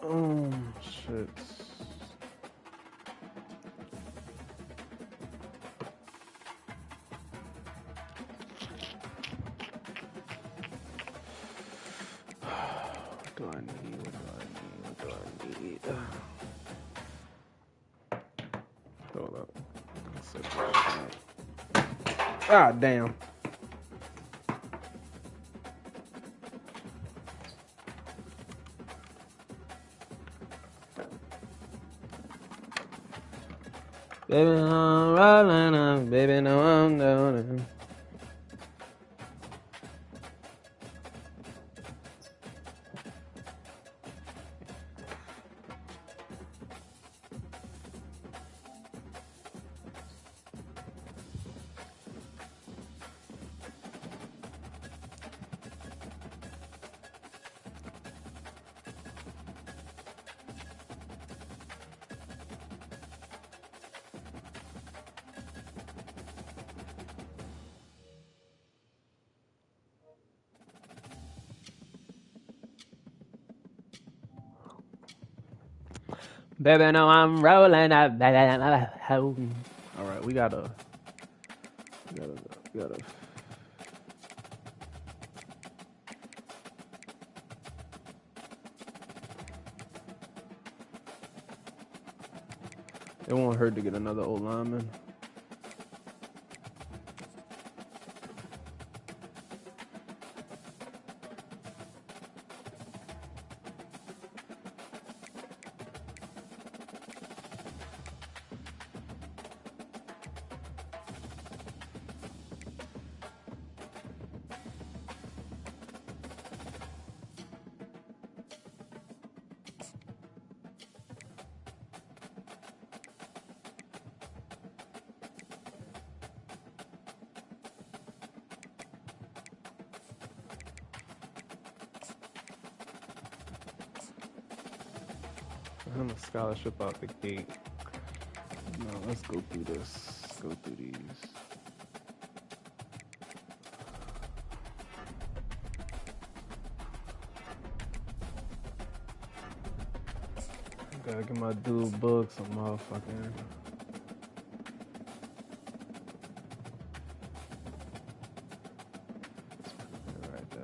Shit. What do I need? What do I need? Hold up. Ah, damn. Baby, I'm rolling up. Baby, no, I'm down. Baby, no, I'm rolling up. All right, we gotta. It won't hurt to get another old lineman. I'm a scholarship out the gate. No, let's go through this. Go through these. Gotta get my dude books, some motherfucking. Right there.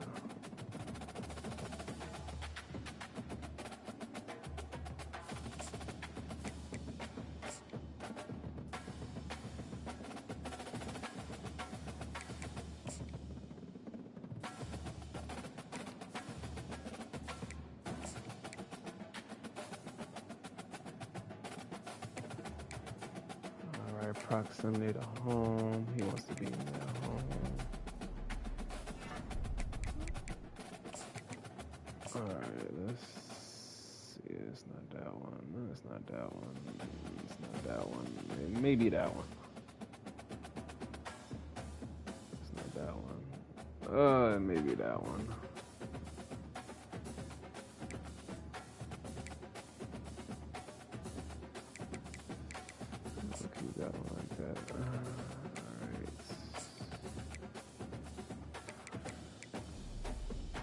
Proximity to home. He wants to be in their home. Alright, let's see. It's not that one. No, it's not that one. It's not that one. Maybe that one. It's not that one. Maybe that one. That one like that. Alright.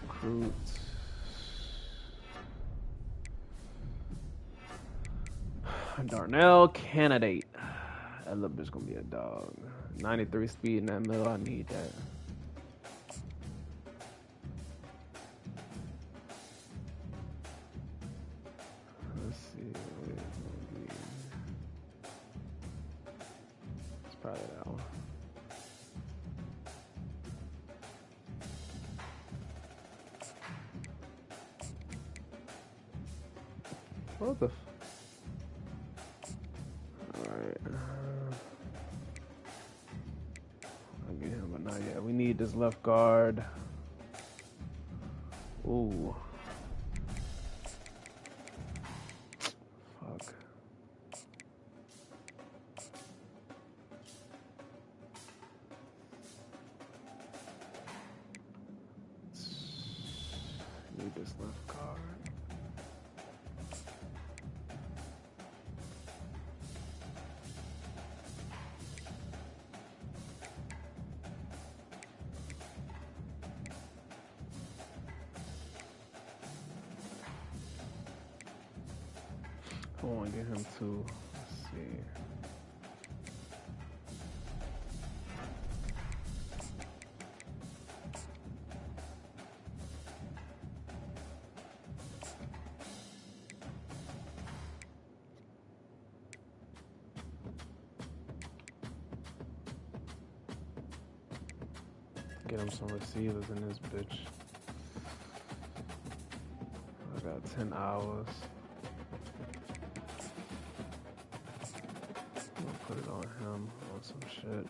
Recruit. Darnell candidate. That little bitch gonna be a dog. 93 speed in that middle. I need that. Let's see. What it's gonna be. It's probably that one. What the? Alright. I'll get him, but not yet. We need this left guard. Ooh. Fuck. Need this left guard. I want to get him too. Let's see. Get him some receivers in this bitch. I got 10 hours. I'm gonna put it on him on some shit.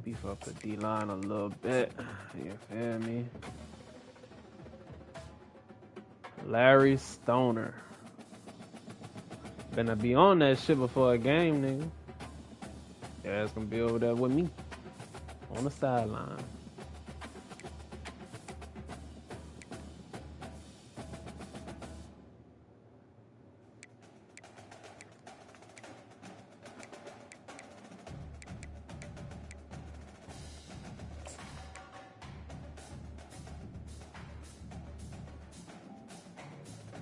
Beef up the D-line a little bit. You feel me? Larry Stoner. Gonna be on that shit before a game, nigga. Yeah, it's gonna be over there with me. On the sideline.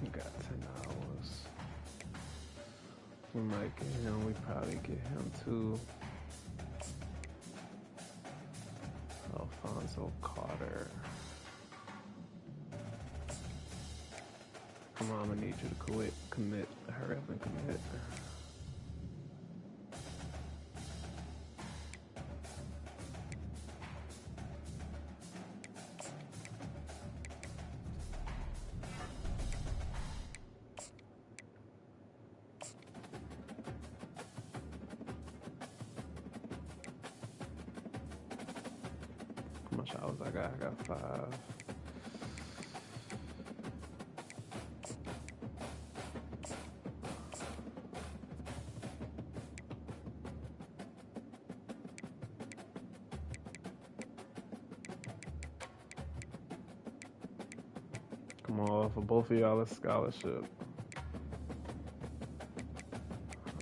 We got 10 hours. We might get him. We probably get him too. Alfonso Carter. Come on, I'm gonna need you to commit. Hurry up and commit. How much hours I got? I got 5. Come on, for both of y'all, a scholarship.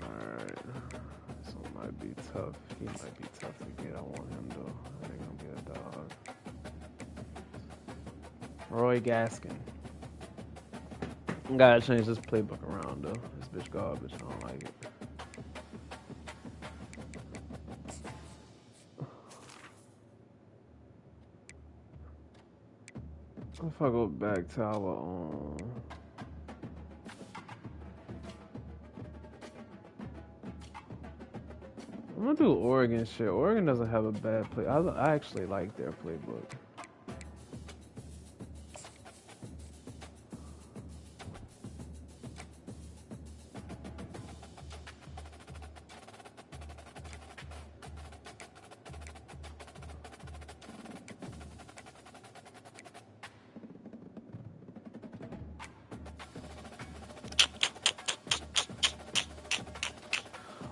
Alright. This one might be tough. He might be tough to get. I want him though. I think I'm gonna be a dog. Roy Gaskin. Gotta change this playbook around though. This bitch garbage. I don't like it. If I go back to our own. I'm gonna do Oregon shit. Oregon doesn't have a bad play. I actually like their playbook.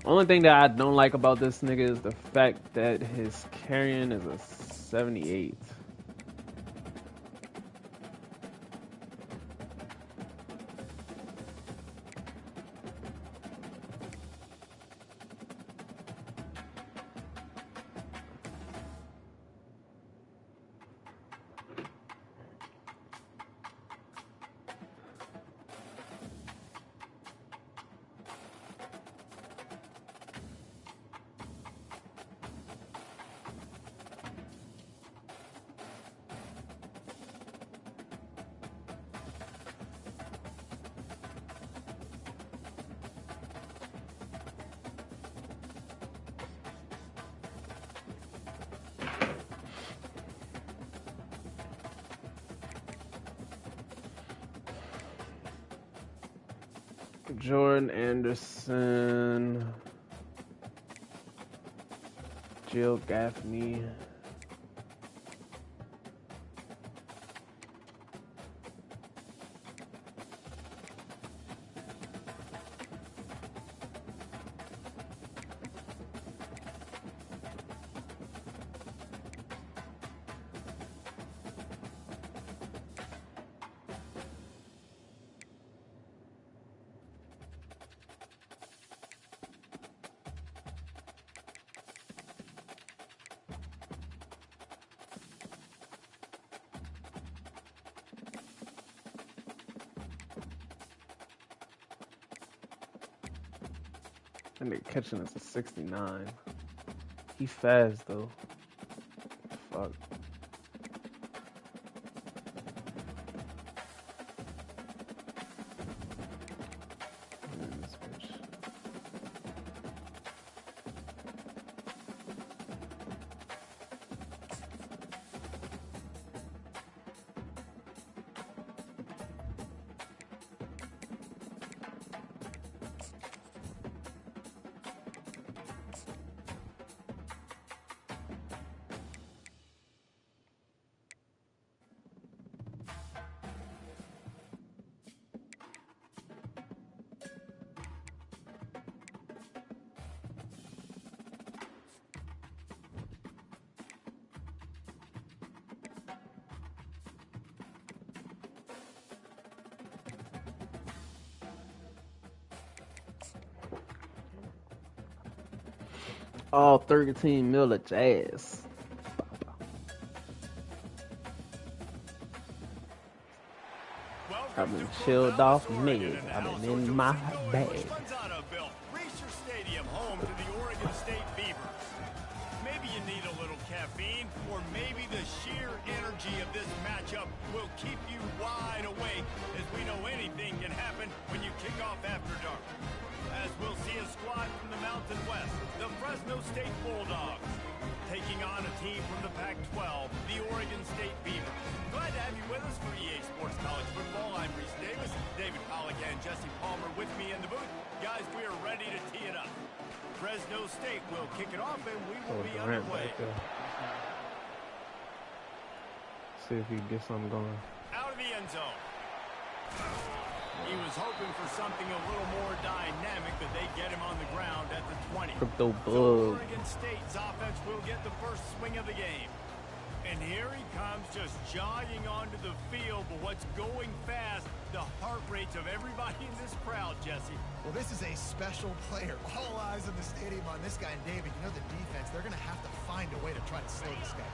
Only thing that I don't like about this nigga is the fact that his carrying is a 78. Jordan Anderson, Jill Gaffney, That nigga catching us a 69. He fast though. Fuck. This bitch. All 13 mil of jazz. I've been chilled off mid. I've been in my bag. Home to the Oregon State Beavers. Maybe you need a little caffeine, or maybe the sheer energy of this matchup will keep you wide awake, as we know anything can happen when you kick off after dark. As we'll see a squad from the Mountain West, the Fresno State Bulldogs, taking on a team from the Pac-12, the Oregon State Beavers. Glad to have you with us for EA Sports College Football. I'm Reese Davis, David Pollack and Jesse Palmer with me in the booth. Guys, we are ready to tee it up. Fresno State will kick it off, and we will be underway. See if he gets something going. Out of the end zone. He was hoping for something a little more dynamic, but they get him on the ground at the 20. Crypto bug. So Oregon State's offense will get the first swing of the game. And here he comes, just jogging onto the field. But what's going fast, the heart rates of everybody in this crowd, Jesse. Well, this is a special player. All eyes in the stadium on this guy. And David, you know the defense, they're going to have to find a way to try to slow this guy.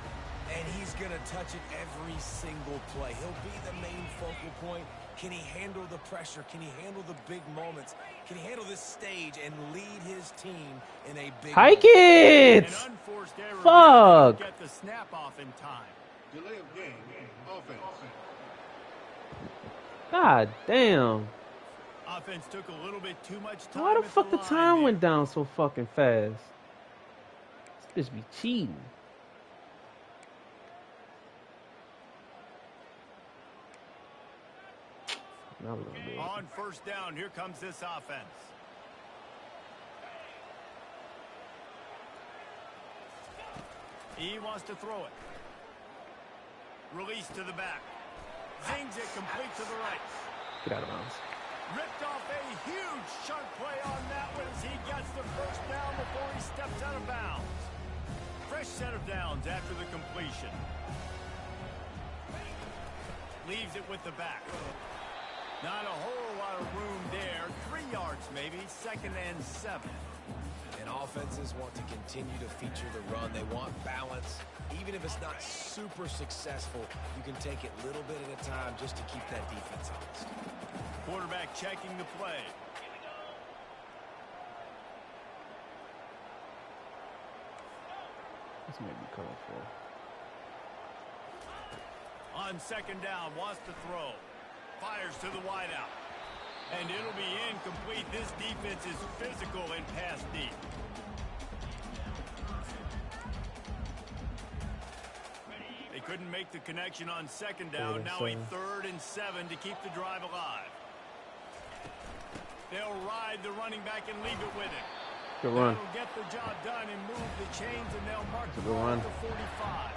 And he's going to touch it every single play. He'll be the main focal point. Can he handle the pressure? Can he handle the big moments? Can he handle this stage and lead his team in a big Hike it! Fuck! Get the snap off in time. Delay of game. Offense. God damn. Offense took a little bit too much time. Why the fuck the time went down so fucking fast? This bitch be cheating. On first down, here comes this offense. He wants to throw it. Release to the back. Zings it complete to the right. Get out of bounds. Ripped off a huge chunk play on that one as he gets the first down before he steps out of bounds. Fresh set of downs after the completion. Leaves it with the back. Not a whole lot of room there. 3 yards maybe, 2nd and 7. And offenses want to continue to feature the run. They want balance. Even if it's not super successful, you can take it little bit at a time just to keep that defense honest. Quarterback checking the play. This may be colorful. On 2nd down, wants to throw. Fires to the wideout. And it'll be incomplete. This defense is physical and pass deep. They couldn't make the connection on 2nd down. Now a 3rd and 7 to keep the drive alive. They'll ride the running back and leave it with it. Good run. They'll get the job done and move the chains, and they'll mark the run. to 45.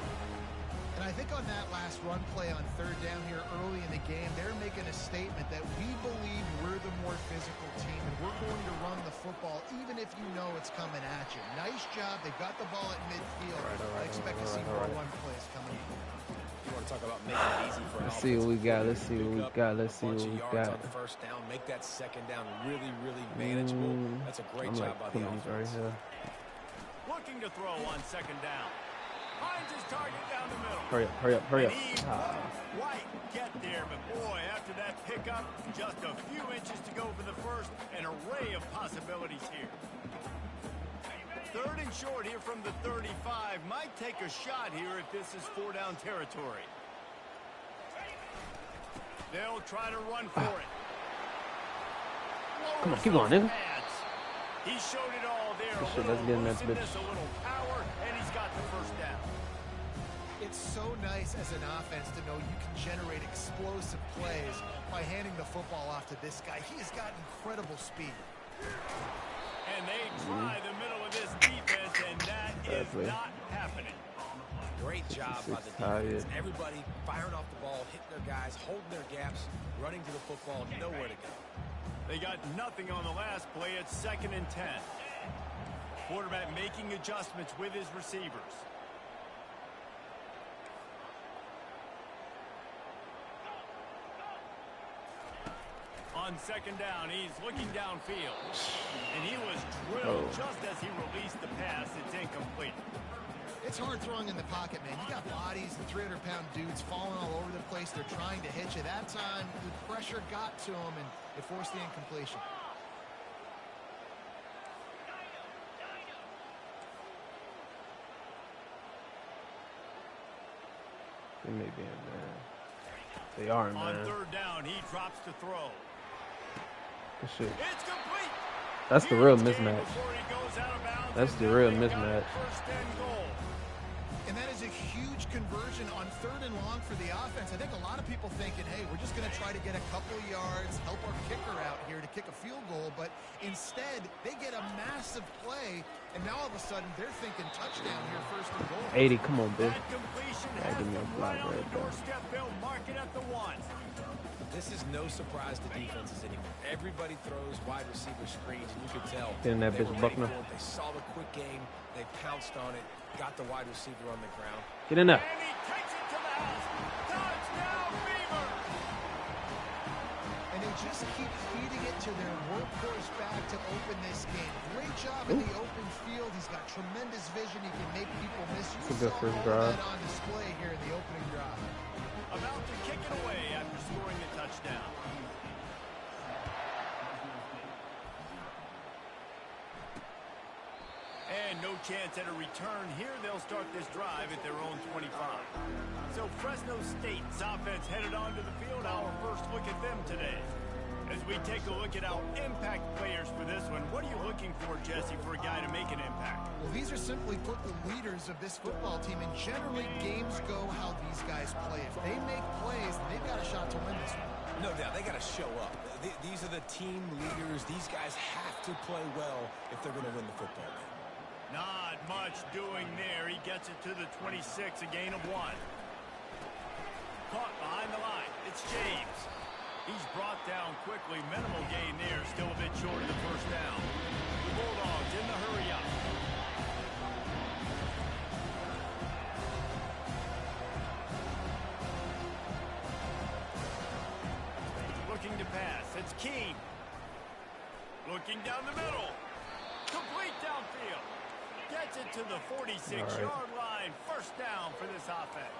And I think on that last run play on 3rd down here early in the game, they're making a statement that we believe we're the more physical team and we're going to run the football even if you know it's coming at you. Nice job. They got the ball at midfield. I expect to see more run plays coming in. You want to talk about making it easy for Let's see what we got. Let's see what we got. Let's see what we got. On first down, make that 2nd down really, really manageable. That's a great job by the offense. Right here. Looking to throw on 2nd down. Finds his target down the middle. Hurry up, hurry up, hurry up. Quite get there, but boy, after that pickup, just a few inches to go for the first. An array of possibilities here. 3rd and short here from the 35. Might take a shot here if this is 4-down territory. They'll try to run for it. Come on, keep going, nigga. He showed it all there. This shit, let's get in that bitch. A little power, and he's got the 1st down. It's so nice as an offense to know you can generate explosive plays by handing the football off to this guy. He has got incredible speed. And they try the middle of this defense, and that is not happening. Great job by the defense. Everybody firing off the ball, hitting their guys, holding their gaps, running to the football, nowhere to go. They got nothing on the last play. It's 2nd and 10. Quarterback making adjustments with his receivers. On 2nd down, he's looking downfield. And he was drilled just as he released the pass. It's incomplete. It's hard throwing in the pocket, man. You got bodies and 300-pound dudes falling all over the place. They're trying to hit you. That time, the pressure got to him, and it forced the incompletion. They may be in there. They are in there. On 3rd down, he drops to throw. Good shit. It's complete. That's the real mismatch. That's the real mismatch. And that is a huge conversion on 3rd and long for the offense. I think a lot of people thinking, hey, we're just going to try to get a couple of yards, help our kicker out here to kick a field goal. But instead, they get a massive play, and now all of a sudden they're thinking touchdown here, 1st and goal. 80, come on, bitch. Yeah, give me a block right there. They'll mark it at the 1. This is no surprise to defenses anymore. Everybody throws wide receiver screens, and you could tell. Get in that bitch, Buckner. They saw the quick game. They pounced on it, got the wide receiver on the ground. Get in there. And he takes it to the house. Touchdown, Beavers! And they just keep feeding it to their workhorse back to open this game. Great job in the open field. He's got tremendous vision. He can make people miss. You saw all of that on display here in the opening drive. About to kick it away after scoring a touchdown. And no chance at a return here. They'll start this drive at their own 25. So Fresno State's offense headed onto the field. Our first look at them today. As we take a look at our impact players for this one, what are you looking for, Jesse, for a guy to make an impact? Well, these are simply put the leaders of this football team, and generally games go how these guys play. If they make plays, they've got a shot to win this one. No doubt, they got to show up. These are the team leaders. These guys have to play well if they're going to win the football game. Not much doing there. He gets it to the 26, a gain of 1. Caught behind the line. It's James. He's brought down quickly. Minimal gain there. Still a bit short of the 1st down. The Bulldogs in the hurry up. Looking to pass. It's Keene. Looking down the middle. Complete downfield. Gets it to the 46-yard line. 1st down for this offense.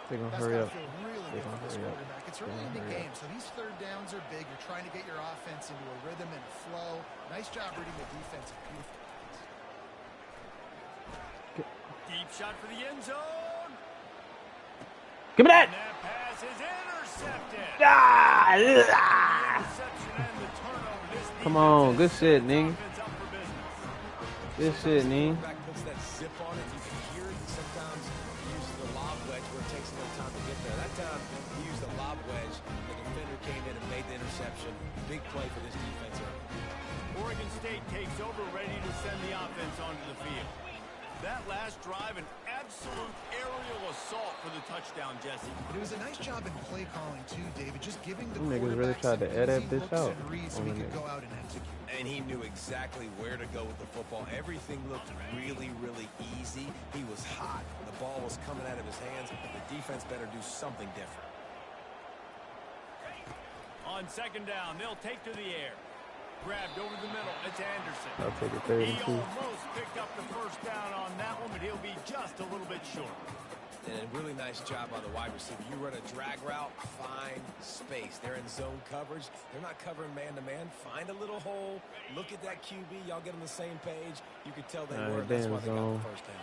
They're going to That's hurry got up. to feel really good for this quarterback. It's early in the game, so these 3rd downs are big. You're trying to get your offense into a rhythm and a flow. Nice job reading the defense. Beautiful. Deep shot for the end zone. Give me that! And that pass is intercepted. Come on, good shit, Ning. Good shit, Ning. Puts that zip on it. You can hear it. Sometimes he uses the lob wedge where it takes a little time to get there. That time he used the lob wedge. The defender came in and made the interception. Big play for this defense. Oregon State takes over, ready to send the offense onto the field. That last drive, an absolute aerial assault for the touchdown, Jesse. It was a nice job in play calling, too, David. Just giving the niggas really tried to edit this out. So he could go out and execute. And he knew exactly where to go with the football. Everything looked really, really easy. He was hot. The ball was coming out of his hands. The defense better do something different. On 2nd down, they'll take to the air. Grabbed over the middle. It's Anderson. I'll take it 32. He almost picked up the 1st down on that one, but he'll be just a little bit short. And a really nice job by the wide receiver. You run a drag route, find space. They're in zone coverage. They're not covering man-to-man. Find a little hole. Look at that QB. Y'all get on the same page. You could tell they were. That's why they got the first down.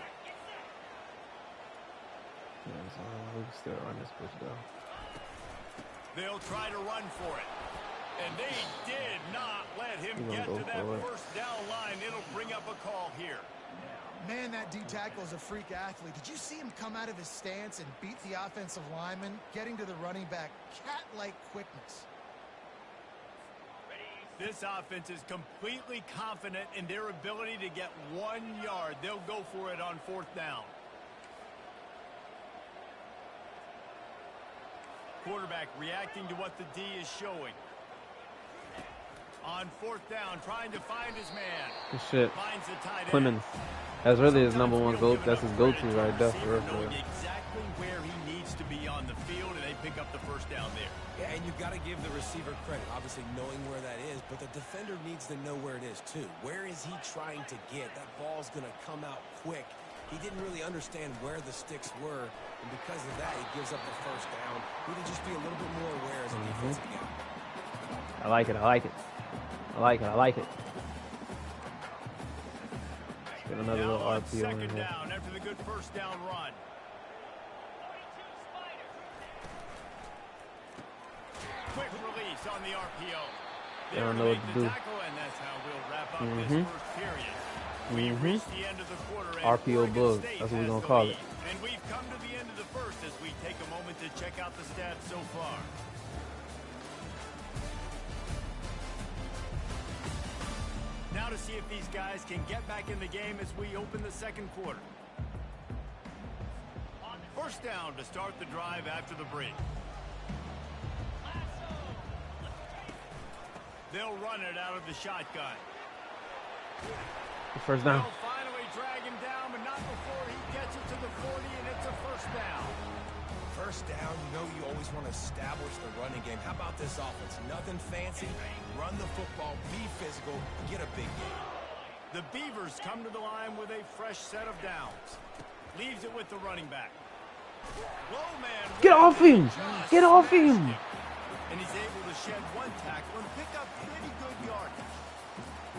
We can still run this bitch, though. They'll try to run for it. And they did not let him get to that first down line. It'll bring up a call here. Man, that D tackle is a freak athlete. Did you see him come out of his stance and beat the offensive lineman, getting to the running back? Cat-like quickness. This offense is completely confident in their ability to get 1 yard. They'll go for it on fourth down. Quarterback reacting to what the D is showing. On fourth down, trying to find his man. Good shit. Finds the tight end. Clemens. That's really his number one go. That's his go-to right there. For real. Knowing exactly where he needs to be on the field, and they pick up the first down there. Yeah, and you've got to give the receiver credit, obviously knowing where that is, but the defender needs to know where it is too. Where is he trying to get? That ball's going to come out quick. He didn't really understand where the sticks were, and because of that, he gives up the first down. He need to just be a little bit more aware as a defensive guy. I like it. I like it. I like it. I like it. Get another little RPO in Second here. down after the good first down run. Quick release on the RPO. They don't know what to do. And that's how we'll wrap up this first period. We've reached the end of the quarter. RPO bug. That's what we're going to call it. And we've come to the end of the first as we take a moment to check out the stats so far. Now to see if these guys can get back in the game as we open the second quarter. First down to start the drive after the break. They'll run it out of the shotgun. First down. They'll finally drag him down, but not before he gets it to the 40, and it's a first down. First down, you know you always want to establish the running game. How about this offense? Nothing fancy. Run the football, be physical, get a big game. The Beavers come to the line with a fresh set of downs. Leaves it with the running back. Low man. Get off him! Get off him! And he's able to shed one tackle and pick up pretty good yardage.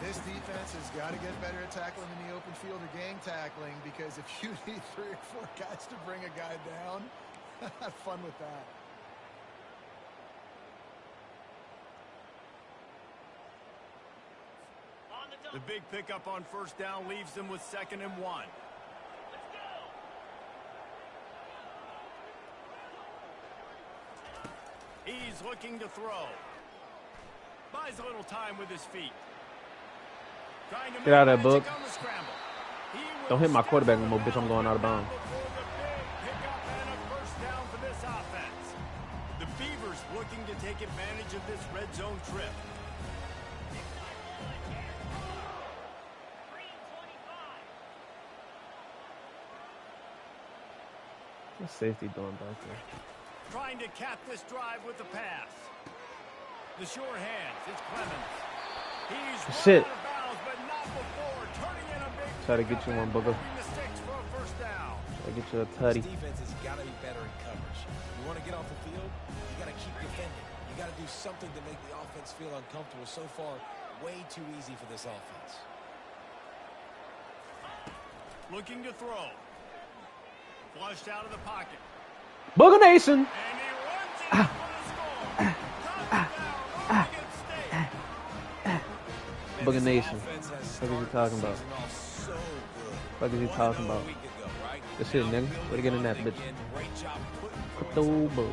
This defense has got to get better at tackling in the open field or gang tackling, because if you need 3 or 4 guys to bring a guy down, have fun with that. The big pickup on first down leaves them with 2nd and 1. He's looking to throw. Buys a little time with his feet. Get out of there, Book. Don't hit my quarterback no more, bitch. I'm going out of bounds. The Beavers looking to take advantage of this red zone trip. What's safety doing back there? Trying to cap this drive with the pass. The sure hands. It's Clemens. He's shit. out of bounds, but not before turning in a big. Try to get you one, Booker. For a first down. Try to get you a tutty. This defense has got to be better in coverage. You want to get off the field, you got to keep defending. You got to do something to make the offense feel uncomfortable. So far, way too easy for this offense. Looking to throw. Flushed out of the pocket. Booger Nation! And he runs it for the score. Touchdown, Oregon State. Booger Nation. What are you talking about? What are you talking about? This shit, nigga. Where to get in that bitch? Crypto bug.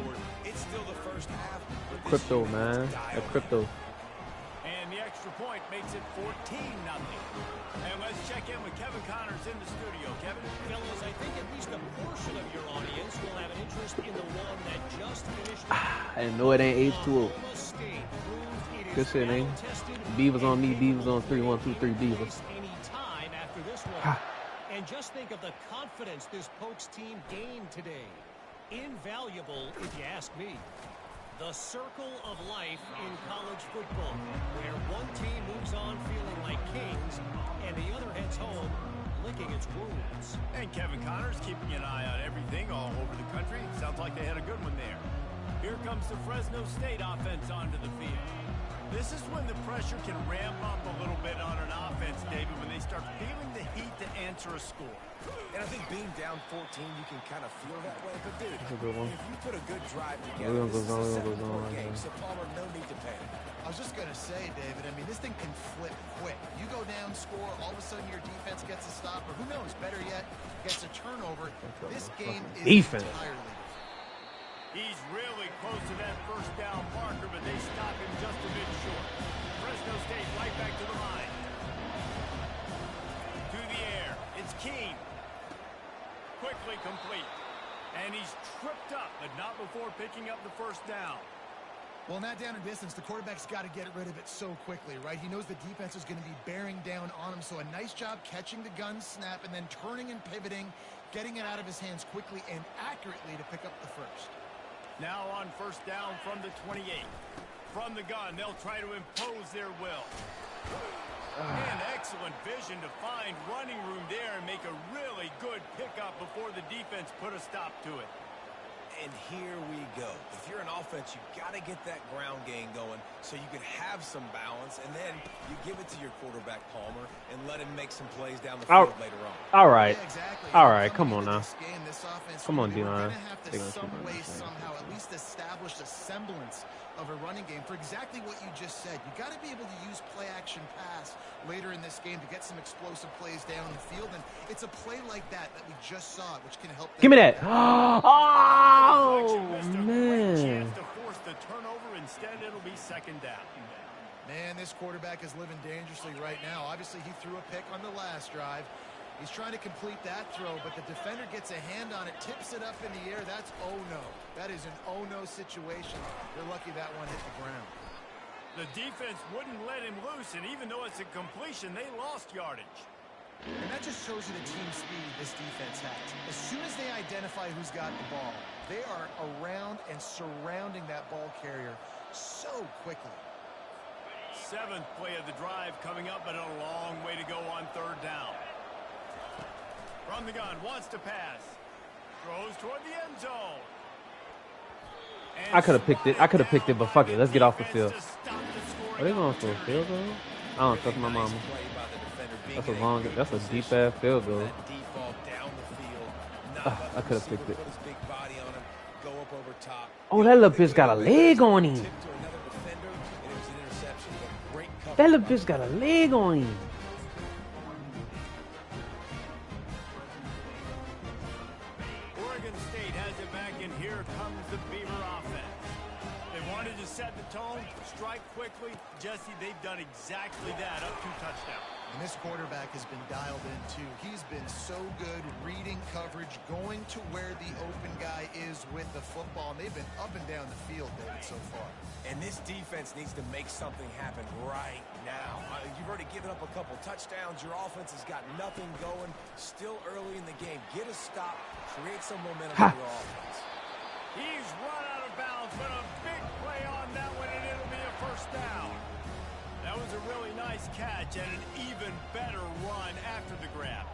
Crypto, man. That crypto. And the extra point makes it 14-0. And let's check in with Kevin Connors in the studio. Kevin? Fellas, I think at least a portion of your audience will have an interest in the one that just finished. I know it ain't H2O. Good shit, man. Beavers on me, Beavers on 3, 1, 2, 3 Beavers. Any time after this one. And just think of the confidence this Pokes team gained today. Invaluable, if you ask me. The circle of life in college football, where one team moves on feeling like kings and the other heads home licking licking its wounds. And Kevin Connor's keeping an eye on everything all over the country. Sounds like they had a good one there. Here comes the Fresno State offense onto the field. This is when the pressure can ramp up a little bit on an offense, David, when they start feeling the heat to answer a score. And I think being down 14, you can kind of feel that way. But, dude, That's a good one. if you put a good drive together, this is a 7-point game, so Palmer, no need to panic. I was just going to say, David, I mean, this thing can flip quick. You go down, score, all of a sudden your defense gets a stop, or who knows, better yet, gets a turnover. This game is defense. entirely different. He's really close to that first down marker, but they stop him just a bit short. Fresno State right back to the line. To the air. It's Keene. Quickly complete. And he's tripped up, but not before picking up the first down. Well, in that down and distance, the quarterback's got to get rid of it so quickly, right? He knows the defense is going to be bearing down on him, so a nice job catching the gun snap and then turning and pivoting, getting it out of his hands quickly and accurately to pick up the first. Now on first down from the 28. From the gun, they'll try to impose their will. And excellent vision to find running room there and make a really good pickup before the defense put a stop to it. And here we go. If you're an offense, you've got to get that ground game going so you can have some balance, and then you give it to your quarterback, Palmer, and let him make some plays down the field later on. All right. Yeah, exactly. All right, come on now. This offense, Come on, we're D-line. going to have to some way, somehow, at least establish a semblance of a running game for exactly what you just said. You got to be able to use play-action pass later in this game to get some explosive plays down the field, and it's a play like that we just saw, which can help them. Give me that. Oh, Man. man. To force the turnover. Instead, it'll be second down. Man, this quarterback is living dangerously right now. Obviously, he threw a pick on the last drive. He's trying to complete that throw, but the defender gets a hand on it, tips it up in the air. That's oh-no. That is an oh-no situation. They're lucky that one hit the ground. The defense wouldn't let him loose, and even though it's a completion, they lost yardage. And that just shows you the team speed this defense has. As soon as they identify who's got the ball, they are around and surrounding that ball carrier so quickly. Seventh play of the drive coming up, but a long way to go on third down. From the gun, wants to pass. Throws toward the end zone. And I could have picked it. I could have picked it, but fuck it. Let's get off the field. to stop the scoring Are they going for a field goal? I don't trust my mama. That's a long. That's a deep ass field goal. I could have picked it. Oh, that little bitch got a leg on him. That little bitch got a leg on him. Oregon State has it back, and here comes the Beaver offense. They wanted to set the tone, strike quickly. Jesse, they've done exactly that, up 2 touchdowns. And this quarterback has been dialed in, too. He's been so good reading coverage, going to where the open guy is with the football. And they've been up and down the field, David, so far. And this defense needs to make something happen right now. You've already given up a couple touchdowns. Your offense has got nothing going. Still early in the game. Get a stop. Create some momentum for your offense. He's run out of bounds, but a big play on that one, and it'll be a first down. That was a really nice catch and an even better run after the grab.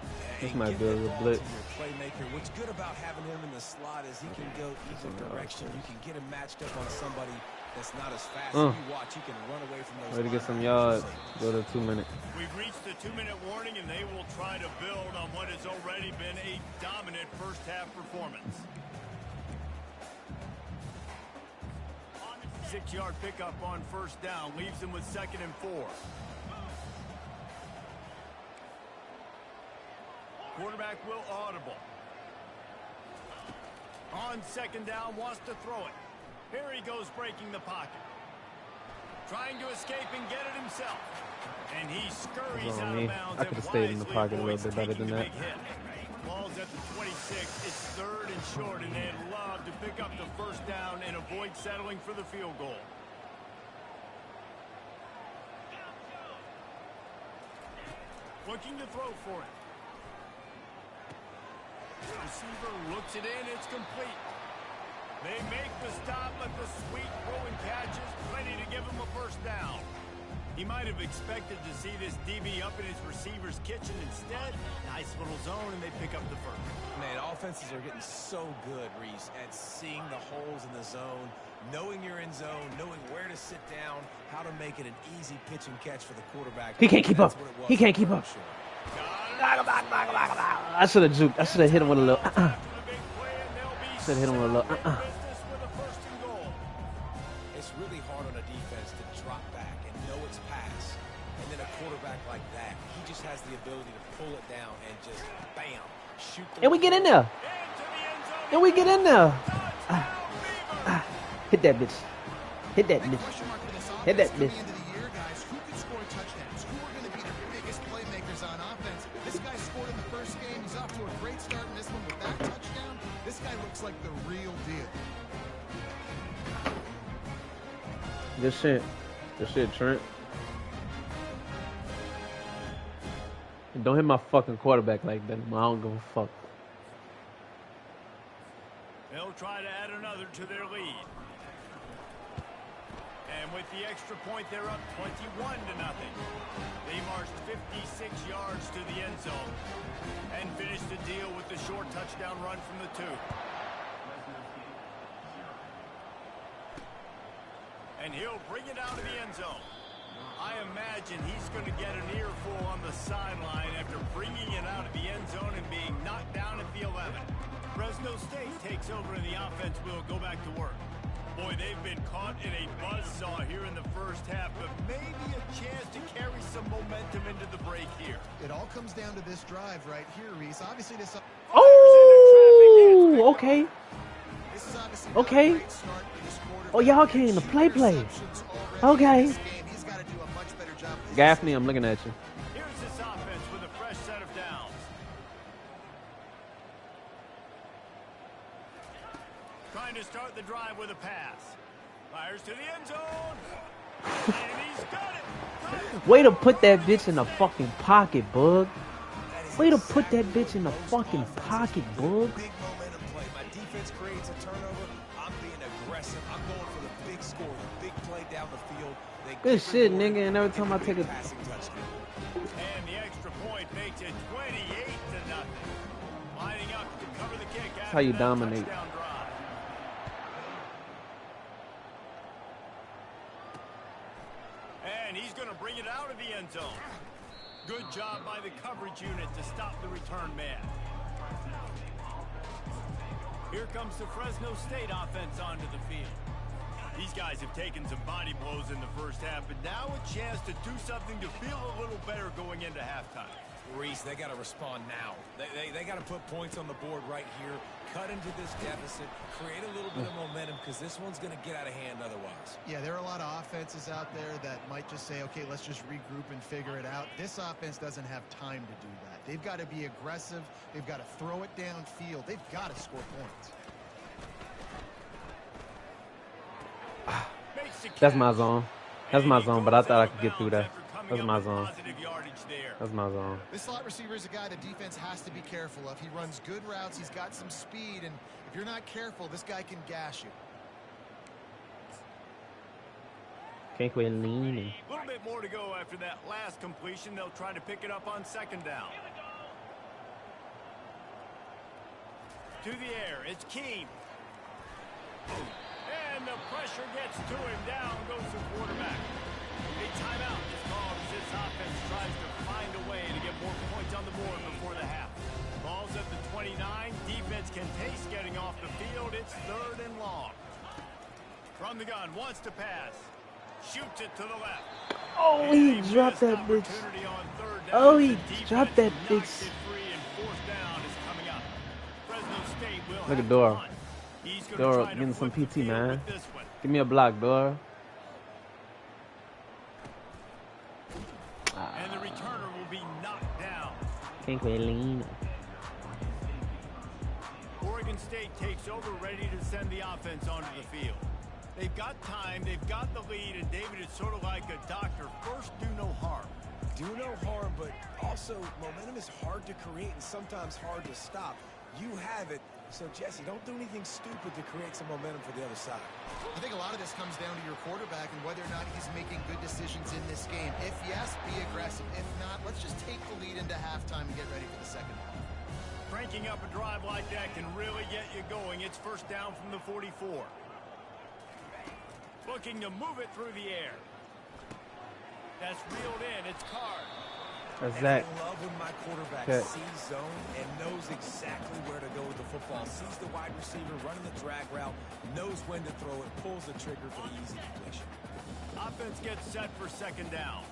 This might be a little blitz. Playmaker. What's good about having him in the slot is he can go either direction. You can get him matched up on somebody that's not as fast as you watch. He can run away from those. Way to get some yards. Go to 2 minutes. We've reached the 2-minute warning, and they will try to build on what has already been a dominant first-half performance. 6-yard pickup on first down leaves them with 2nd and 4. Quarterback will audible. On 2nd down, wants to throw it. Here he goes, breaking the pocket. Trying to escape and get it himself. And he scurries out of bounds. I could have stayed in the pocket a little bit better than that. Ball's at the 26. It's 3rd and short, and they'd love to pick up the first down and avoid settling for the field goal. Looking to throw for it. Receiver looks it in. It's complete. They make the stop, but the sweet throw and catch is plenty to give him a first down. He might have expected to see this DB up in his receiver's kitchen. Instead, nice little zone, and they pick up the first. Man, offenses are getting so good, Reese, at seeing the holes in the zone, knowing you're in zone, knowing where to sit down, how to make it an easy pitch and catch for the quarterback. He can't keep up. He can't keep up. I should have juked. I should have hit him with a little. Should have hit him with a little. It's really hard on a defense to drop back and know it's pass, and then a quarterback like that, he just has the ability to pull it down and just bam, shoot. And we get in there. And we get in there. Hit that bitch. Hit that bitch. Hit that bitch. Like the real deal. Good shit. Good shit, Trent. And don't hit my fucking quarterback like that. I don't give a fuck. They'll try to add another to their lead. And with the extra point, they're up 21-0. They marched 56 yards to the end zone and finished the deal with the short touchdown run from the 2. And he'll bring it out of the end zone. I imagine he's going to get an earful on the sideline after bringing it out of the end zone and being knocked down at the 11. Fresno State takes over and the offense will go back to work. Boy, they've been caught in a buzzsaw here in the first half, but maybe a chance to carry some momentum into the break here. It all comes down to this drive right here, Reese. Obviously, this. Oh, okay. This is obviously okay. a great start for this quarterback. Oh, y'all came to play. Okay. Gaffney, I'm looking at you. Here's this offense with a fresh set of downs. Trying to start the drive with a pass. Fires to the end zone. And he's got it. Way to put that bitch in the fucking pocket, bug. Way to put that bitch in the fucking pocket, bug. Big momentum play. My defense creates a turnover. I'm being aggressive. I'm going for the big score, the big play down the field. Good shit, nigga. And every time I take a passing touchdown. And the extra point makes it 28-0. Lining up to cover the kick. That's how you dominate. And he's going to bring it out of the end zone. Good job by the coverage unit to stop the return man. Here comes the Fresno State offense onto the field. These guys have taken some body blows in the first half, but now a chance to do something to feel a little better going into halftime. Reese, they got to respond now. They got to put points on the board right here, cut into this deficit, create a little bit of momentum, because this one's going to get out of hand otherwise. Yeah, there are a lot of offenses out there that might just say, okay, let's just regroup and figure it out. This offense doesn't have time to do that. They've got to be aggressive. They've got to throw it downfield. They've got to score points. That's my zone. That's my zone, but I thought I could get through that. That's my zone. That's my zone. This slot receiver is a guy the defense has to be careful of. He runs good routes. He's got some speed, and if you're not careful, this guy can gash you. Can't quit leaning. A little bit more to go after that last completion. They'll try to pick it up on second down. To the air, it's Keene. And the pressure gets to him. Down goes the quarterback. A timeout is called as this offense tries to find a way to get more points on the board before the half. Ball's at the 29. Defense can taste getting off the field. It's 3rd and long. From the gun, wants to pass. Shoots it to the left. Oh, he dropped that bitch. Oh, he dropped that bitch. Look at Dora. Dora getting some PT, man. Give me a block, Dora. And the returner will be knocked down. Can't quit leaning. Oregon State takes over, ready to send the offense onto the field. They've got time, they've got the lead, and David is sort of like a doctor. First, do no harm. Do no harm, but also momentum is hard to create and sometimes hard to stop. You have it. So, Jesse, don't do anything stupid to create some momentum for the other side. I think a lot of this comes down to your quarterback and whether or not he's making good decisions in this game. If yes, be aggressive. If not, let's just take the lead into halftime and get ready for the second half. Cranking up a drive like that can really get you going. It's first down from the 44. Looking to move it through the air. That's reeled in. It's Card. That's And I Zach. love when my quarterback sees zone and knows exactly where to go with the football. Sees the wide receiver running the drag route, knows when to throw it, pulls the trigger for the easy completion. Offense gets set for second down.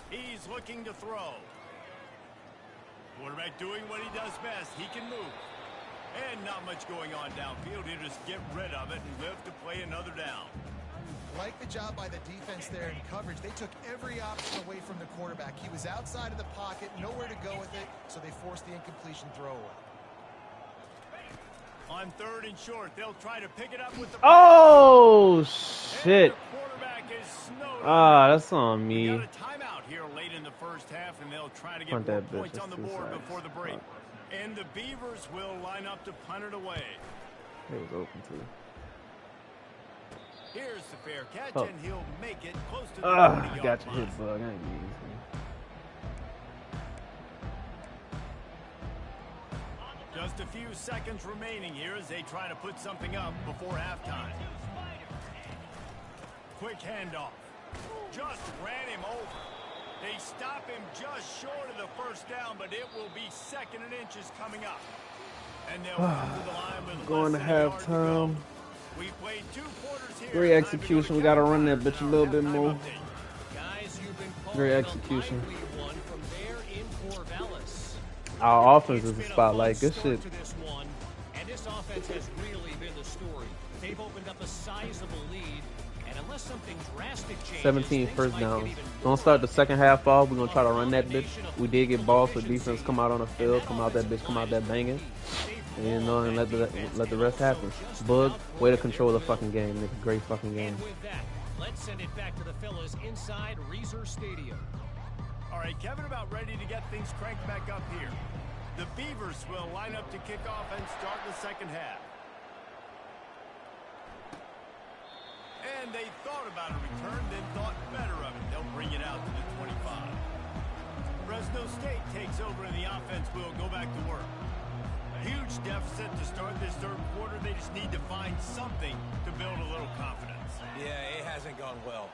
He's looking to throw. Quarterback doing what he does best. He can move. And not much going on downfield. He'll just get rid of it and live to play another down. Like the job by the defense there in coverage. They took every option away from the quarterback. He was outside of the pocket, nowhere to go with it, so they forced the incompletion throw away. On third and short, they'll try to pick it up with the... Oh, shit. And the quarterback is snowed Ah, under. that's on We me. got a timeout here late in the first half, and they'll try to get Punt more that bitch. points on the That's two board sides. before the break. And the Beavers will line up to punt it away. It was open too. Here's the fair catch, Oh. and he'll make it close to the Ah, 20-yard got your line. hit bug. I ain't using Just a few seconds remaining here as they try to put something up before halftime. Quick handoff. Just ran him over. They stop him just short of the first down, but it will be second and inches coming up. And they'll come to the line with Going less to than a yard halftime. go. We played 2 quarters here. Great Time to go to execution. We got to run that bitch a little bit halftime more. update. Guys, you've been Great calling a execution. lively one from there in Corvallis. Our offense It's is a been spotlight. fun Good start shit. to this one, and this offense has really been the story. They've opened up a sizable lead, and unless something drastic changes, 17 things first might get down. even Don't more start the second half off. We're going to try to A run that bitch. combination of We did get balls, so efficiency, defense come out on the field, come out that bitch, come out that banging. And, you know, and let the rest happen. Bug, way to control the fucking game, nigga. Great fucking game. And with that, let's send it back to the fellas inside Reser Stadium. All right, Kevin, about ready to get things cranked back up here. The Beavers will line up to kick off and start the second half. And they thought about a return, then thought better of it. They'll bring it out to the 25. Fresno State takes over and the offense will go back to work. A huge deficit to start this third quarter. They just need to find something to build a little confidence. Yeah, it hasn't gone well.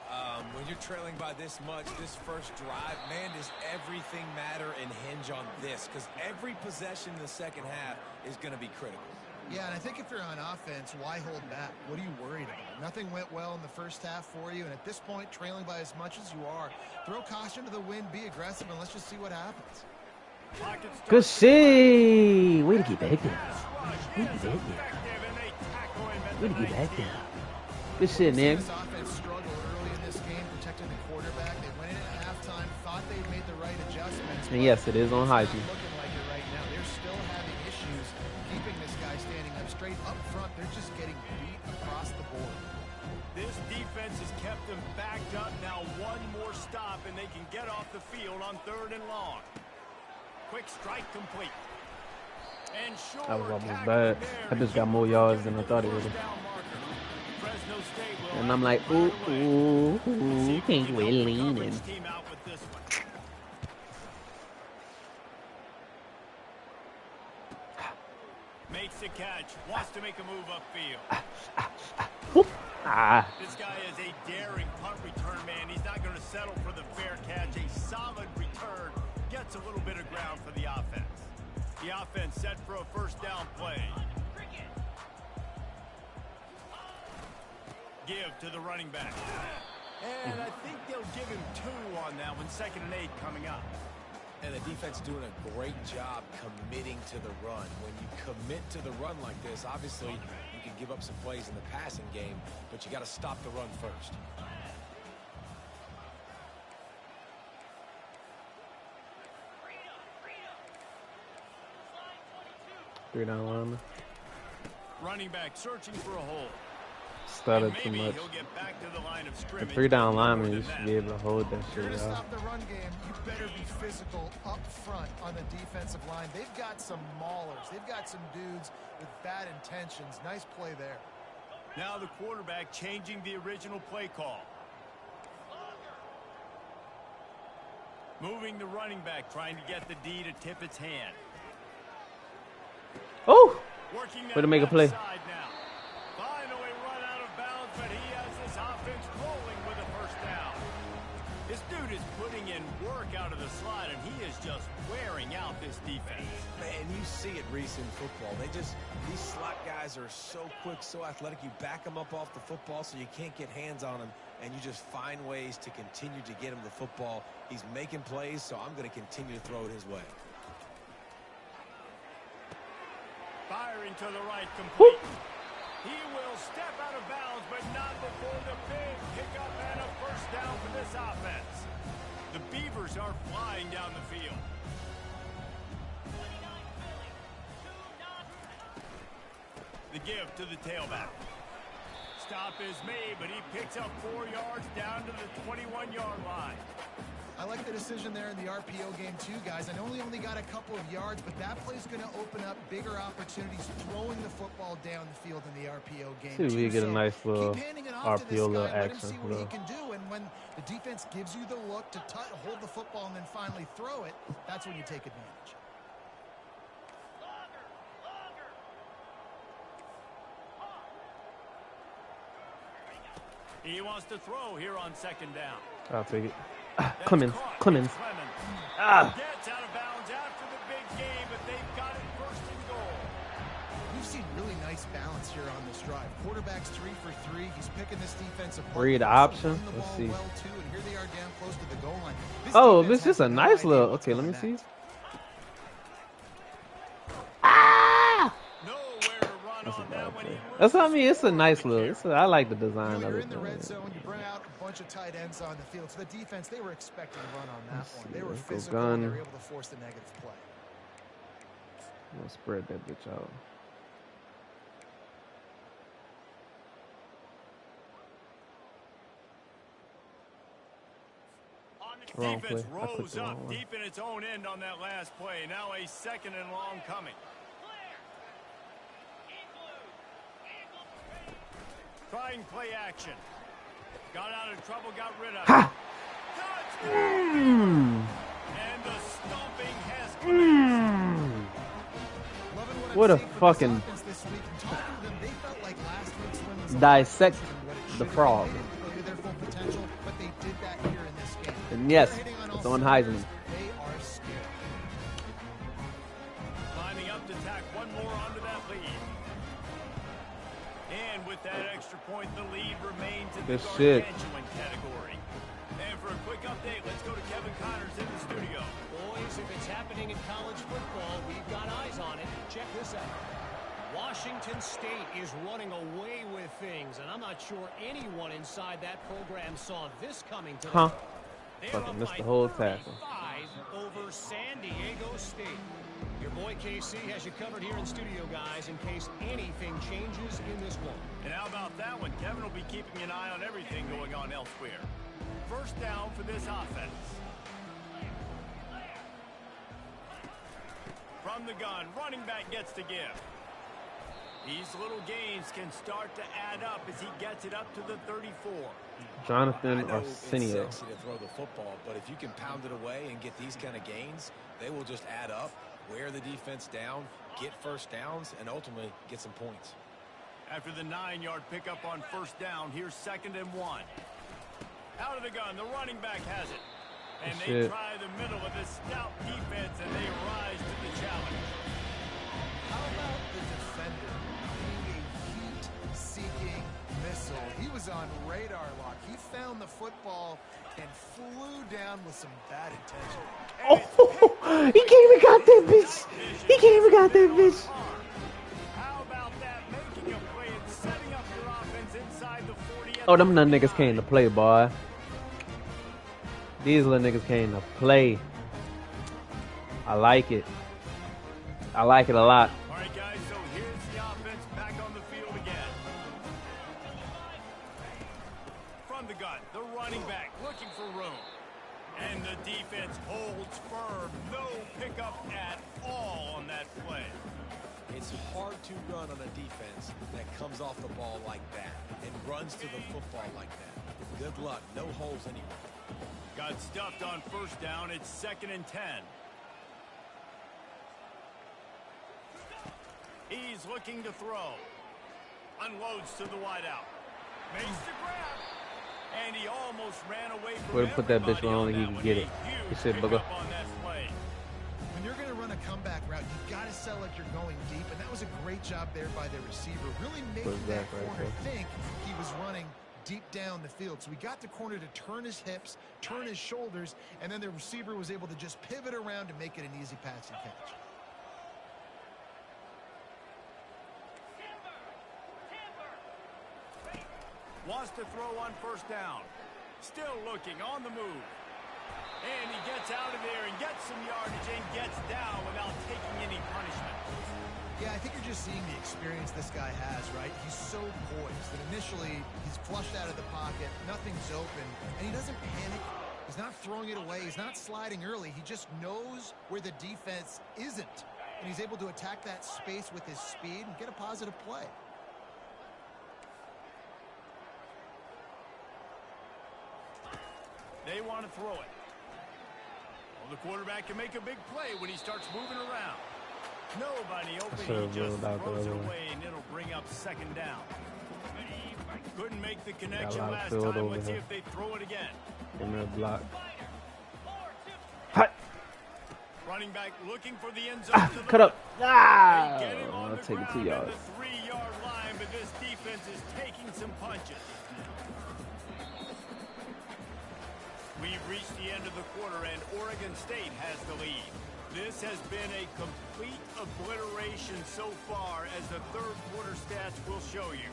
When you're trailing by this much, this first drive, man, does everything matter and hinge on this? Because every possession in the second half is going to be critical. Yeah, and I think if you're on offense, why hold back? What are you worried about? Nothing went well in the first half for you, and at this point, trailing by as much as you are, throw caution to the wind, be aggressive, and let's just see what happens. Good shit. Way to get back there. Way to get back there. Way to get back there. Good shit, nigga. This offense struggled early in this game, protecting the quarterback. They went in at halftime, thought they'd made the right adjustments. And yes, it is on It's not hygiene. looking like it right now. They're still having issues keeping this guy standing up straight up front. They're just getting beat across the board. This defense has kept them backed up. Now one more stop, and they can get off the field on third and long. Quick strike complete. And sure, That was almost tackling bad. there. That bitch got more yards than I thought it would have. Fresno State will And I'm like, have to ooh, find a way. ooh, ooh, can't we leaning? Team out with this one. Makes the catch. Wants to make a move upfield. Ah, This guy is a daring punt return man. He's not going to settle for the fair catch. A solid return gets a little bit of ground for the offense. The offense set for a first down play. Give to the running back. And I think they'll give him 2 on that one. 2nd and 8 coming up. And the defense doing a great job committing to the run. When you commit to the run like this, obviously you can give up some plays in the passing game, but you got to stop the run first. three down lineman. Running back searching for a hole. Stuttered too maybe much. he'll get back to the line of The scrimmage. 3-down more lineman, than you should that. be able to hold that If you're shit going to out. stop the run game, you better be physical up front on the defensive line. They've got some maulers. They've got some dudes with bad intentions. Nice play there. Now the quarterback changing the original play call. Moving the running back, trying to get the D to tip its hand. Oh! Working Way to make a that play. left side now. Finally run out of bounds, but he has this offense rolling with a first down. This dude is putting in work out of the slot, and he is just wearing out this defense. Man, you see it, Reese, in football. These slot guys are so quick, so athletic. You back them up off the football so you can't get hands on them, and you just find ways to continue to get him the football. He's making plays, so I'm going to continue to throw it his way. Firing to the right, complete. He will step out of bounds, but not before the big pickup and a first down for this offense. The Beavers are flying down the field. The give to the tailback. Stop is made, but he picks up 4 yards down to the 21-yard line. I like the decision there in the RPO game too, guys. I know he only got a couple of yards, but that play's going to open up bigger opportunities throwing the football down the field in the RPO game. See if we too. get a So nice little keep handing it off to this RPO little guy, let him action. see what he can do, and when the defense gives you the look to hold the football and then finally throw it, that's when you take advantage. He wants to throw here on second down. I'll take it. That's Clemens. caught. Clemens. Clemens gets out of bounds after the big game, but they've got it first and goal. We've seen really nice balance here on this drive. Quarterback's 3 for 3. He's picking this defense apart. Read He's also option. running the Let's ball see. well, too, and here they are down close to the goal line. This Oh, defense this is has a no nice idea little. what's Okay, let me coming see. next. Nowhere to run That's a on bad that one. play. He That's what I loses mean. It's a the nice football little. I like the design You know, of you're it. in the red zone. You bring out a bunch of tight ends on the field. So the defense, they were expecting to run on that Let's one. see, They were let's go physical, gun. and they were able to force the negative play. I'm gonna spread that bitch out. Wrong Defense play. I clicked rose the wrong up one. deep in its own end on that last play. Now a second and long coming. Trying play action. Got out of trouble, got rid of it. Ha! Touchdown! And the stomping has commenced. Loving what I'm What a seeing from this fucking offense this week. And talking to them, they felt like last week's win was a lot dissect closer than what it the should have frog. been. They didn't play to their full potential, but they did that here in this game. And yes, They're hitting on it's all on cylinders. Heisman. They are scared. Lining up to tack one more onto that lead. And with that extra point, the lead remains in Good the shit. gargantuan category. And for a quick update, let's go to Kevin Connors in the studio. Boys, if it's happening in college football, we've got eyes on it. Check this out. Washington State is running away with things, and I'm not sure anyone inside that program saw this coming to them. Huh? They're Fucking up missed by the whole tackle. 35 over San Diego State. Your boy KC has you covered here in studio, guys, in case anything changes in this one. And how about that one? Kevin will be keeping an eye on everything going on elsewhere. First down for this offense. From the gun, running back gets to give. These little gains can start to add up as he gets it up to the 34. Jonathan I know it's Arsenio. sexy to throw the football, but if you can pound it away and get these kind of gains, they will just add up, wear the defense down, get first downs, and ultimately get some points. After the 9-yard pickup on first down, here's 2nd and 1. Out of the gun, the running back has it. And they Shit. try the middle of this stout defense, and they rise to the challenge. How about the defender being a heat-seeking missile? He was on radar lock. He found the football and flew down with some bad intention. Oh, he came and got that bitch. He came and got that bitch. How about that? Making a play and setting up your offense inside the 40. Oh, them little niggas came to play, boy. These little niggas came to play. I like it. I like it a lot. All right, guys, so here's the offense back on the field again. looking for room. And the defense holds firm. No pickup at all on that play. It's hard to run on a defense that comes off the ball like that and runs to the football like that. Good luck. No holes anywhere. Got stuffed on first down. It's 2nd and 10. He's looking to throw. Unloads to the wideout. Makes the grab. And he almost ran away from Way to put that bitch where only he can get it. He said, "Bugger." When you're going to run a comeback route, you got to sell like you're going deep, and that was a great job there by the receiver, really making that corner think he was running deep down the field. So we got the corner to turn his hips, turn his shoulders, and then the receiver was able to just pivot around and make it an easy passing catch. Wants to throw on first down. Still looking on the move. And he gets out of there and gets some yardage and gets down without taking any punishment. Yeah, I think you're just seeing the experience this guy has, right? He's so poised that initially he's flushed out of the pocket, nothing's open, and he doesn't panic. He's not throwing it away. He's not sliding early. He just knows where the defense isn't, and he's able to attack that space with his speed and get a positive play. They want to throw it. Well, the quarterback can make a big play when he starts moving around. Nobody open, he just throws it away, and it'll bring up 2nd down. Couldn't make the connection last time. Let's see if they throw it again. In the block. Running back looking for the end zone. Cut up. I'll take it 2 yards. The 3-yard line, but this defense is taking some punches. We've reached the end of the quarter, and Oregon State has the lead. This has been a complete obliteration so far, as the third quarter stats will show you.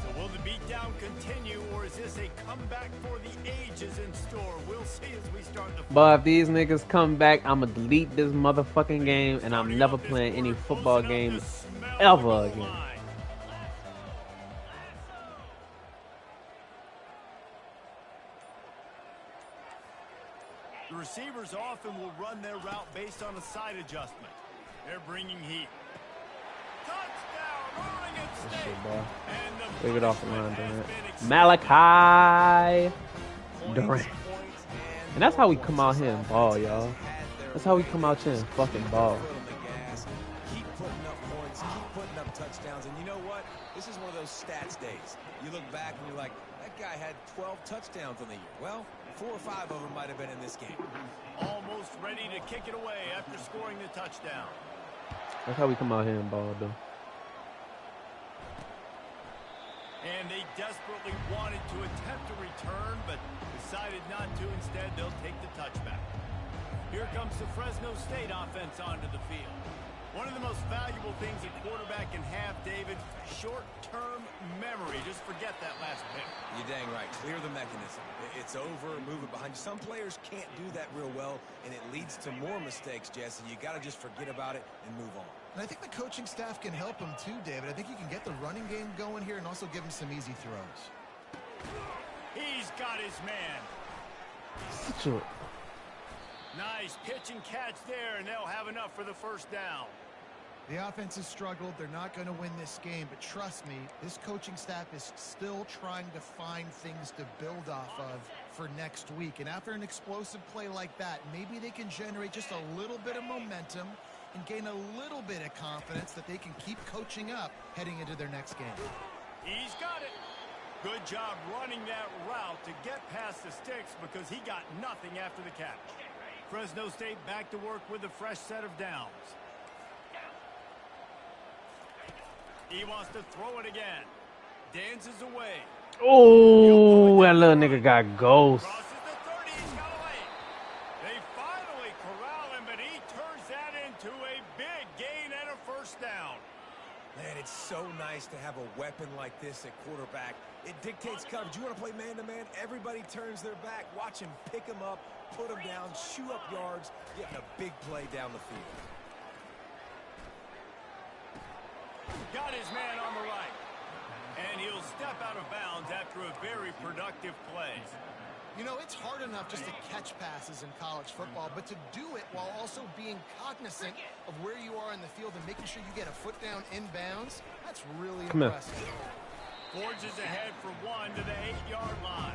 So will the beatdown continue, or is this a comeback for the ages in store? We'll see as we start the... But if these niggas come back, I'ma delete this motherfucking game, and I'm never playing any football game ever again. The receivers often will run their route based on a side adjustment. They're bringing heat. Touchdown, Oregon State. Leave it off the line, Durant. Malachi Durant. And that's how we come out here and ball, y'all. That's how we come out here and fucking ball. Keep putting up points, keep putting up touchdowns, and you know what? This is one of those stats days. You look back and you're like, that guy had 12 touchdowns on the year. Well, 4 or 5 of them might have been in this game. Almost ready to kick it away after scoring the touchdown. That's how we come out here and ball, though. And they desperately wanted to attempt a return, but decided not to. Instead, they'll take the touchback. Here comes the Fresno State offense onto the field. One of the most valuable things a quarterback can have, David, short-term memory. Just forget that last pick. You're dang right. Clear the mechanism. It's over, move it behind you. Some players can't do that real well, and it leads to more mistakes, Jesse. You got to just forget about it and move on. And I think the coaching staff can help him too, David. I think you can get the running game going here and also give him some easy throws. He's got his man. Such a... Nice pitch and catch there, and they'll have enough for the first down. The offense has struggled. They're not going to win this game, but trust me, this coaching staff is still trying to find things to build off of for next week. And after an explosive play like that, maybe they can generate just a little bit of momentum and gain a little bit of confidence that they can keep coaching up heading into their next game. He's got it. Good job running that route to get past the sticks because he got nothing after the catch. Fresno State back to work with a fresh set of downs. He wants to throw it again. Dances away. Oh, that little nigga got ghost. Crosses the 30, he's got away. They finally corral him, but he turns that into a big gain and a first down. Man, it's so nice to have a weapon like this at quarterback. It dictates coverage. You want to play man-to-man? Everybody turns their back. Watch him pick him up, put him down, shoot up yards, getting a big play down the field. Got his man on the right. And he'll step out of bounds after a very productive play. You know, it's hard enough just to catch passes in college football, but to do it while also being cognizant of where you are in the field and making sure you get a foot down in bounds, that's really impressive. Forges ahead for one to the 8-yard line.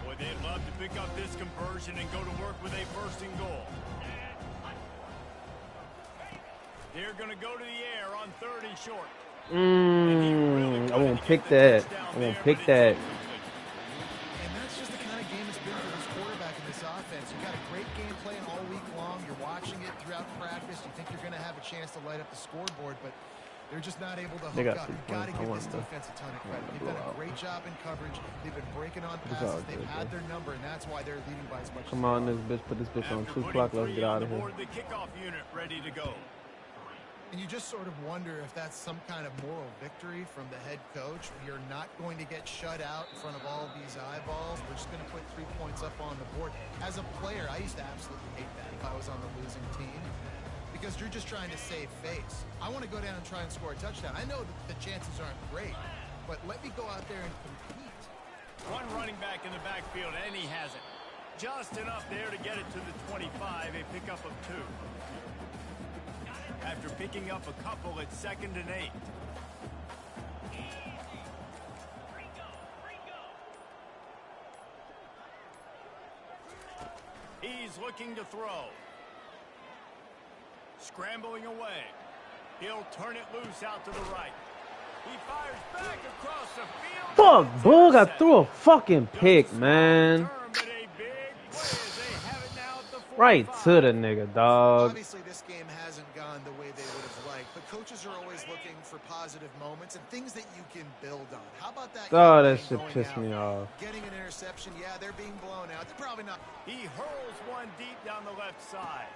Boy, they'd love to pick up this conversion and go to work with a first and goal. They're going to go to the air on 3rd and short. I won't pick that. I won't pick that. And that's just the kind of game it's been for this quarterback in this offense. You've got a great game plan all week long. You're watching it throughout practice. You think you're going to have a chance to light up the scoreboard, but they're just not able to hook up. You've got to give this defense a ton of credit. They've done a great job in coverage. They've been breaking on passes. They've had their number, and that's why they're leading by as much. Come on, this bitch. Put this bitch on 2 o'clock. Let's get out of here. The kickoff unit ready to go. And you just sort of wonder if that's some kind of moral victory from the head coach. You're not going to get shut out in front of all these eyeballs. We're just going to put 3 points up on the board. As a player, I used to absolutely hate that if I was on the losing team, because you're just trying to save face. I want to go down and try and score a touchdown. I know that the chances aren't great, but let me go out there and compete. One running back in the backfield, and he has it. Just enough there to get it to the 25, a pickup of 2. After picking up a couple at 2nd and 8. He's looking to throw. Scrambling away. He'll turn it loose out to the right. He fires back across the field. Fuck, Bug, I threw a fucking pick, man. Right to the nigga, dog. Obviously, this game hasn't gone the way they would have liked, but coaches are always looking for positive moments and things that you can build on. How about that? Oh, that shit pissed me off. Getting an interception, yeah, they're being blown out. They're probably not. He hurls one deep down the left side.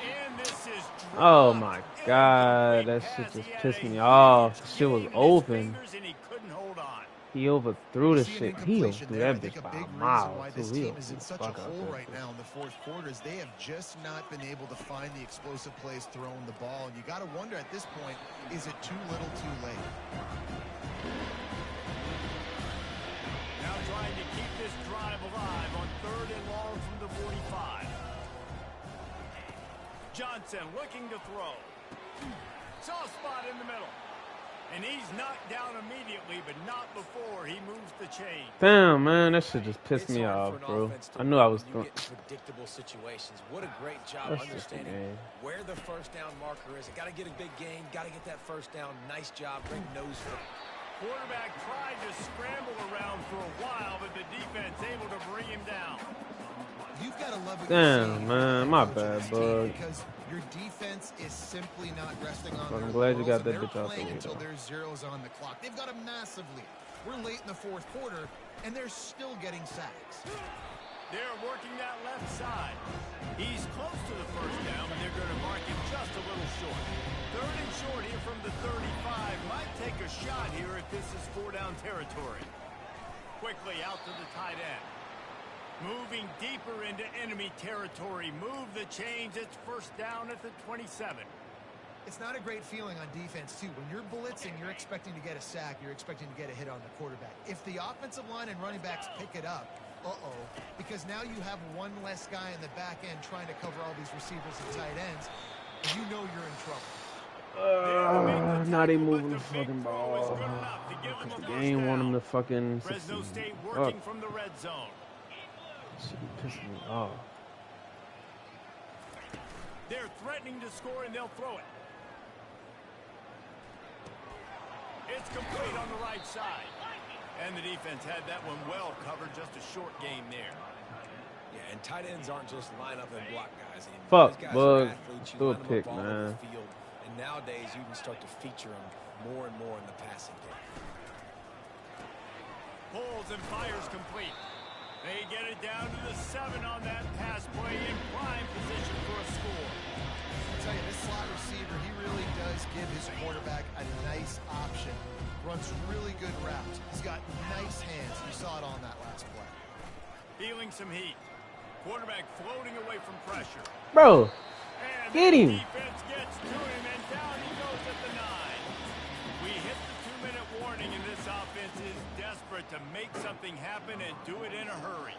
And this is oh my god, that shit just pissed me off. The shit was open. He overthrew the shit. He overthrew that bitch by a mile. Why this team is in such a hole right now in the 4th quarter is they have just not been able to find the explosive plays throwing the ball. And you got to wonder at this point, is it too little too late? Now trying to keep this drive alive on 3rd and long from the 45. Johnson looking to throw. Soft spot in the middle. And he's knocked down immediately, but not before he moves the chain. Damn, man, that shit just pissed me off, bro. I knew I was throwing. Predictable situations. What a great job understanding where the first down marker is. Got to get a big gain. Got to get that first down. Nice job. Great nose for. Quarterback tried to scramble around for a while, but the defense able to bring him down. You've got to love it. Damn, man, my bad, Bug. Because your defense is simply not resting on. I'm glad you got that bitch out there. Until there's zeros on the clock, they've got a massive lead. We're late in the 4th quarter, and they're still getting sacks. They're working that left side. He's close to the first down, but they're going to mark him just a little short. 3rd and short here from the 35. Might take a shot here if this is 4-down territory. Quickly out to the tight end. Moving deeper into enemy territory. Move the chains. It's first down at the 27. It's not a great feeling on defense, too. When you're blitzing, you're expecting to get a sack. You're expecting to get a hit on the quarterback. If the offensive line and running backs pick it up, because now you have one less guy in the back end trying to cover all these receivers and tight ends, you know you're in trouble. Natty moving the fucking ball. The game want him to fucking Fresno State working from the red zone. Shit pissing me off. They're threatening to score and they'll throw it. It's complete on the right side. And the defense had that one well covered. Just a short game there. Yeah, and tight ends aren't just line up and block guys anymore. Fuck, guys Bug. Do a pick, man. Field, and nowadays, you can start to feature them more and more in the passing game. Pulls and fires complete. They get it down to the 7 on that pass play in prime position for a score. I'll tell you, this slot receiver, he really does give his quarterback a nice option. Runs really good routes. He's got nice hands. You saw it on that last play. Feeling some heat. Quarterback floating away from pressure. Bro, And get the him. defense gets to him, and down he goes at the 9. We hit the 2-minute warning, and this offense is desperate to make something happen and do it in a hurry.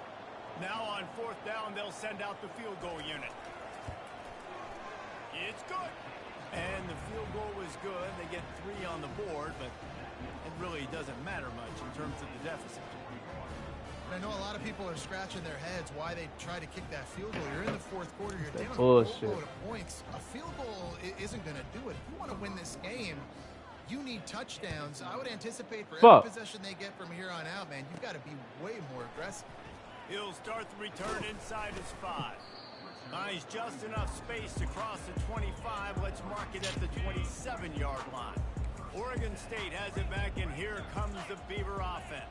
Now on 4th down, they'll send out the field goal unit. It's good. And the field goal was good. They get 3 on the board, but it really doesn't matter much in terms of the deficit. I know a lot of people are scratching their heads why they try to kick that field goal. You're in the 4th quarter. You're down a boatload of points. A field goal isn't going to do it. If you want to win this game, you need touchdowns. I would anticipate for every possession they get from here on out, man, you've got to be way more aggressive. He'll start the return inside his 5. Finds just enough space to cross the 25. Let's mark it at the 27-yard line. Oregon State has it back, and here comes the Beaver offense.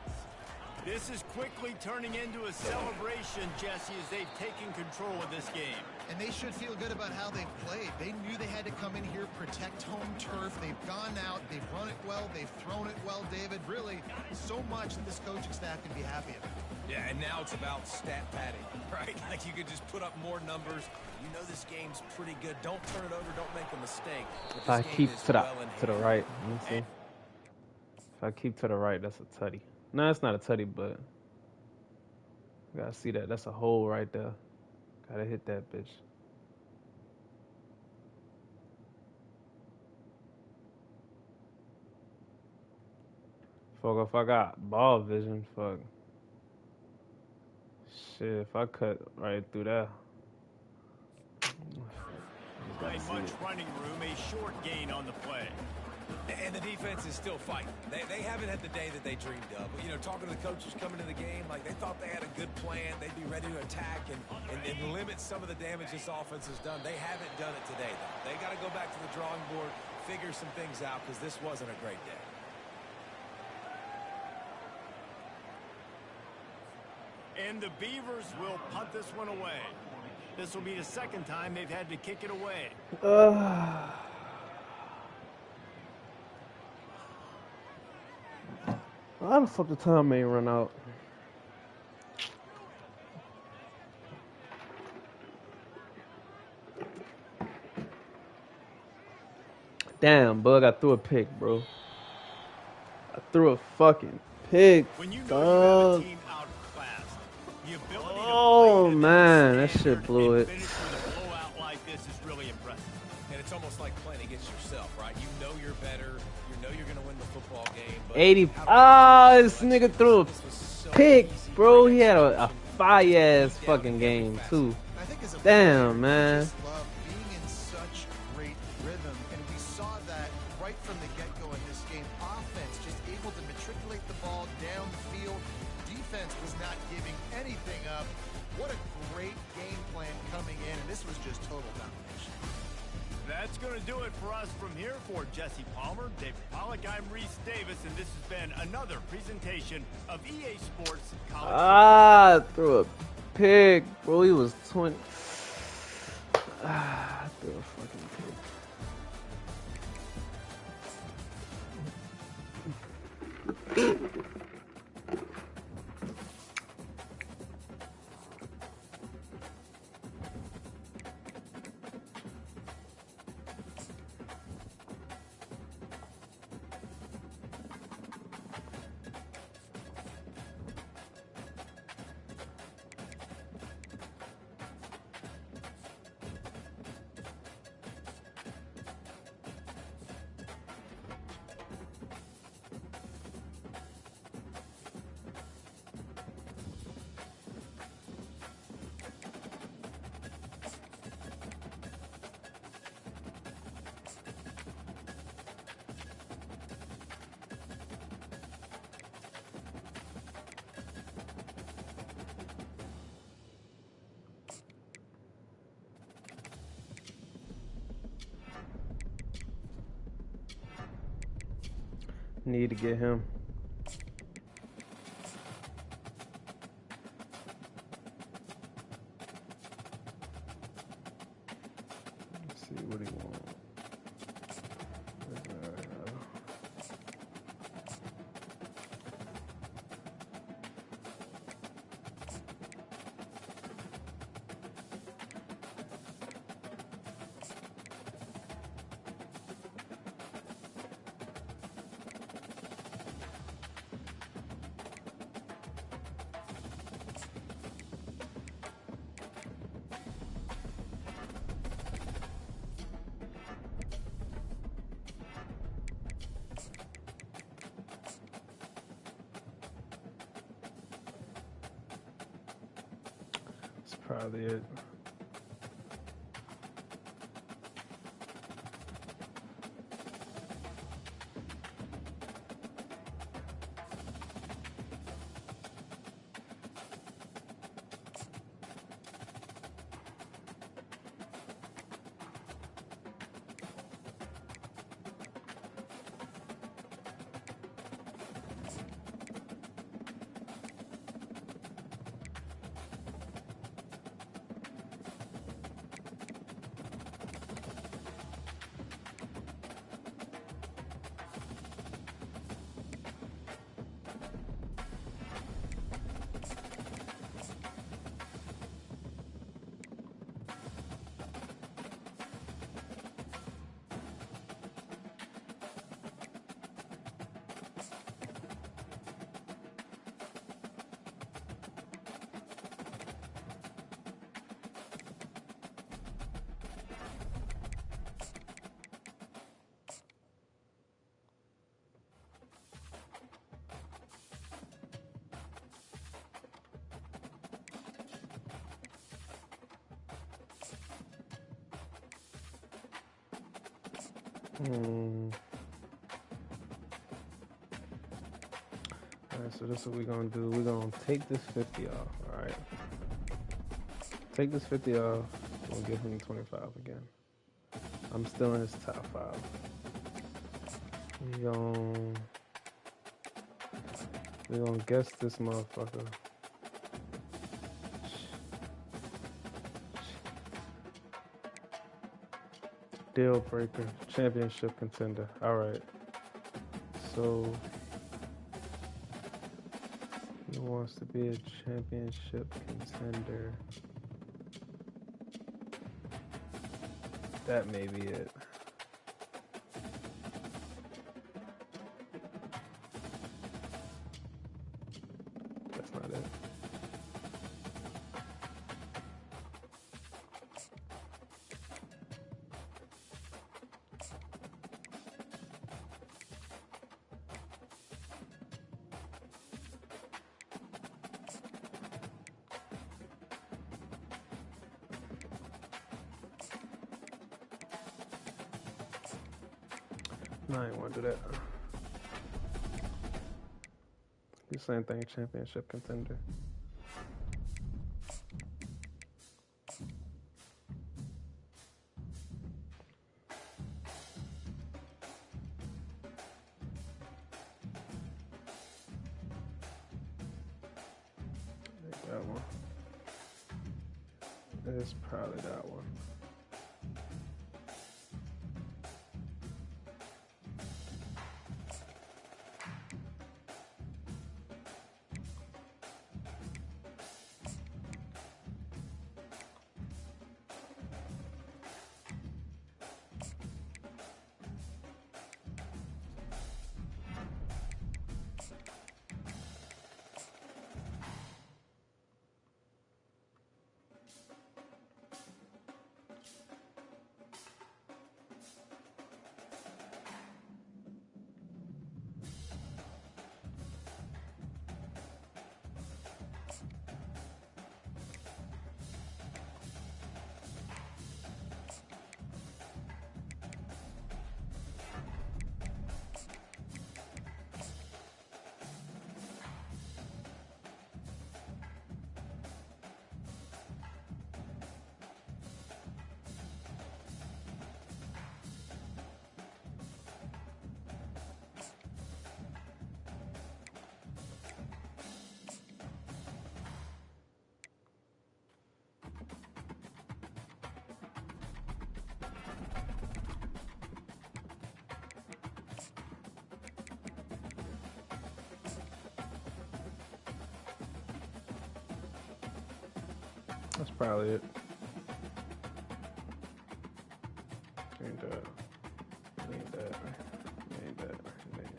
This is quickly turning into a celebration, Jesse, as they've taken control of this game. And they should feel good about how they've played. They knew they had to come in here, protect home turf. They've gone out, they've run it well, they've thrown it well, David. Really, so much that this coaching staff can be happy about. Yeah, and now it's about stat padding, right? Like you could just put up more numbers. You know this game's pretty good. Don't turn it over. Don't make a mistake. If I keep to the right, let me see. If I keep to the right, that's a tutty. No, it's not a tutty, but you gotta see that. That's a hole right there. Gotta hit that bitch. Fuck, if I got ball vision, fuck. Shit, if I cut right through that. Much running room, a short gain on the play. And the defense is still fighting. They haven't had the day that they dreamed of. But, you know, talking to the coaches coming to the game, like they thought they had a good plan. They'd be ready to attack and limit some of the damage this offense has done. They haven't done it today, though. They got to go back to the drawing board, figure some things out, because this wasn't a great day. And the Beavers will punt this one away. This will be the 2nd time they've had to kick it away. How the fuck the time ain't run out? Damn, Bug, I threw a pick, bro. I threw a fucking pick, dog. Oh man, that shit blew it. And it's almost like playing against yourself, right? You know you're better. You know you're going to win the football game. But 80. This nigga threw a pick, bro. He had a fire-ass fucking game, too. Damn, man. Being in such great rhythm, and we saw that right from the get-go in this game. Offense just able to matriculate the ball downfield. Defense was not giving anything up. What a great game plan coming in, and this was just total domination. That's going to do it for us from here. For Jesse Palmer, David Pollack, I'm Reese Davis, and this has been another presentation of EA Sports College. I threw a pick, bro. He was 20. I threw a fucking pick. Need to get him. Let's see what he wants. probably it. Alright, so this is what we're gonna do. We're gonna take this 50 off, alright? Take this 50 off, we'll give him 25 again. I'm still in his top 5. We're gonna guess this motherfucker. Deal breaker, championship contender. Alright. So he wants to be a championship contender. That may be it. That's not it. No, I didn't want to do that. The same thing, championship contender. That one. It's probably that one. That's probably it. Ain't that. Ain't that. Ain't that. Ain't.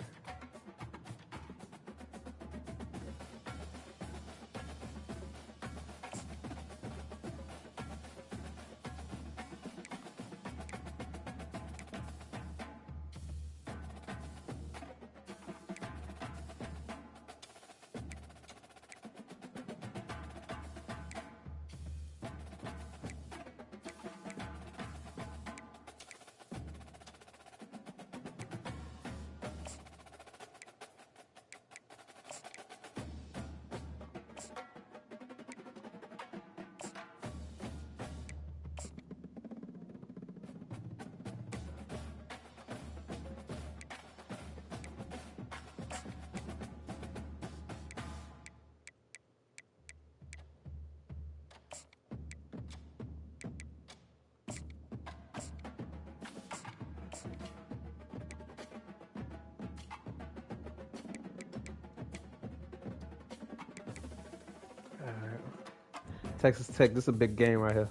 Texas Tech. This is a big game right here.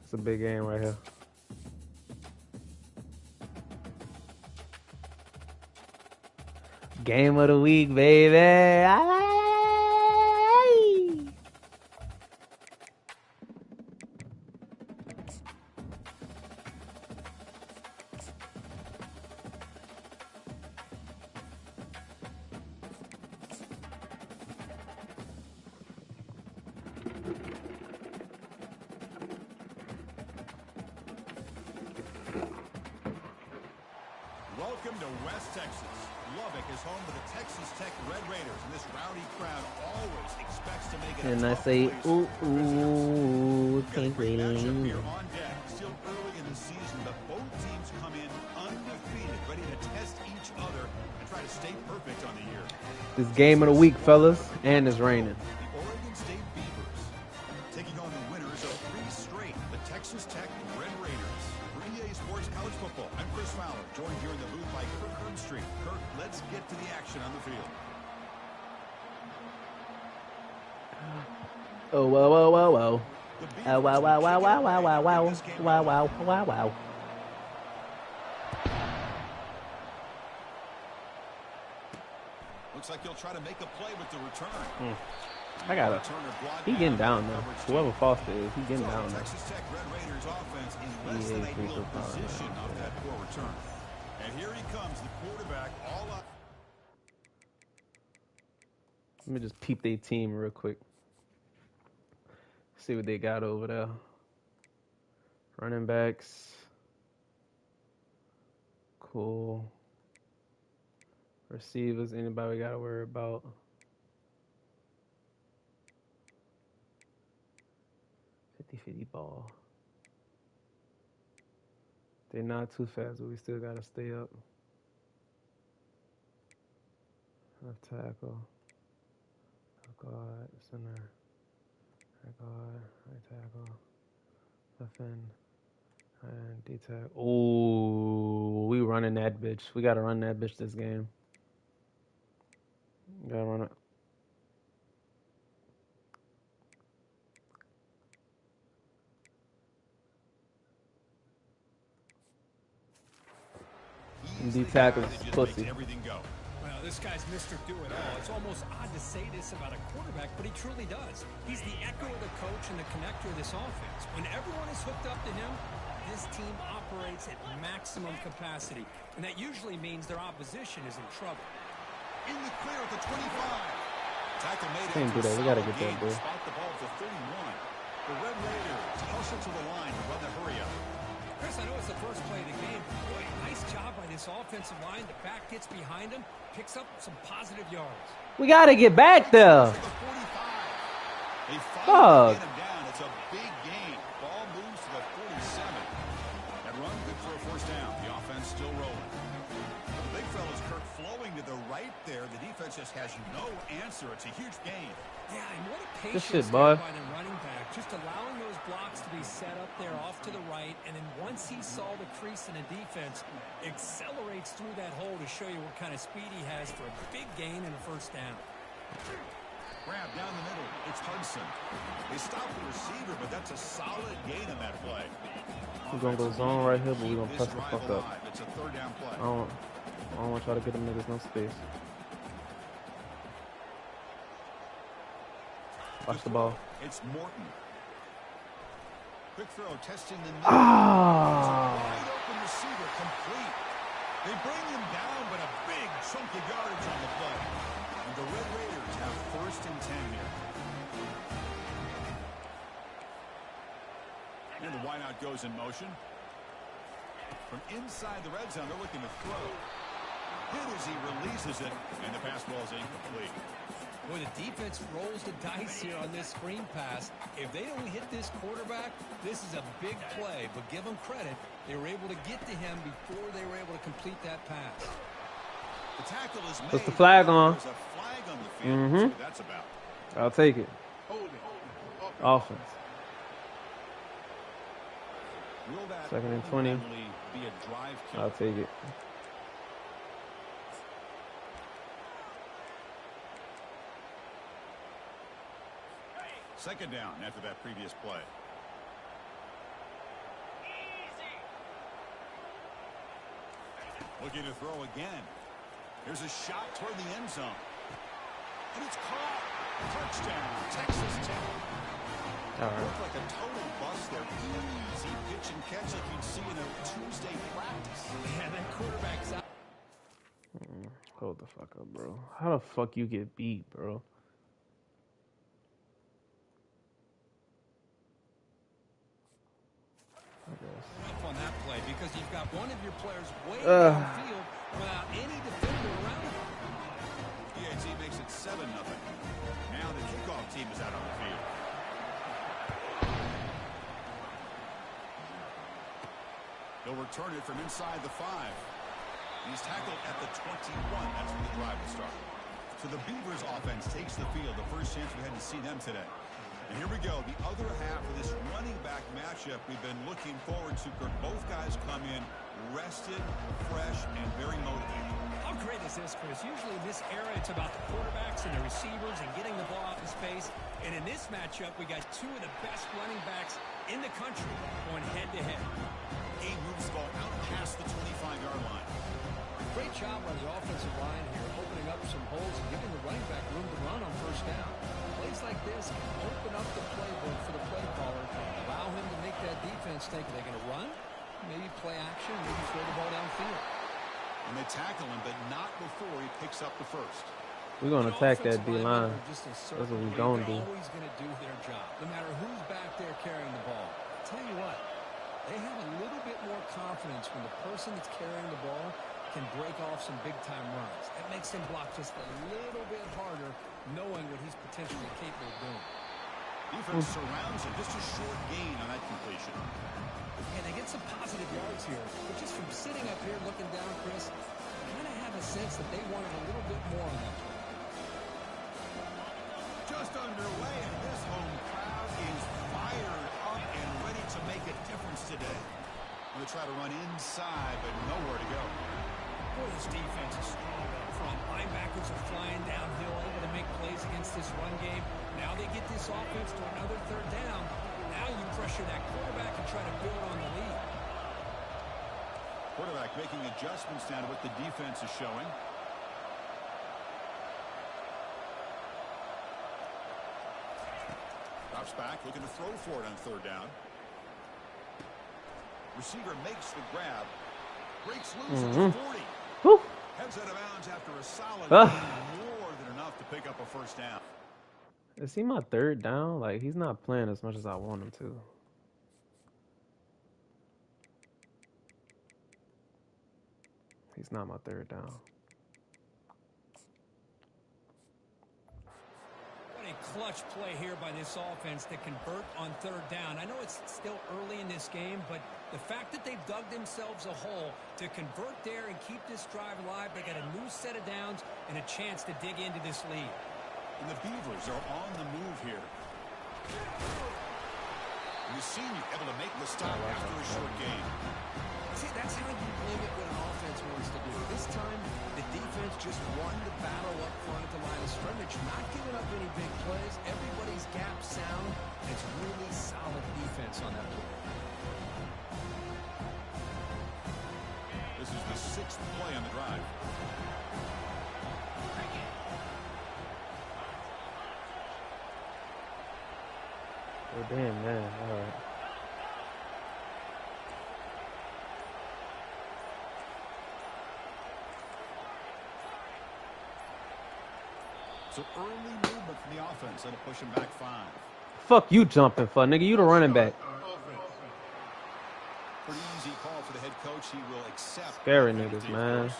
It's a big game right here. Game of the week, baby. Welcome to West Texas. Lubbock is home to the Texas Tech Red Raiders, and this rowdy crowd always expects to make it And a I tough say, place ooh, for visitors. ooh, Got a great matchup here Coolin. on deck. Still early in the season, but both teams come in undefeated, ready to test each other and try to stay perfect on the year. This game of the week, fellas, and it's raining. The Oregon State Beavers taking on the winners of 3 straight, the Texas Tech Red Raiders. For EA Sports College Football, I'm Chris Fowler, joined here in the booth by Kirk Herbstreit. Kirk, let's get to the action on the field. Oh, wow, wow, wow, wow. Oh, wow, wow, wow, wow, wow, wow, wow. Wow, wow, wow, wow. Looks like he'll try to make a play with the return. I got it. He getting down now. Whoever Foster is, he getting down now. Texas Tech Red Raiders offense in less than ideal position off that poor return. And here he comes, the quarterback, all up. Let me just peep their team real quick. See what they got over there. Running backs. Cool. Receivers, anybody we got to worry about? $50-50 ball. They're not too fast, but we still got to stay up. Left tackle. Left guard. Center. Right guard. Right tackle. Left end. And D tackle. Oh, we running that bitch. We got to run that bitch this game. Gotta run it. D tackle's pussy. Everything go. Well, this guy's Mr. Do-It-All. It's almost odd to say this about a quarterback, but he truly does. He's the echo of the coach and the connector of this offense. When everyone is hooked up to him, this team operates at maximum capacity, and that usually means their opposition is in trouble. In the clear at the 25. Tackle made Can't do that. We gotta get that, bro. Spot the ball at the 31. The Red Raiders hustle to the line to run the hurry up. Chris, I know it's the first play of the game. Boy, nice job by this offensive line. The back gets behind him, picks up some positive yards. We gotta get back there. To the 45. They Fuck. finally get him down. It's a big game. Ball moves to the 47. That run good for a first down. The offense still rolling. The big fella's Kirk flowing to the right there. The defense just has no answer. It's a huge gain. Yeah, and what a Good patience shit, boy. by the running back. Just allowing those blocks to be set up there off to the right, and then once he saw the crease in the defense, accelerates through that hole to show you what kind of speed he has for a big gain and a first down. Grab down the middle. It's Hudson. They stop the receiver, but that's a solid gain on that play. We're gonna go zone right here, but we're gonna press the fuck up. It's a third down play. I don't want to try to get them niggas no space. Watch the ball. It's Morton. Quick throw, testing the middle. Ah! Wide open receiver, complete. They bring him down, but a big chunk of yardage on the play. And the Red Raiders have first and 10 here. And the wideout goes in motion. From inside the red zone, they're looking to throw. Hit as he releases it, and the pass ball is incomplete. Boy, the defense rolls the dice here on this screen pass. If they don't hit this quarterback, this is a big play. But give them credit. They were able to get to him before they were able to complete that pass. The tackle is made. Puts the flag on. There's a flag on the field. That's what that's about. I'll take it. Offense. Will that 2nd and 20. be a drive kill? I'll take it. Second down after that previous play. Looking to throw again. Here's a shot toward the end zone. And it's caught. Touchdown, Texas Tech. Looked like a total bust there. Easy pitch and catch like you'd see in a Tuesday practice. Yeah, that quarterback's out. Hold the fuck up, bro. How the fuck you get beat, bro? Up on that play because you've got one of your players way downfield without any defender around him. PAT makes it 7-0. Now the kickoff team is out on the field. They'll return it from inside the 5. He's tackled at the 21. That's where the drive will start. So the Beavers offense takes the field. The first chance we had to see them today. And here we go, the other half of this running back matchup we've been looking forward to. Both guys come in rested, fresh, and very motivated. How great is this, Chris? Usually in this era, it's about the quarterbacks and the receivers and getting the ball off his face. And in this matchup, we got two of the best running backs in the country going head-to-head. He moves the ball out past the 25-yard line. Great job by the offensive line here, opening up some holes and giving the running back room to run on first down. Plays like this can open up the playbook for the play caller, allow him to make that defense think, are they going to run? Maybe play action, maybe throw the ball downfield. And they tackle him, but not before he picks up the first. We're going to attack that D-line. That's what we're going to do. They're always going to do their job, no matter who's back there carrying the ball. I'll tell you what, they have a little bit more confidence when the person that's carrying the ball can break off some big-time runs. That makes him block just a little bit harder, knowing what he's potentially capable of doing. Defense surrounds him. Just a short gain on that completion. And they get some positive yards here. But just from sitting up here looking down, Chris, I kind of have a sense that they wanted a little bit more on that play. Just underway, and this home crowd is fired up and ready to make a difference today. They'll try to run inside, but nowhere to go. Boy, this defense is strong up front. Linebackers are flying downhill, able to make plays against this run game. Now they get this offense to another third down. Now you pressure that quarterback and try to build on the lead. Quarterback making adjustments down to what the defense is showing. Drops back, looking to throw for it on third down. Receiver makes the grab. Breaks loose at the 40. Woo. Heads out of bounds after a solid more than enough to pick up a first down. Is he my third down? Like, he's not playing as much as I want him to. He's not my third down. What a clutch play here by this offense to convert on third down. I know it's still early in this game, but the fact that they've dug themselves a hole to convert there and keep this drive alive, they got a new set of downs and a chance to dig into this lead. And the Beavers are on the move here. We've seen you able to make the stop after a short gain. See, that's how you limit what an offense wants to do. This time, the defense just won the battle up front at the line of scrimmage, not giving up any big plays. Everybody's gap sound. It's really solid defense on that play. This is the 6th play on the drive. Oh, damn, man. All right. So early movement from the offense. That'll push him back 5. Fuck you jumping for, nigga. You the running back. Pretty easy call for the head coach. He will accept. Scary niggas, man.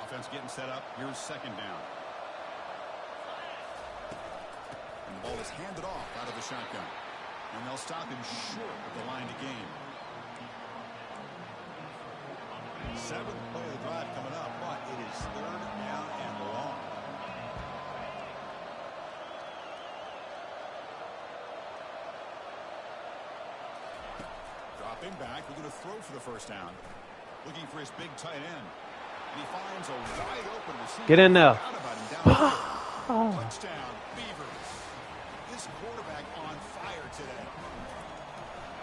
Offense getting set up. Here's second down. And the ball is handed off out of the shotgun. And they'll stop him short of the line to gain. 7th play of the drive coming up, but it is third down and long. Dropping back, we're going to throw for the first down. Looking for his big tight end. And he finds a wide open receiver. Get in there. Touchdown, Beavers. this quarterback on fire today.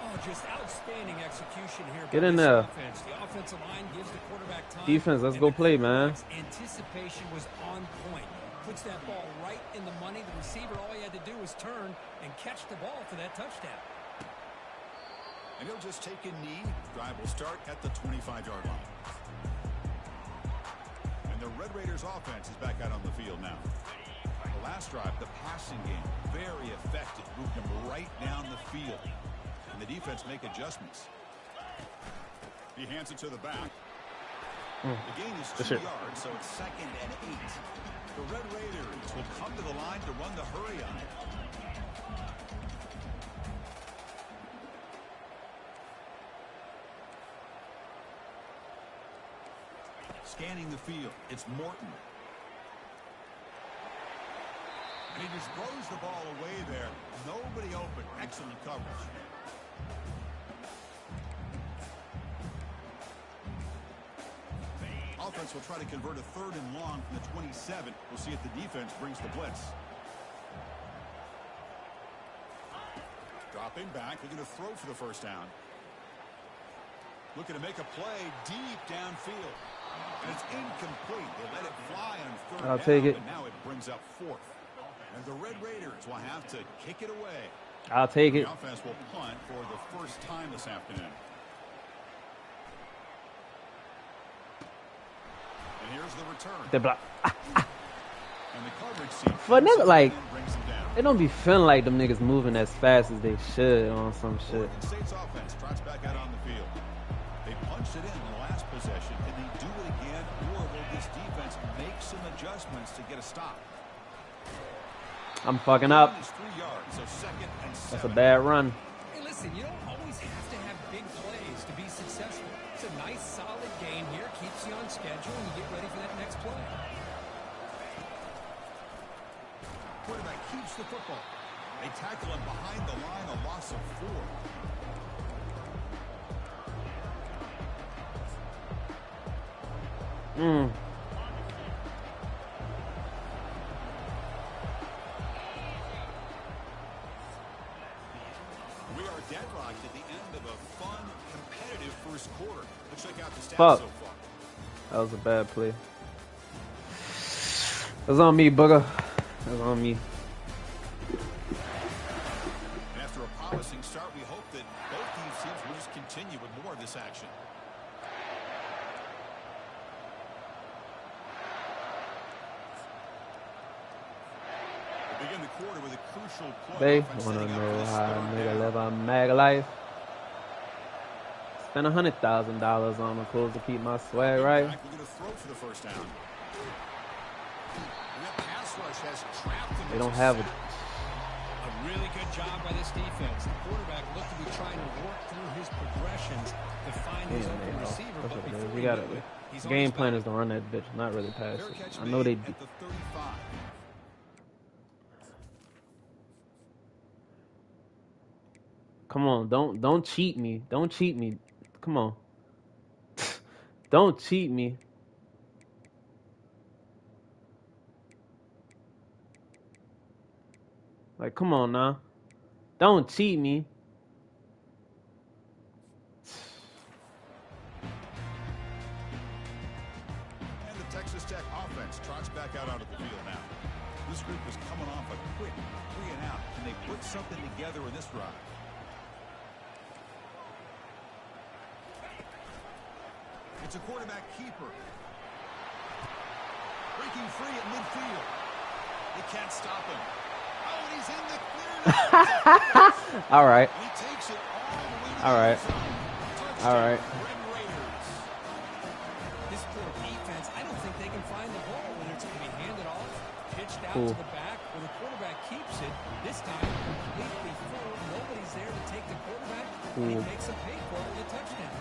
Oh, just outstanding execution here. Get in there. Offense. The offensive line gives the quarterback time. Defense, let's go play, man. Anticipation was on point. Puts that ball right in the money. The receiver, all he had to do was turn and catch the ball for that touchdown. And he'll just take a knee. Drive will start at the 25-yard line. And the Red Raiders offense is back out on the field now. The last drive, the passing game, very effective. Moved him right down the field. And the defense make adjustments. He hands it to the back. The gain is 2 yards, so it's 2nd and 8. The Red Raiders will come to the line to run the hurry on it. Scanning the field, it's Morton. And he just throws the ball away there. Nobody open. Excellent coverage. Offense will try to convert a 3rd and long from the 27. We'll see if the defense brings the blitz. Dropping back, looking to throw for the first down. Looking to make a play deep downfield. And it's incomplete. They let it fly on 3rd down. I'll take it. And now it brings up 4th. And the Red Raiders will have to kick it away. I'll take it. The offense will punt for the first time this afternoon. And here's the return. The block. And the coverage seam For nigga, like, brings him down. it don't be feeling like them niggas moving as fast as they should on some shit. Oregon State's offense trots back out on the field. They punched it in the last possession. Can they do it again, or will this defense make some adjustments to get a stop? I'm fucking up. It's 3 yards, so 2nd and 7. That's a bad run. Hey, listen, you don't always have to have big plays to be successful. It's a nice, solid game here. Keeps you on schedule, and you get ready for that next play. Quarterback keeps the football. They tackle him behind the line, a loss of 4. We are deadlocked at the end of a fun, competitive first quarter. Let's check out the stats Fuck. so far. That was a bad play. That's on me, booger. That's on me. And after a promising start, we hope that both these teams will just continue with more of this action. We begin the quarter with a crucial play. They Offense wanna setting up know this how a 3rd nigga down. live a mega life. Spend $100,000 on the clothes to keep my swag right. We're going to throw for the first down. And that pass rush has trapped him. They don't have it. A really good job by this defense. The quarterback looked to be trying to work through his progressions to find his open receiver. That's But what it is. before We he got knew it. he's The on game his plan back. is to run that bitch, not really pass Fair it. catch I know they made do. at the 35. Come on, don't cheat me. Don't cheat me. Come on. Don't cheat me. Like, come on now. Don't cheat me. And the Texas Tech offense trots back out onto the field now. This group was coming off a quick 3 and out. Can they put something together in this drive? It's a quarterback keeper. Breaking free at midfield. They can't stop him. Oh, and he's in the clear now. All right. And he takes it all the way to All the right. end zone. Touchdown, All right. Red Raiders. This poor defense, I don't think they can find the ball when it's going to be handed off, pitched out Cool. to the back, where the quarterback keeps it. This time, completely full. Nobody's there to take the quarterback, and he Cool. makes him pay for it with a touchdown.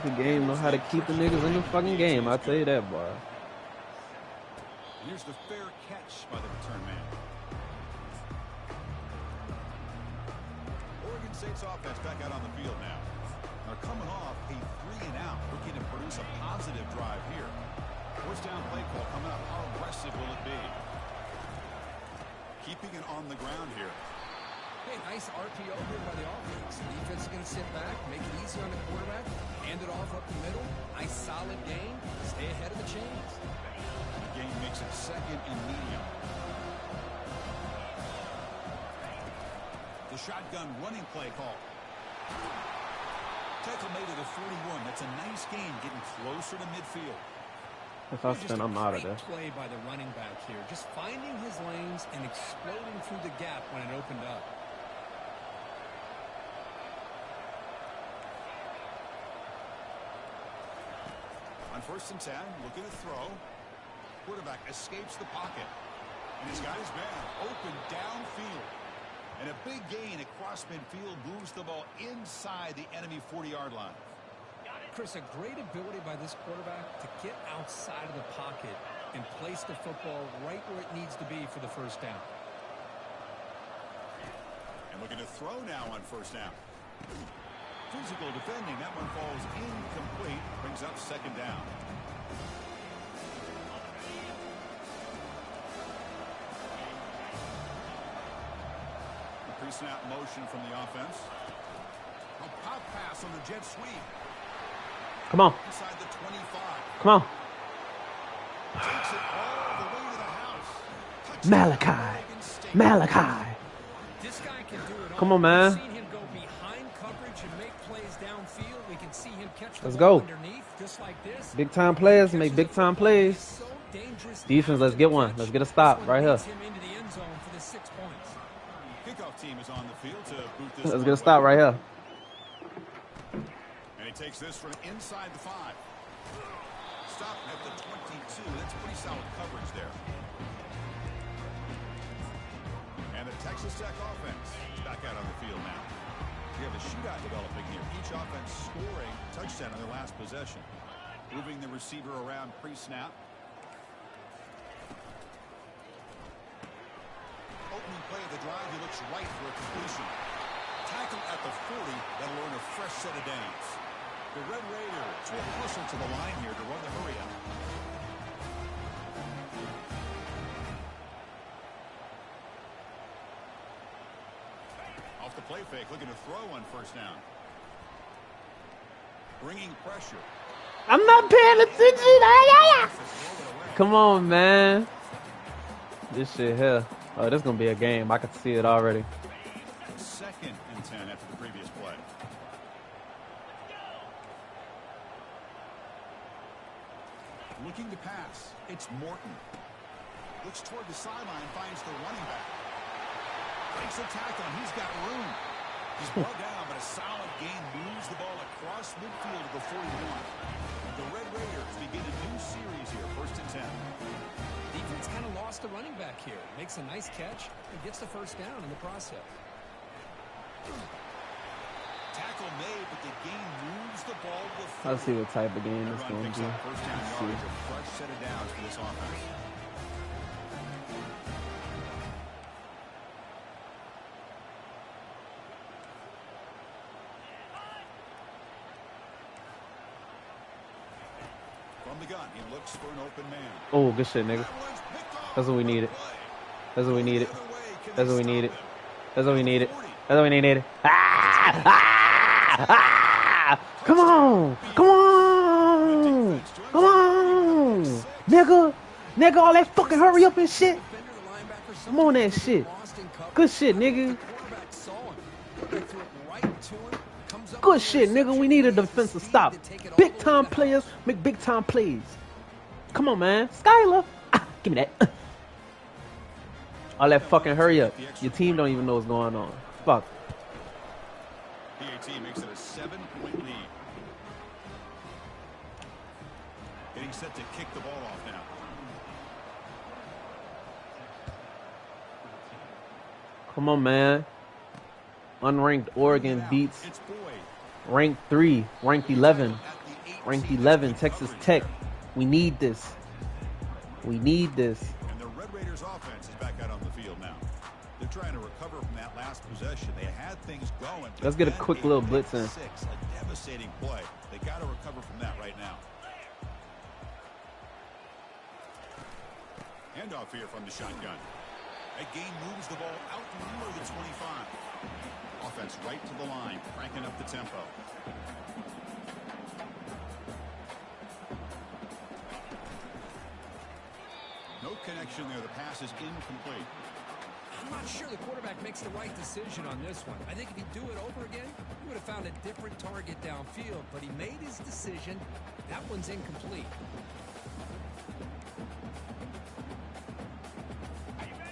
The game know how to keep the niggas in the fucking game. I'll tell you that, boy. Here's the fair catch by the return man. Oregon State's offense back out on the field now. They're coming off a 3 and out, looking to produce a positive drive here. First down play call coming up. How aggressive will it be? keeping it on the ground here. Hey, nice RPO here by the offense. The defense is going to sit back, make it easy on the quarterback, hand it off up the middle. Nice solid gain. Stay ahead of the chains. The game makes it 2nd and medium. The shotgun running play call. Tackle made at the 41. That's a nice gain, getting closer to midfield. If I spin, I'm out of there. Play by the running back here, just finding his lanes and exploding through the gap when it opened up. On 1st and 10, looking to throw. Quarterback escapes the pocket. And he's got his man open downfield. And a big gain across midfield moves the ball inside the enemy 40-yard line. Chris, a great ability by this quarterback to get outside of the pocket and place the football right where it needs to be for the 1st down. And looking to throw now on 1st down. Physical defending. That one falls incomplete. Brings up 2nd down. The pre-snap motion from the offense. A pop pass on the jet sweep. Come on. Inside the 25. Come on. Takes it all the way to the house. Malachi. Malachi. This guy can do it all. Come on, man. We've seen him go behind coverage and make plays downfield. We can see him catch the Let's ball go. underneath just like this. Big time players make big time plays. So dangerous. Defense, let's get one. Let's get a stop right here. Him into the end zone for the 6 points. Kickoff team is on the field to boot this. Let's get a stop right here. And he takes this from inside the 5. Stop at the 22. That's pretty solid coverage there. And the Texas Tech offense is back out on the field now. We have a shootout developing here. Each offense scoring touchdown on their last possession. Moving the receiver around pre-snap. Opening play of the drive, he looks right for a completion. Tackle at the 40. That'll earn a fresh set of downs. The Red Raiders will hustle to the line here to run the hurry up. Off the play fake, looking to throw on 1st down. Bringing pressure. I'm not paying attention. Come on, man. This shit here. Oh, this is going to be a game. I can see it already. 2nd and 10 after the previous play. Looking to pass. It's Morton. Looks toward the sideline, finds the running back. Breaks a tackle, and he's got room. He's brought down, but a solid gain moves the ball across midfield to the 41. And the Red Raiders begin a new series here, 1st and 10. Defense kind of lost the running back here. Makes a nice catch and gets the 1st down in the process. Tackle made, but the gain moves the ball to the 40. Let's see what type of game it's going to be. 1st down yardage, a fresh set of downs for this offense. From the gun, he looks for an open man. Oh, good shit, nigga. That's what we needed. That's what we needed. That's what we needed. That's what we needed. That's what we needed. Ah! Ah! Ah! Come on! Come on! Come on! Nigga! Nigga, all that fucking hurry up and shit. Come on, that shit. Good shit, nigga. Good shit, nigga. We need a defensive stop. Big time players make big time plays. Come on, man. Skyler. Ah, give me that. All that fucking hurry up. Your team don't even know what's going on. Fuck. PAT makes it a 7-point lead. Getting set to kick the ball off now. Come on, man. Unranked Oregon beats ranked 3, ranked 11, ranked 11 Texas Tech. We need this. We need this. And the Red Raiders offense is back out on the field now. They're trying to recover from that last possession. They had things going. Let's get a quick little blitz in. A devastating play. They got to recover from that right now. Handoff here from the shotgun. That gain moves the ball out near the 25. Offense right to the line, cranking up the tempo. No connection there. The pass is incomplete. I'm not sure the quarterback makes the right decision on this one. I think if he'd do it over again, he would have found a different target downfield, but he made his decision. That one's incomplete.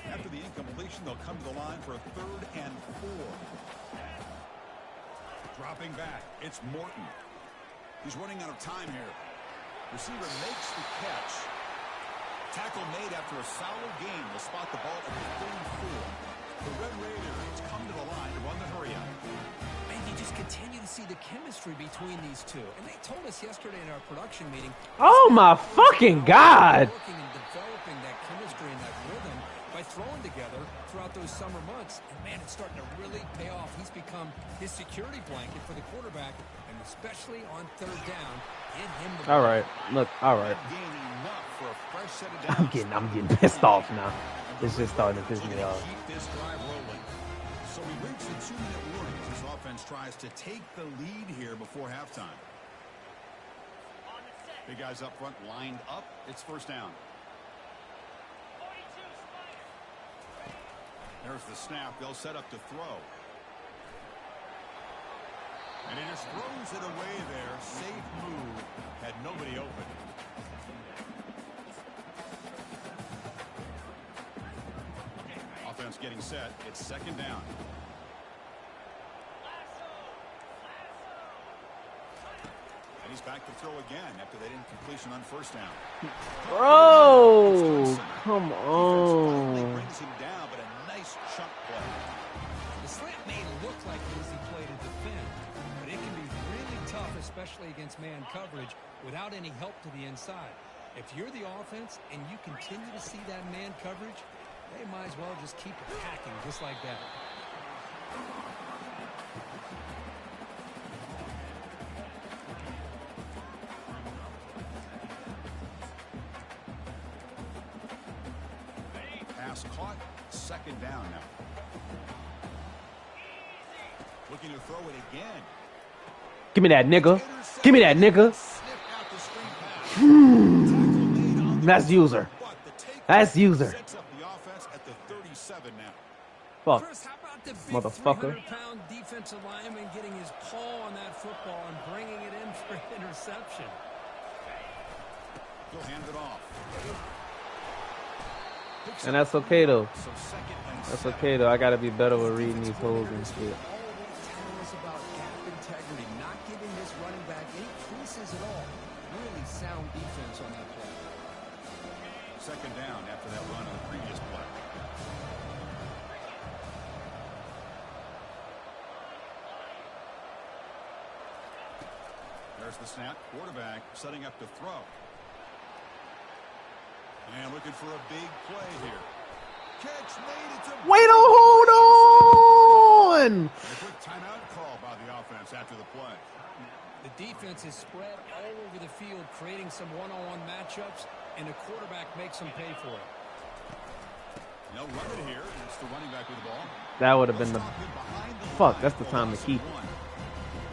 After the incompletion, they'll come to the line for a 3rd and 4. Dropping back, it's Morton. He's running out of time here. Receiver makes the catch. Tackle made after a solid gain. Will spot the ball at the 34. The Red Raiders come to the line to run the hurry-up. And you just continue to see the chemistry between these two. And they told us yesterday in our production meeting. Oh my fucking God! Working and developing that chemistry and that rhythm by throwing together throughout those summer months. And man, it's starting to really pay off. He's become his security blanket for the quarterback, and especially on 3rd down, get him the ball. All right, look, all right. I'm getting pissed off now. It's just starting to piss me off. Keep this drive rolling. So we reach the 2-minute warning as this offense tries to take the lead here before halftime. Big guys up front lined up. It's 1st down. There's the snap. They'll set up to throw. And he just throws it away there. Safe move. Had nobody open. Offense getting set. It's 2nd down. And he's back to throw again after that incompletion on 1st down. Bro, come on. Brings him down, but a nice chunk play. The slant may look like an easy play to defend, but it can be really tough, especially against man coverage, without any help to the inside. If you're the offense and you continue to see that man coverage, they might as well just keep attacking just like that. Pass caught. 2nd down now. Looking to throw it again. Give me that nigga. Give me that nigga. That's user. That's user. Sets up the offense at the 37 now. Fuck. Chris, how about the big Motherfucker. 300-pound defensive lineman getting his paw on that football and bringing it in for an interception? He'll hand it off. And that's okay though. So 2nd and That's 7. okay though. I gotta be better with reading these holes and shit. All telling us about gap integrity, not giving this running back any creases at all. Really sound defense on that play. 2nd down after that run on the previous play. There's the snap. Quarterback setting up to throw. And looking for a big play here. Catch made. It's a Wait, hold on. And a quick timeout call by the offense after the play. The defense is spread all over the field, creating some one-on-one matchups, and the quarterback makes them pay for it. No run it here. It's the running back with the ball. That would have been the fuck. That's the time to keep it.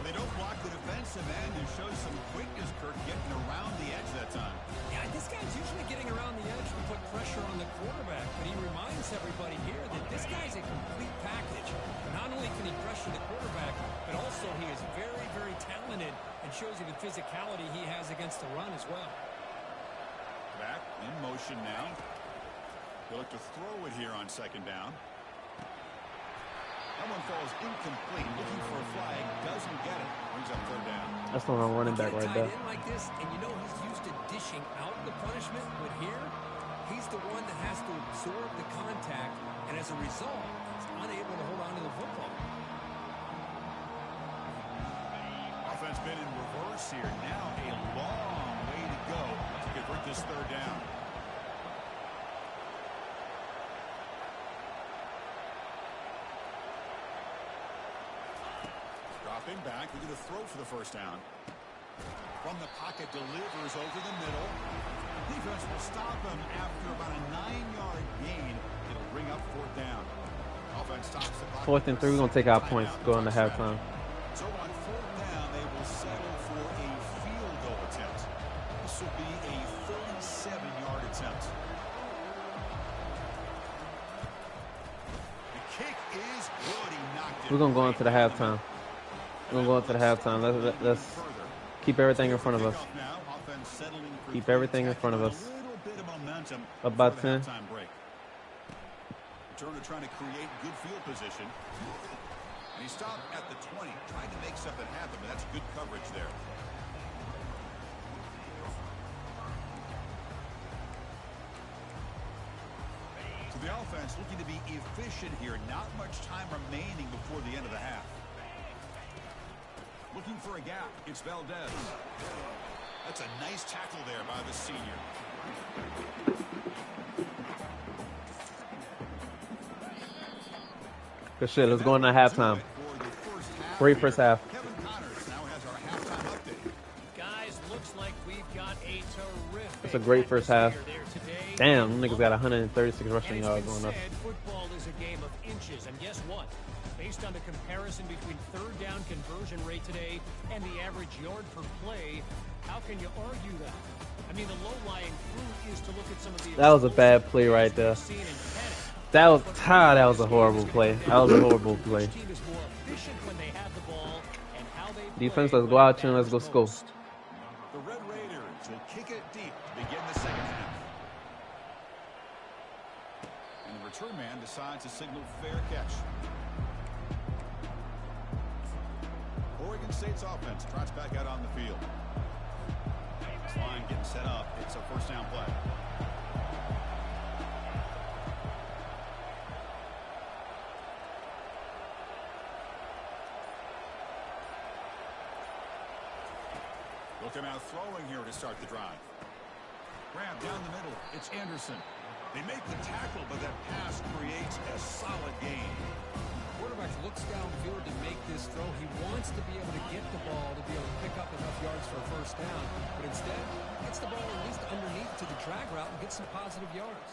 They don't block the defensive end and show some quickness, Kirk, getting around the edge that time. Yeah, this guy's usually getting around the edge to put pressure on the quarterback, but he reminds everybody here that this guy's a complete package. Not only can he pressure the quarterback, but also he is very, very talented and shows you the physicality he has against the run as well. Back in motion now. They'll look to throw it here on 2nd down. That one falls incomplete. Looking for a flag. Doesn't get it. Brings up 3rd down. That's the wrong running back right there. In like this, and you know he's used to dishing out the punishment, but here, he's the one that has to absorb the contact, and as a result, he's unable to hold on to the football. Offense been in reverse here. Now a long way to go to convert this 3rd down. Dropping back. We're going to throw for the 1st down. From the pocket, delivers over the middle. Defense will stop him after about a 9-yard gain. It'll bring up fourth down. Offense stops the clock. 4th and 3. We're gonna take our points. Go into halftime. So on fourth down, they will settle for a field goal attempt. This will be a 37-yard attempt. The kick is good. He knocked it. We're gonna go into the halftime. We're gonna go into the halftime. Let's keep everything in front of us. Keep everything in front of us. Up by 10. Turner trying to create good field position. And he stopped at the 20, trying to make something happen, but that's good coverage there. So the offense looking to be efficient here. Not much time remaining before the end of the half. Looking for a gap. It's Valdez. That's a nice tackle there by the senior. Good shit. Let's go into halftime. Great first half. Guys, looks like we've got a terrific. It's a great first half. Damn, them niggas got 136 rushing yards on us. Football is a game of inches, and guess what? Based on the comparison between third down conversion rate today and the average yard per play, how can you argue that? I mean, the low-lying fruit is to look at some of the. That was a bad play right there. That was a horrible play. That was a horrible play. Defense, let's go out here and let's go score. The Red Raiders will kick it deep to begin the second half. And the return man decides to signal fair catch. Oregon State's offense trots back out on the field. This line getting set up. It's a first down play. Look him out throwing here to start the drive. Grab down the middle. It's Anderson. They make the tackle, but that pass creates a solid gain. Quarterback looks downfield to make this throw. He wants to be able to get the ball to be able to pick up enough yards for a first down, but instead gets the ball at least underneath to the drag route and gets some positive yards.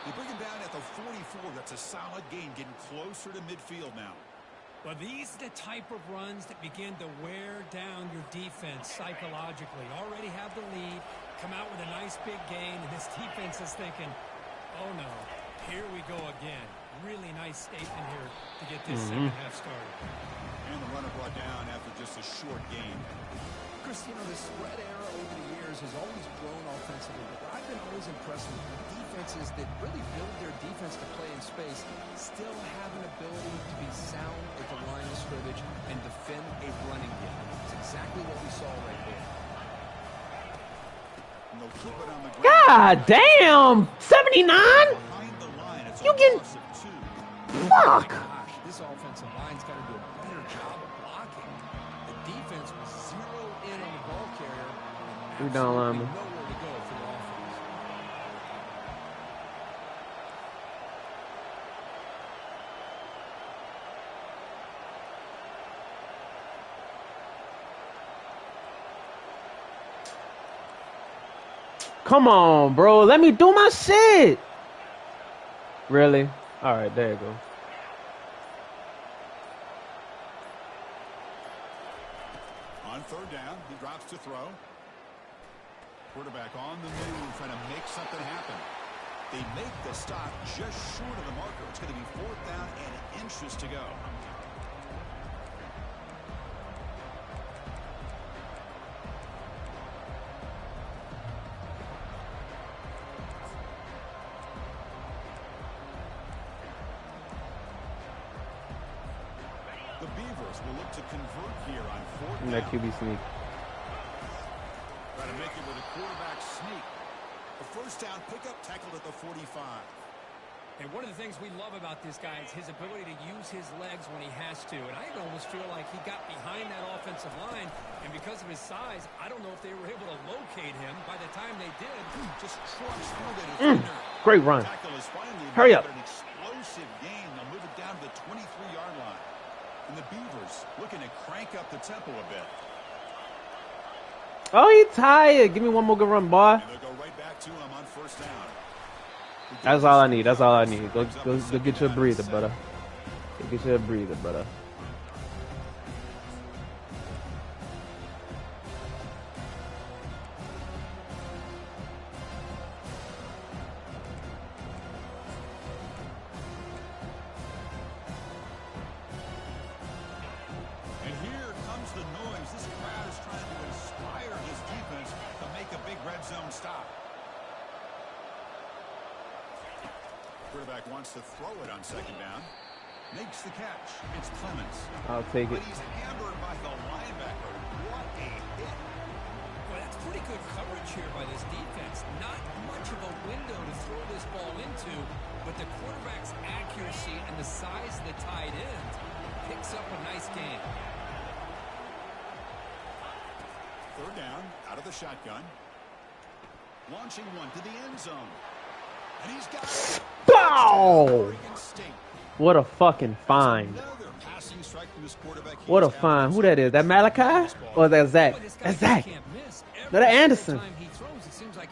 They bring him down at the 44. That's a solid gain, getting closer to midfield now. Well, these are the type of runs that begin to wear down your defense psychologically. Already have the lead, come out with a nice big gain, and this defense is thinking, oh no, here we go again. Really nice statement here to get this second half started. And the runner brought down after just a short gain. Chris, you know, the spread era over the years has always grown offensively, but I've been always impressed with defenses that really build their defense to play in space, still have an ability to be sound at the line of scrimmage and defend a running game. It's exactly what we saw right there. God damn! 79? You getting... Fuck! Gosh, this offensive line's got to do a better job of blocking. The defense was zeroed in on the ball carrier. We down lineman. Nowhere to go for the offense. Come on, bro. Let me do my shit. Really? All right, there you go. On third down, he drops to throw. Quarterback on the move, trying to make something happen. They make the stop just short of the marker. It's going to be fourth down and inches to go. The Beavers will look to convert here on fourth down. That QB sneak. Trying to make it with a quarterback sneak. A first down pickup tackled at the 45. And one of the things we love about this guy is his ability to use his legs when he has to. And I almost feel like he got behind that offensive line, and because of his size, I don't know if they were able to locate him. By the time they did, Just trucks through the defender. Great run. Tackle is finally Hurry up. An explosive gain. They'll move it down to the 23-yard line. And the Beavers looking to crank up the tempo a bit. Oh, he tired. Give me one more good run, boy. And they'll go right back to him on first down. That's all I need. That's all I need. Go get your breather, brother. Go get your breather, brother. And here comes the noise. This crowd is trying to inspire this defense to make a big red zone stop. Quarterback wants to throw it on second down. Makes the catch. It's Clemens. I'll take it. But he's hammered by the linebacker. What a hit. Well, that's pretty good coverage here by this defense. Not much of a window to throw this ball into, but the quarterback's accuracy and the size of the tight end picks up a nice gain. Third down, out of the shotgun. Launching one to the end zone. And he's got it. Bow! Oregon State. What a fucking find. Another passing strike from this quarterback. What a find. Who that is? That Malachi? Or is that Zach? That's Zach. No, that Anderson.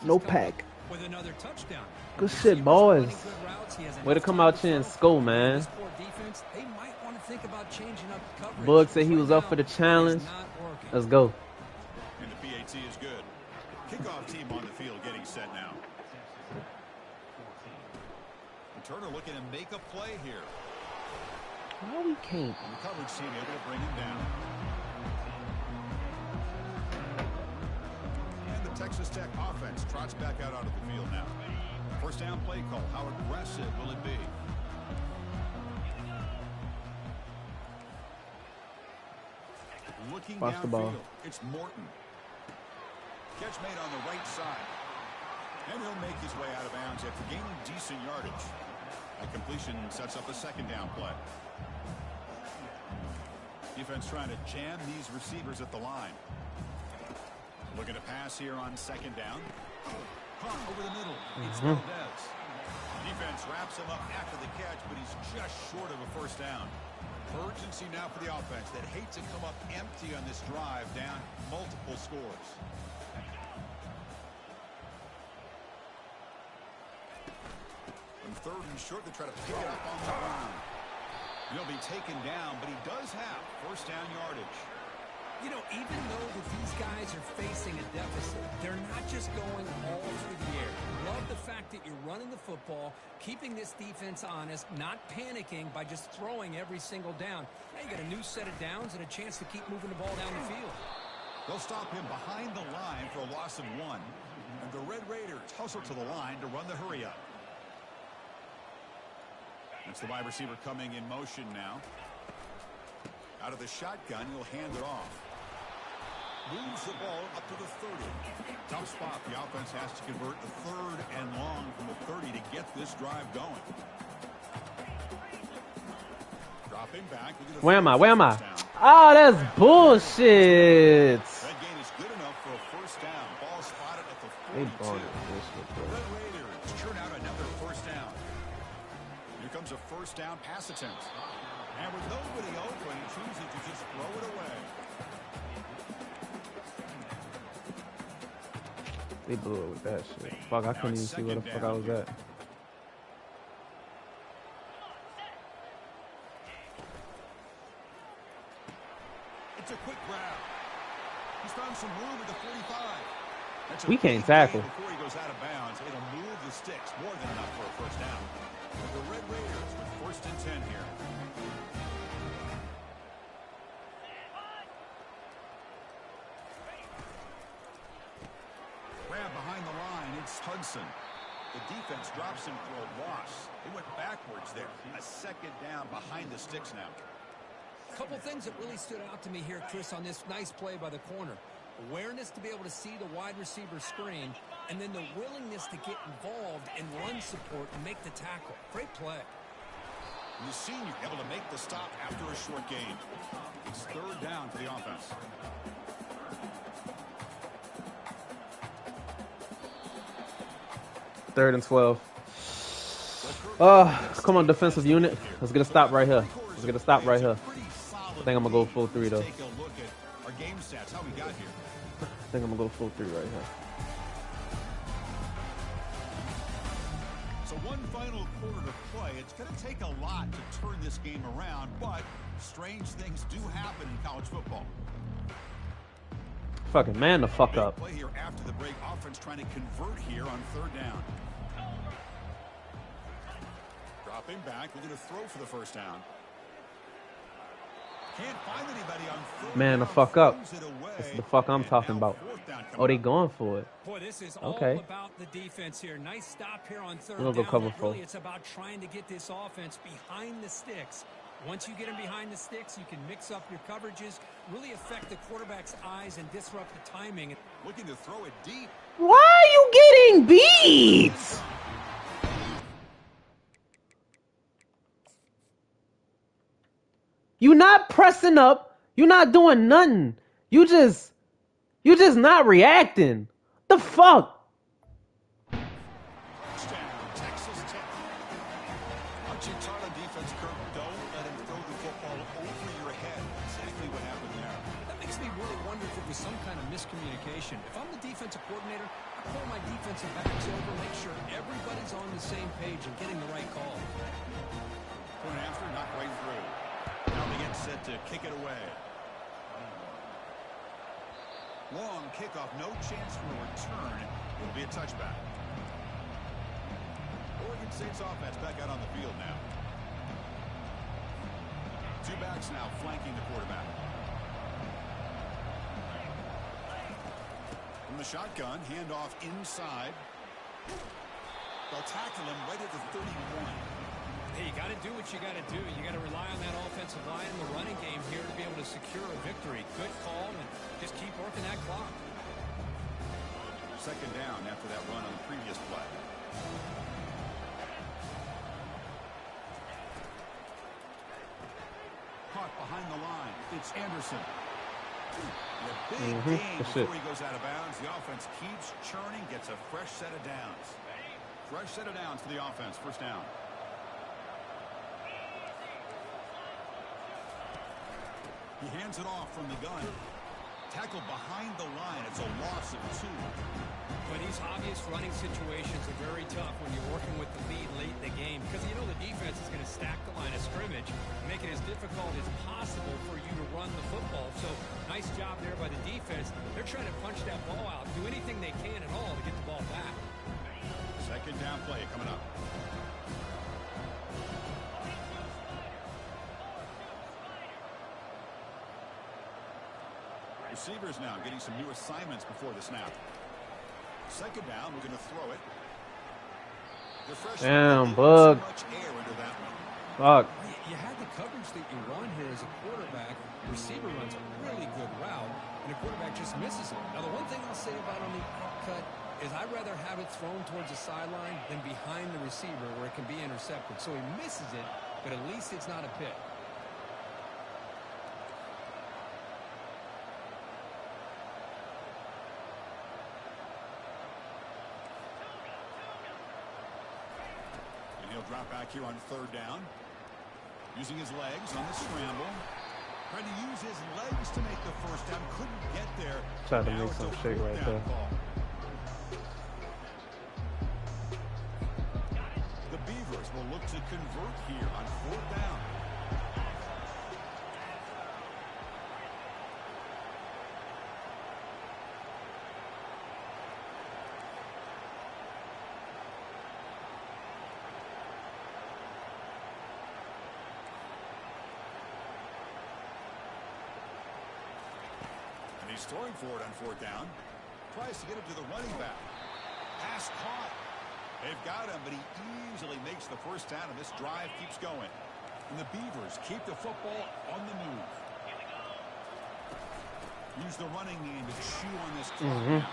No pack. With another touchdown. Good shit, boys. Way to come out here and score, man. They might want to think about changing up coverage. Bug said he was up for the challenge. Let's go. And the PAT is good. Kickoff team on the field getting set now. And Turner looking to make a play here. No, we can't. And the coverage team able to bring him down. And the Texas Tech offense trots back out onto the field now. First down play call. How aggressive will it be? Looking Watch the ball. downfield. It's Morton. Catch made on the right side. And he'll make his way out of bounds after gaining decent yardage. A completion sets up a second down play. Defense trying to jam these receivers at the line. Looking to pass here on second down. Punt over the middle. It's Valdez. Defense wraps him up after the catch, but he's just short of a first down. Urgency now for the offense that hates to come up empty on this drive, down multiple scores. On third and short, they try to pick it up on the ground. He'll be taken down, but he does have first down yardage. You know, even though that these guys are facing a deficit, they're not just going all through the air. Love the fact that you're running the football, keeping this defense honest, not panicking by just throwing every single down. Now you got a new set of downs and a chance to keep moving the ball down the field. They'll stop him behind the line for a loss of 1. And the Red Raiders hustle to the line to run the hurry up. That's the wide receiver coming in motion now. Out of the shotgun, he'll hand it off. Moves the ball up to the 30. Tough spot. The offense has to convert the third and long from the 30 to get this drive going. Dropping back. Where am I? Where am I? Oh, that's bullshit. That gain is good enough for a first down. Ball spotted at the 42. The Red Raiders churn out another first down. Here comes a first down pass attempt. And with nobody open, he chooses to just throw it away. They blew it with that shit. Fuck, I couldn't even see where the fuck I was at. It's a quick grab. He's found some room at the 45. We can't tackle. Before he goes out of bounds, it'll move the sticks. More than enough for a first down. The Red Raiders with first and 10 here. Grab behind the line. It's Hudson. The defense drops him for a loss. They went backwards there. A second down behind the sticks now. A couple things that really stood out to me here, Chris, on this nice play by the corner. Awareness to be able to see the wide receiver screen, and then the willingness to get involved and run support and make the tackle. Great play. And the senior able to make the stop after a short gain. It's third down for the offense. Third and 12. Come on, defensive unit. Let's get a stop right here. Let's get a stop right here. I think I'm going to go full 3, though. Take a look at our game stats, how we got here. I think I'm going to go full 3 right here. So one final quarter to play. It's going to take a lot to turn this game around, but strange things do happen in college football. Fucking man the fuck up. Play here after the break. Offense trying to convert here on third down. Dropping back, looking to throw for the first down. Can't find anybody on third Man the down, fuck up. throws it away, That's the fuck I'm and talking now about. fourth down Oh, coming they up. going for it. Boy, this is Okay. all about the defense here. Nice stop here on third We'll go down. cover But really, it's about trying to get this offense behind the sticks. Once you get them behind the sticks, you can mix up your coverages, really affect the quarterback's eyes and disrupt the timing. Looking to throw it deep. Why are you getting beat? You not pressing up. You not doing nothing. You just not reacting. The fuck? Touchdown, Texas Tech. Archie defense, Kirk. Don't let him throw the football over your head. Exactly what happened there. That makes me really wonder if it was some kind of miscommunication. If I'm the defensive coordinator, I pull my defensive backs over, make sure everybody's on the same page and getting the right call. Point after, not right through. Now they get set to kick it away. Long kickoff, no chance for a return. It'll be a touchback. Oregon State's offense back out on the field now. Two backs now flanking the quarterback. From the shotgun, handoff inside. They'll tackle him right at the 31. Hey, you got to do what you got to do. You got to rely on that offensive line in the running game here to be able to secure a victory. Good call, and just keep working that clock. Second down after that run on the previous play. Caught behind the line. It's Anderson. And a big gain before he goes out of bounds. The offense keeps churning, gets a fresh set of downs. Fresh set of downs for the offense. First down. He hands it off from the gun. Tackled behind the line. It's a loss of 2. But these obvious running situations are very tough when you're working with the lead late in the game because you know the defense is going to stack the line of scrimmage, make it as difficult as possible for you to run the football. So nice job there by the defense. They're trying to punch that ball out, do anything they can at all to get the ball back. Second down play coming up. Receivers now getting some new assignments before the snap. Second down, we're going to throw it. Damn, bug. Fuck. You had the coverage that you want here as a quarterback. Receiver runs a really good route, and the quarterback just misses it. Now, the one thing I'll say about on the cut is I'd rather have it thrown towards the sideline than behind the receiver where it can be intercepted. So he misses it, but at least it's not a pick. He'll drop back here on third down. Using his legs on the scramble. Trying to use his legs to make the first down. Couldn't get there. Tried to make some shit right there. The Beavers will look to convert here on fourth down. He's throwing for it on fourth down. Tries to get it to the running back. Pass caught. They've got him, but he easily makes the first down, and this drive keeps going. And the Beavers keep the football on the move. Use the running game to chew on this clock now.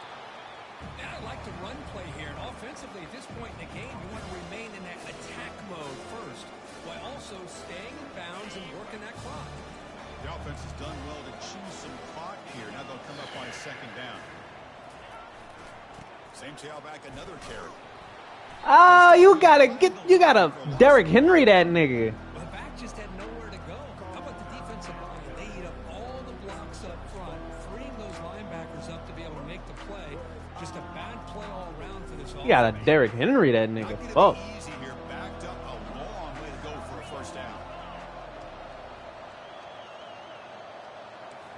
Now I like the run play here. And offensively, at this point in the game, you want to remain in that attack mode first, while also staying in bounds and working that clock. The offense has done well to chew some clock here. Now they'll come up on a second down. Same tailback, another carry. Oh, you gotta Derrick Henry that nigga. Well, the back just had nowhere to go. How about the defensive line? They eat up all the blocks up front, freeing those linebackers receivers up to be able to make the play. Just a bad play all around for this offense. You got a Derrick Henry, that nigga. Fuck. Easy here, backed up a long way to go for a first down.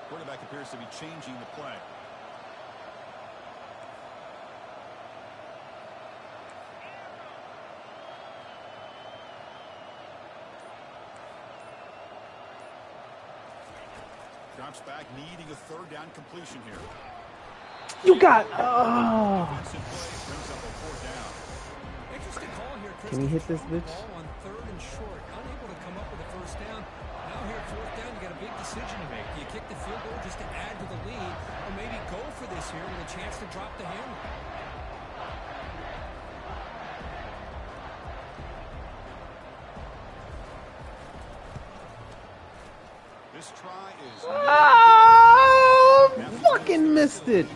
Quarterback appears to be changing the play. Drops back, needing a third down completion here. You got. Oh. Can he hit this bitch? On third and short, unable to come up with a first down. Now here at fourth down, you got a big decision to make. Do you kick the field goal just to add to the lead, or maybe go for this here with a chance to drop the hammer? This try is fucking missed it.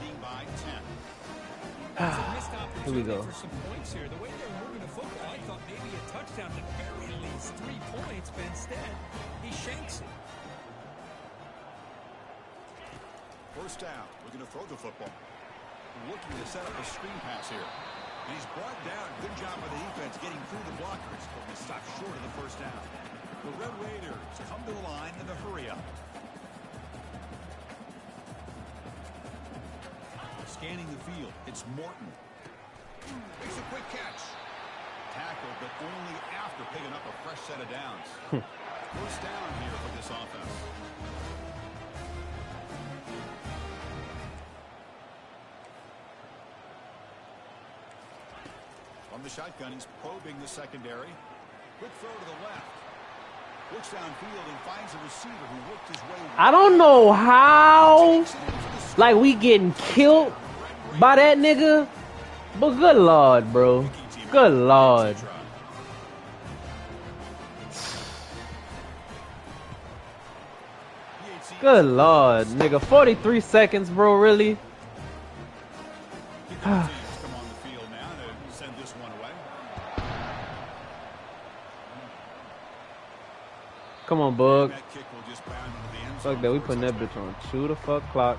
Here we go. For some points here. The way they're moving the football, I thought maybe a touchdown at very least 3 points, but instead he shanks it. First down, looking to throw the football. Looking to set up a screen pass here. And he's brought down. Good job by the defense getting through the blockers. But he stopped short of the first down. The Red Raiders come to the line in the hurry up. Scanning the field, it's Morton. Makes a quick catch. Tackled, but only after picking up a fresh set of downs. First down here for this offense. From the shotgun, he's probing the secondary. Quick throw to the left. Looks downfield and finds a receiver who worked his way. I don't know how, like, we getting killed by that nigga, but good lord, bro. Good lord. Good lord, nigga. 43 seconds, bro, really? Come on, Bug. Fuck that, we putting that bitch on 2 the fuck clock.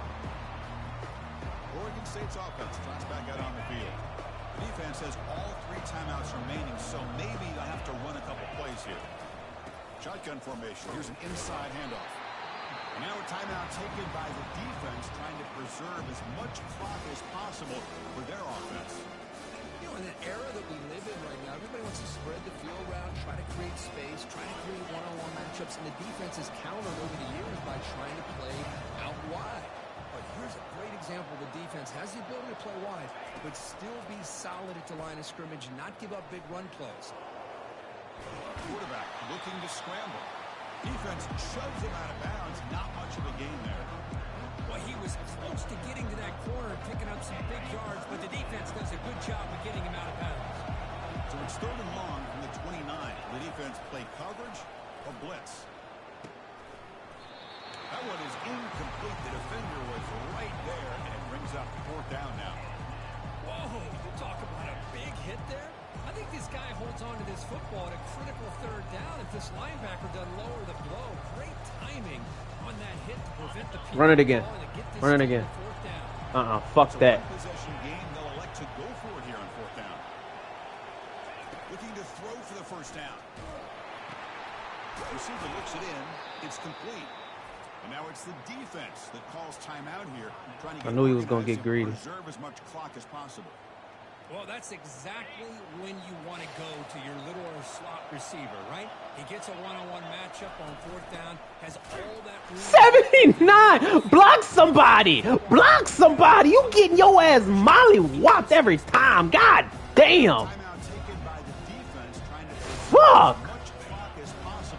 Oregon State's offense tries back out on the field. The defense has all 3 timeouts remaining, so maybe I have to run a couple plays here. Shotgun formation. Here's an inside handoff. And now a timeout taken by the defense, trying to preserve as much clock as possible for their offense. You know, in an era that we live in right now, everybody wants to spread the field around, try to create space, try to create one-on-one matchups, and the defense has countered over the years by trying to play out wide. But here's a great example. The defense has the ability to play wide, but still be solid at the line of scrimmage and not give up big run plays. Quarterback looking to scramble. Defense shoves him out of bounds. Not much of a gain there. Well, he was close to getting to that corner and picking up some big yards, but the defense does a good job of getting him out of bounds. So it's 3rd and long from the 29. The defense play coverage or blitz. That one is incomplete. The defender was right there, and it brings up 4th down now. Whoa, you talk about a big hit there. I think this guy holds on to this football at a critical 3rd down. If this linebacker doesn't lower the blow, great timing on that hit to prevent the run it again. Run it again. Fuck that. Possession game, they'll elect to go for it here on 4th down. Looking to throw for the first down. Receiver looks it in. It's complete. And now it's the defense that calls timeout here, trying to get I knew he was going to get greedy. Preserve as much clock as possible. Well, that's exactly when you want to go to your little slot receiver, right? He gets a one-on-one matchup on 4th down, has all that room. 79! Block somebody! Block somebody! You getting your ass molly-whopped every time. God damn! Fuck!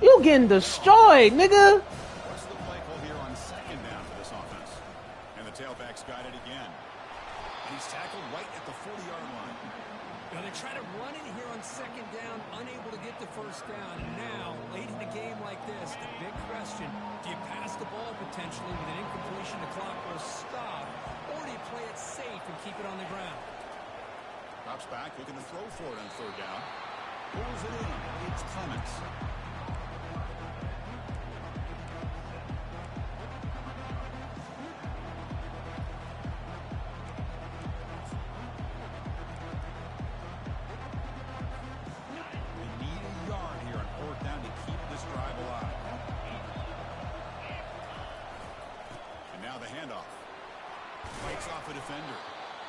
You getting destroyed, nigga! What's the play call here on 2nd down for this offense? And the tailback's got it again. He's tackled right at the 40-yard line. Now they try to run it here on 2nd down, unable to get the first down. Now, late in a game like this, the big question, do you pass the ball potentially with an incompletion, the clock will stop, or do you play it safe and keep it on the ground? Drops back, looking to throw for it on 3rd down. Pulls it in. It's Clements. Now the handoff. Fights off a defender.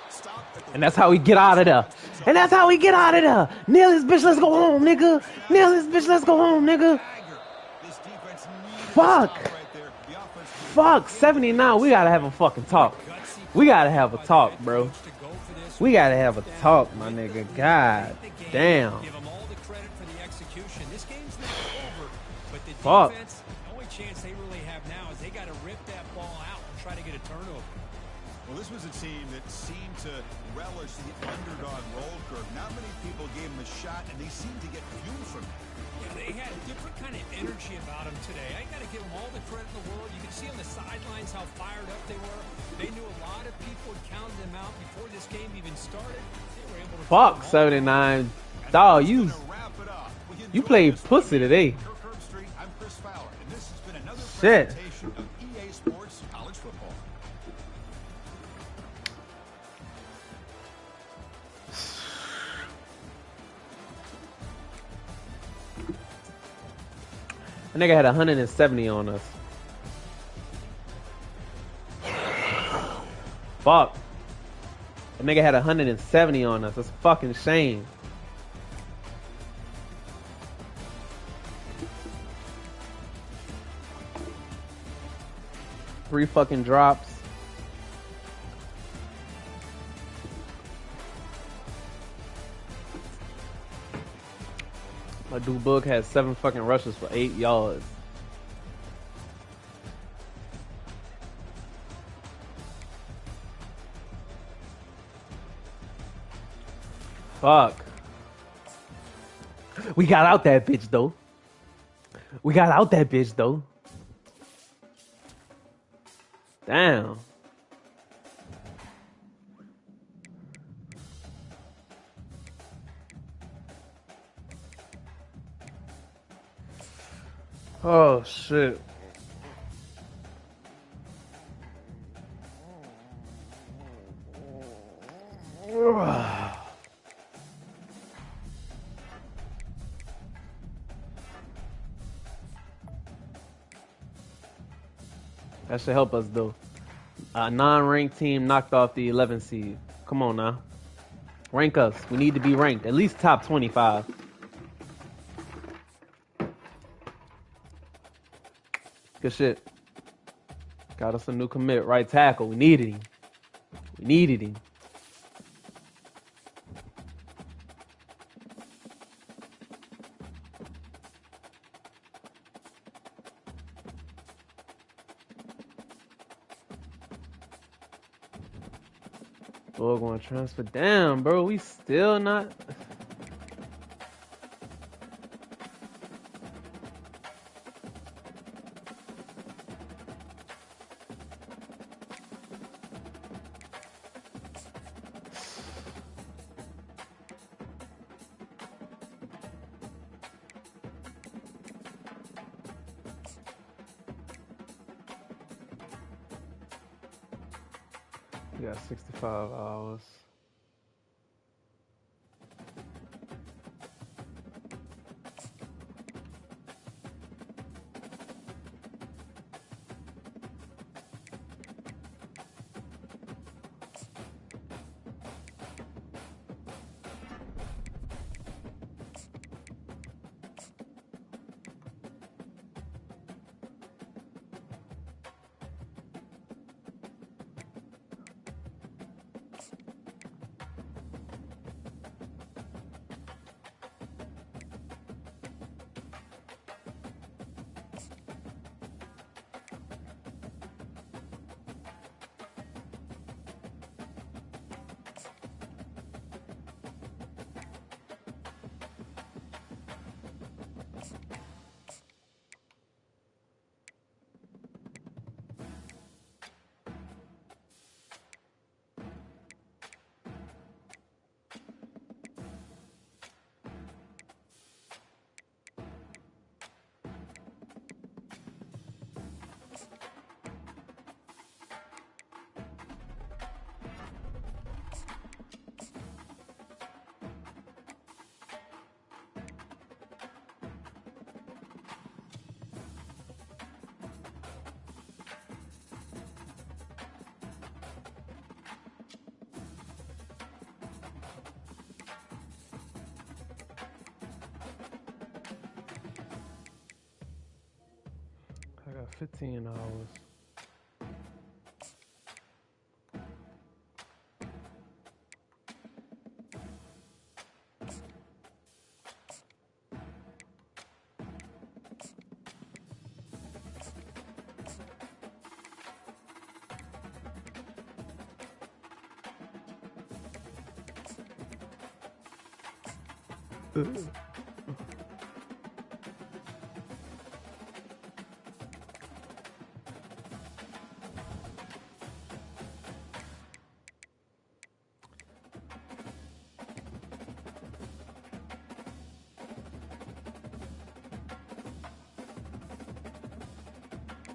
Stop at the And that's how we get out of there. And that's how we get out of there. Nail this bitch, let's go home, nigga. Nail this bitch, let's go home, nigga. This defense needed to Fuck. stop right there. The offense Fuck. 79. We gotta have a fucking talk. We gotta have a talk, bro. We gotta have a talk, my nigga. God damn. Give them all the credit for the execution. This game's not over, but the Fuck. defense, the only chance they really have now is they got to rip that ball out and try to get a turnover. Well, this was a team that seemed to relish the underdog roll curve. Not many people gave them a shot, and they seemed to get fuel from it. Yeah, they had a different kind of energy about them today. I got to give them all the credit in the world. You can see on the sidelines how fired up they were. They knew a lot of people had counted them out before this game even started. They were able to Fuck 79. Dog, you played pussy today. I'm Chris Fowler, and this has been another Shit. presentation of EA Sports College Football. That nigga had 170 on us. Fuck. That nigga had 170 on us. That's a fucking shame. Three fucking drops. My dude Book had 7 fucking rushes for 8 yards. Fuck. We got out that bitch though. We got out that bitch though. Damn. Oh shit. That should help us though. A non-ranked team knocked off the 11 seed. Come on now. Rank us. We need to be ranked. At least top 25. Good shit. Got us a new commit. Right tackle. We needed him. We needed him. Boy, going to transfer. Damn, bro. We still not... We got 65 hours. 15 hours.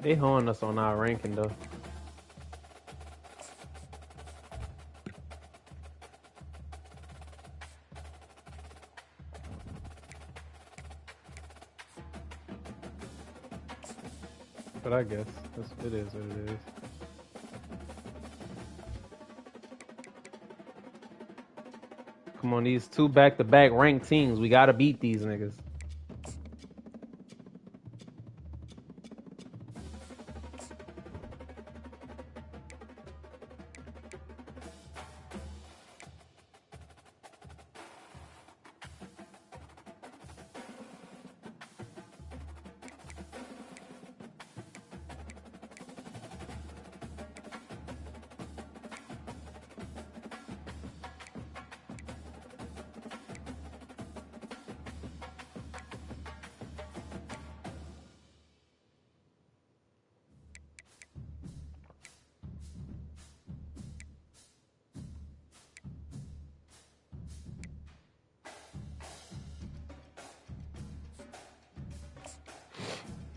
They honing us on our ranking though. But I guess it is what it is. Come on, these two back-to-back ranked teams. We gotta beat these niggas.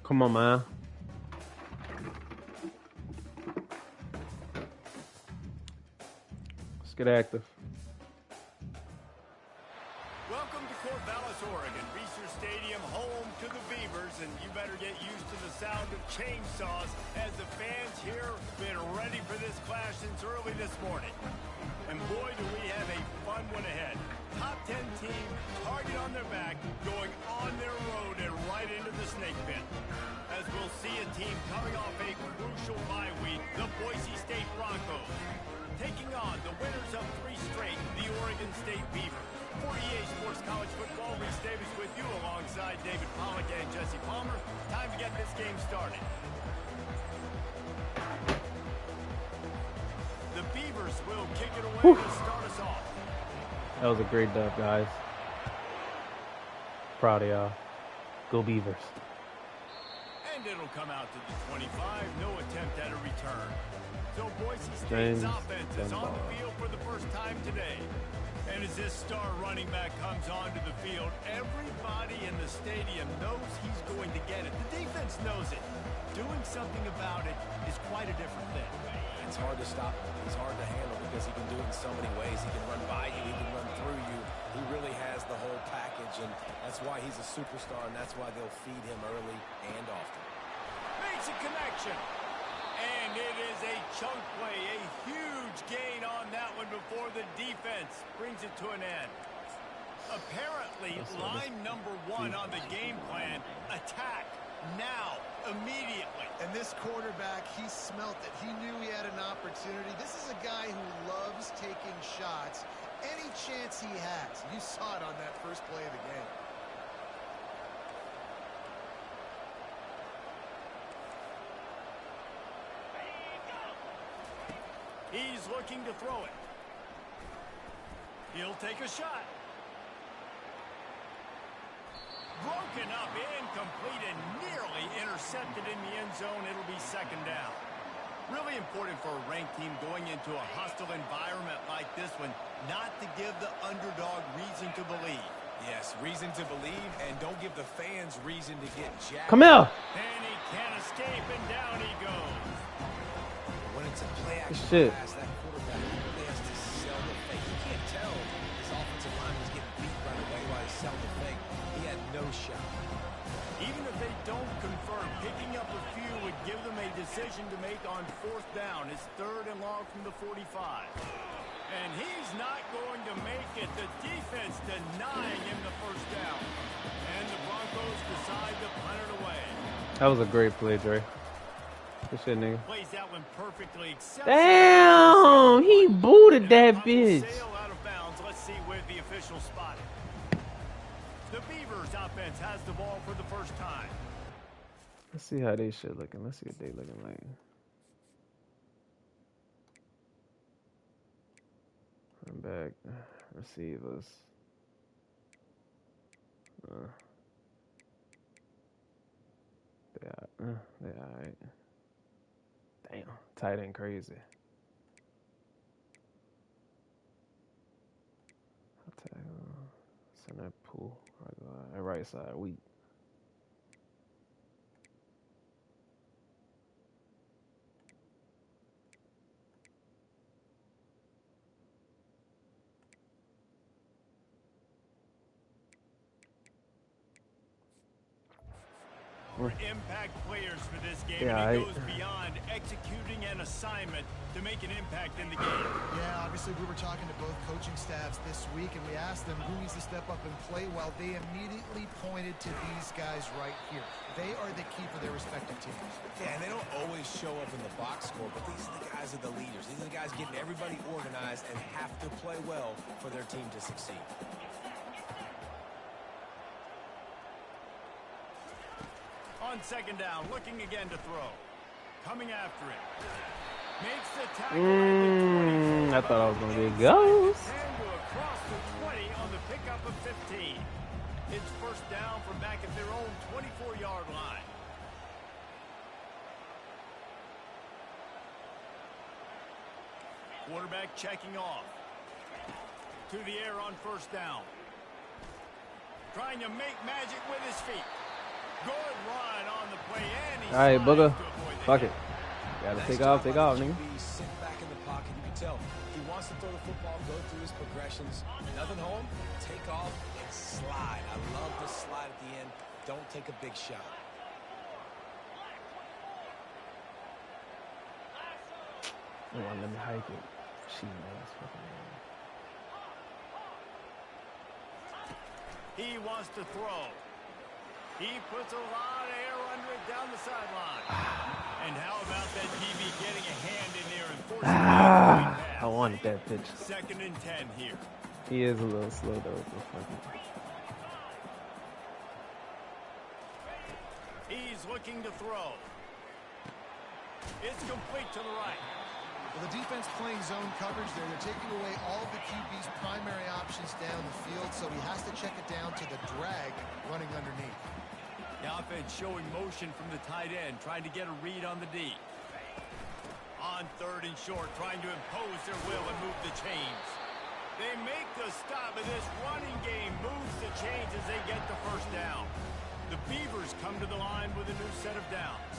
Come on, man. Let's get active. Welcome to Corvallis, Oregon, Research Stadium, home to the Beavers, and you better get used to the sound of chainsaws as the fans here have been ready for this clash since early this morning. And boy, do we have a fun one ahead. Top 10 team, target on their back, going on their road and right into the snake pit. As we'll see a team coming off a crucial bye week, the Boise State Broncos, taking on the winners of 3 straight, the Oregon State Beavers. For EA Sports College Football, Reese Davis with you alongside David Pollack and Jesse Palmer. Time to get this game started. The Beavers will kick it away to start us off. That was a great dub, guys. Proud of y'all. Go Beavers. And it'll come out to the 25. No attempt at a return. So Boise State's offense is on the field for the first time today. And as this star running back comes onto the field, everybody in the stadium knows he's going to get it. The defense knows it. Doing something about it is quite a different thing. It's hard to stop him. He's hard to handle because he can do it in so many ways. He can run by you. He can run through you. He really has the whole package, and that's why he's a superstar, and that's why they'll feed him early and often. Makes a connection. And it is a chunk play, a huge gain on that one before the defense brings it to an end. Apparently, line number 1 on the game plan, attack now, immediately. And this quarterback, he smelt it. He knew he had an opportunity. This is a guy who loves taking shots any chance he has. You saw it on that first play of the game. He's looking to throw it. He'll take a shot. Broken up, incomplete, and nearly intercepted in the end zone. It'll be second down. Really important for a ranked team going into a hostile environment like this one, not to give the underdog reason to believe. Yes, reason to believe, and don't give the fans reason to get jacked. Come here. And he can't escape, and down he goes. When it's a Shit. play-action pass, that quarterback really has to sell the fake. You can't tell his offensive line was getting beat right away while he sold the fake. He had no shot. Even if they don't confirm, picking up a few would give them a decision to make on 4th down. It's 3rd and long from the 45. And he's not going to make it. The defense denying him the first down. And the Broncos decide to punt it away. That was a great play, Dre. Good shit, nigga. Plays that one perfectly. Damn, he booted that bitch. Sail out of bounds. Let's see where the official spotted. The Beavers offense has the ball for the first time. Let's see how they shit looking. Let's see what they looking like. I'm back. Receivers. They alright. Damn, tight end crazy. Center pool. Right side weak. Impact players for this game, and it goes beyond executing an assignment to make an impact in the game. Yeah, obviously we were talking to both coaching staffs this week, and we asked them who needs to step up and play well. They immediately pointed to these guys right here. They are the key for their respective teams. Yeah, and they don't always show up in the box score, but these are the guys that are the leaders. These are the guys getting everybody organized and have to play well for their team to succeed. On second down, looking again to throw. Coming after it. Makes the tackle. I thought I was going to be a ghost. Across the 20 on the pickup of 15. It's first down from back at their own 24-yard line. Quarterback checking off. To the air on first down. Trying to make magic with his feet. Good run on the play, and he's all right, booger. Fuck it. Gotta take off, nigga. Sit back in the pocket. You can tell if he wants to throw the football, go through his progressions. Nothing home, take off and slide. I love the slide at the end. Don't take a big shot. Oh, let me hike it. Cheating ass fucking man. He wants to throw. He puts a lot of air under it down the sideline. And how about that DB getting a hand in there and forcing I wanted that pitch. 2nd and 10 here. He is a little slow though. He's looking to throw. It's complete to the right. Well, the defense playing zone coverage there. They're taking away all of the QB's primary options down the field, so he has to check it down to the drag running underneath. The offense showing motion from the tight end, trying to get a read on the D. On 3rd and short, trying to impose their will and move the chains. They make the stop, and this running game moves the chains as they get the first down. The Beavers come to the line with a new set of downs.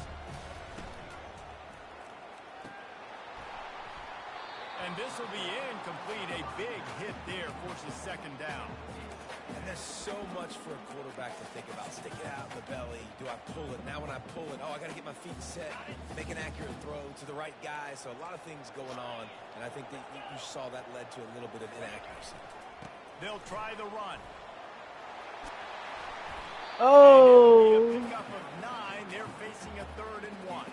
And this will be incomplete. A big hit there forces 2nd down. And there's so much for a quarterback to think about. Stick it out in the belly. Do I pull it? Now when I pull it, I got to get my feet set, make an accurate throw to the right guy. So a lot of things going on, and I think that you saw that led to a little bit of inaccuracy. They'll try the run. Oh! A pickup of 9. They're facing a 3rd and 1.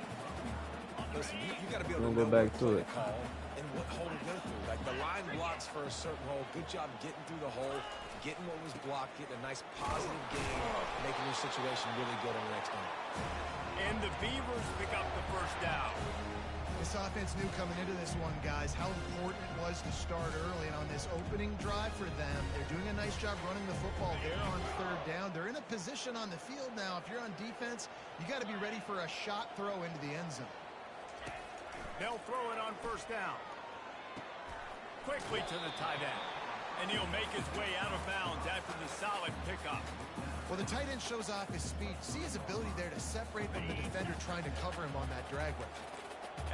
Listen, you got to be able to go back to it. Call and what hole to go through. Like the line blocks for a certain hole. Good job getting through the hole, getting what was blocked, getting a nice positive game, making your situation really good on the next one. And the Beavers pick up the first down. This offense knew coming into this one, guys, how important it was to start early. And on this opening drive for them, they're doing a nice job running the football there on 3rd down. They're in a position on the field now. If you're on defense, you got to be ready for a shot throw into the end zone. They'll throw it on first down. Quickly to the tight end. And he'll make his way out of bounds after the solid pickup. Well, the tight end shows off his speed. See his ability there to separate from the defender trying to cover him on that drag route.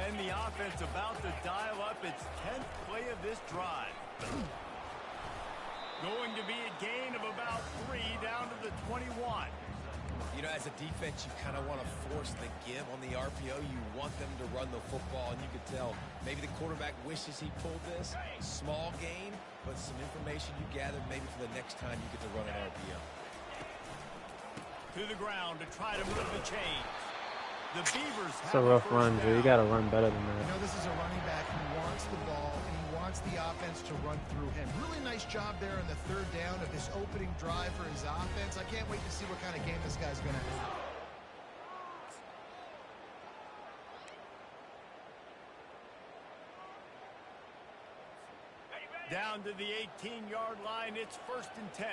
And the offense about to dial up its 10th play of this drive. Going to be a gain of about 3 down to the 21. You know, as a defense, you kind of want to force the give on the RPO. You want them to run the football, and you could tell maybe the quarterback wishes he pulled this. Small gain, but some information you gathered maybe for the next time you get to run an RPO. To the ground to try to move the chains. The Beavers It's a have rough first run, Drew. You down. gotta run better than You that. know, this is a running back who wants the ball, and he wants the offense to run through him. Really nice job there on the third down of this opening drive for his offense. I can't wait to see what kind of game this guy's going to have. Down to the 18-yard line. It's 1st and 10.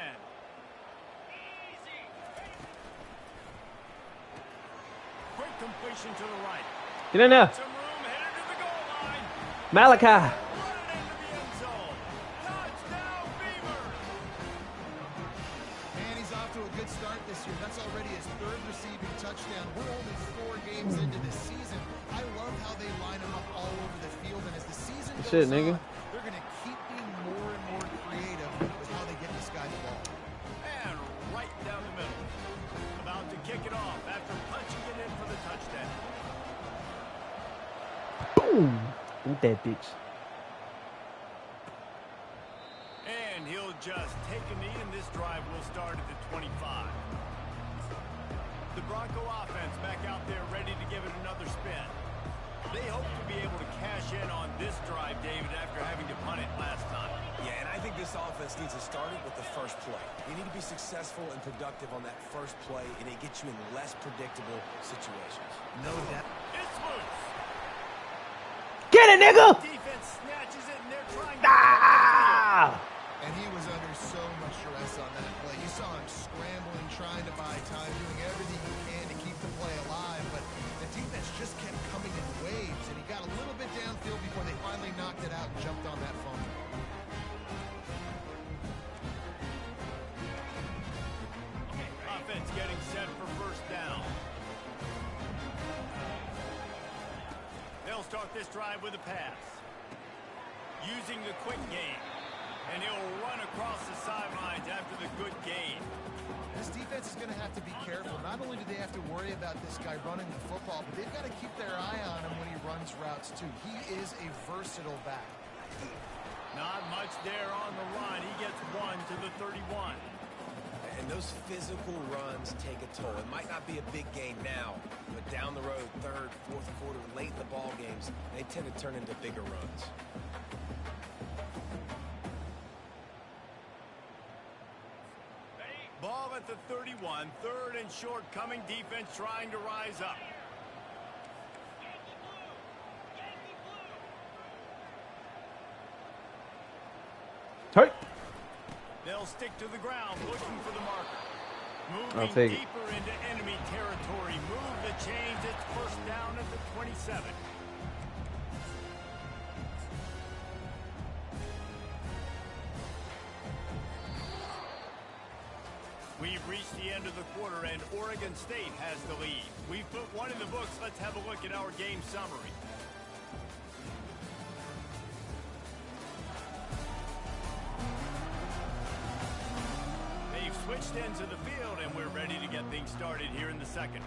Quick completion to the right. Get in there. Some room headed to the goal line. Malachi. Running into the end zone. Touchdown, Beavers. And he's off to a good start this year. That's already his third receiving touchdown. We're only 4 games into this season. I love how they line him up all over the field. And as the season goes Nigga. on, they're going to keep being more and more creative with how they get this guy the ball. And right down the middle. About to kick it off after punching it in for the touchdown. Boom. Eat that bitch. And he'll just take a knee, and this drive will start at the 25. The Bronco offense back out there ready to give it another spin. They hope to be able to cash in on this drive, David, after having to punt it last time. Yeah, and I think this offense needs to start it with the first play. You need to be successful and productive on that first play, and it gets you in less predictable situations. No doubt. It's loose. Get it, nigga. Defense snatches it, and they're trying to... Ah! And he was under so much stress on that play. You saw him scrambling, trying to buy time, doing everything he can to keep the play alive. But the defense just kept coming in waves, and he got a little bit downfield before they finally knocked it out and jumped on that fumble. Offense getting set for first down. They'll start this drive with a pass. Using the quick game. And he'll run across the sidelines after the good gain. This defense is going to have to be careful. Not only do they have to worry about this guy running the football, but they've got to keep their eye on him when he runs routes, too. He is a versatile back. Not much there on the run. He gets one to the 31. And those physical runs take a toll. It might not be a big gain now, but down the road, third, fourth quarter, late in the ball games, they tend to turn into bigger runs. Ball at the 31. 3rd and short coming. Defense trying to rise up. Hey. They'll stick to the ground looking for the marker. I'll Moving take it. deeper into enemy territory. Move the chains. It's first down at the 27. We've reached the end of the quarter, and Oregon State has the lead. We've put one in the books. Let's have a look at our game summary. They've switched ends of the field, and we're ready to get things started here in the second.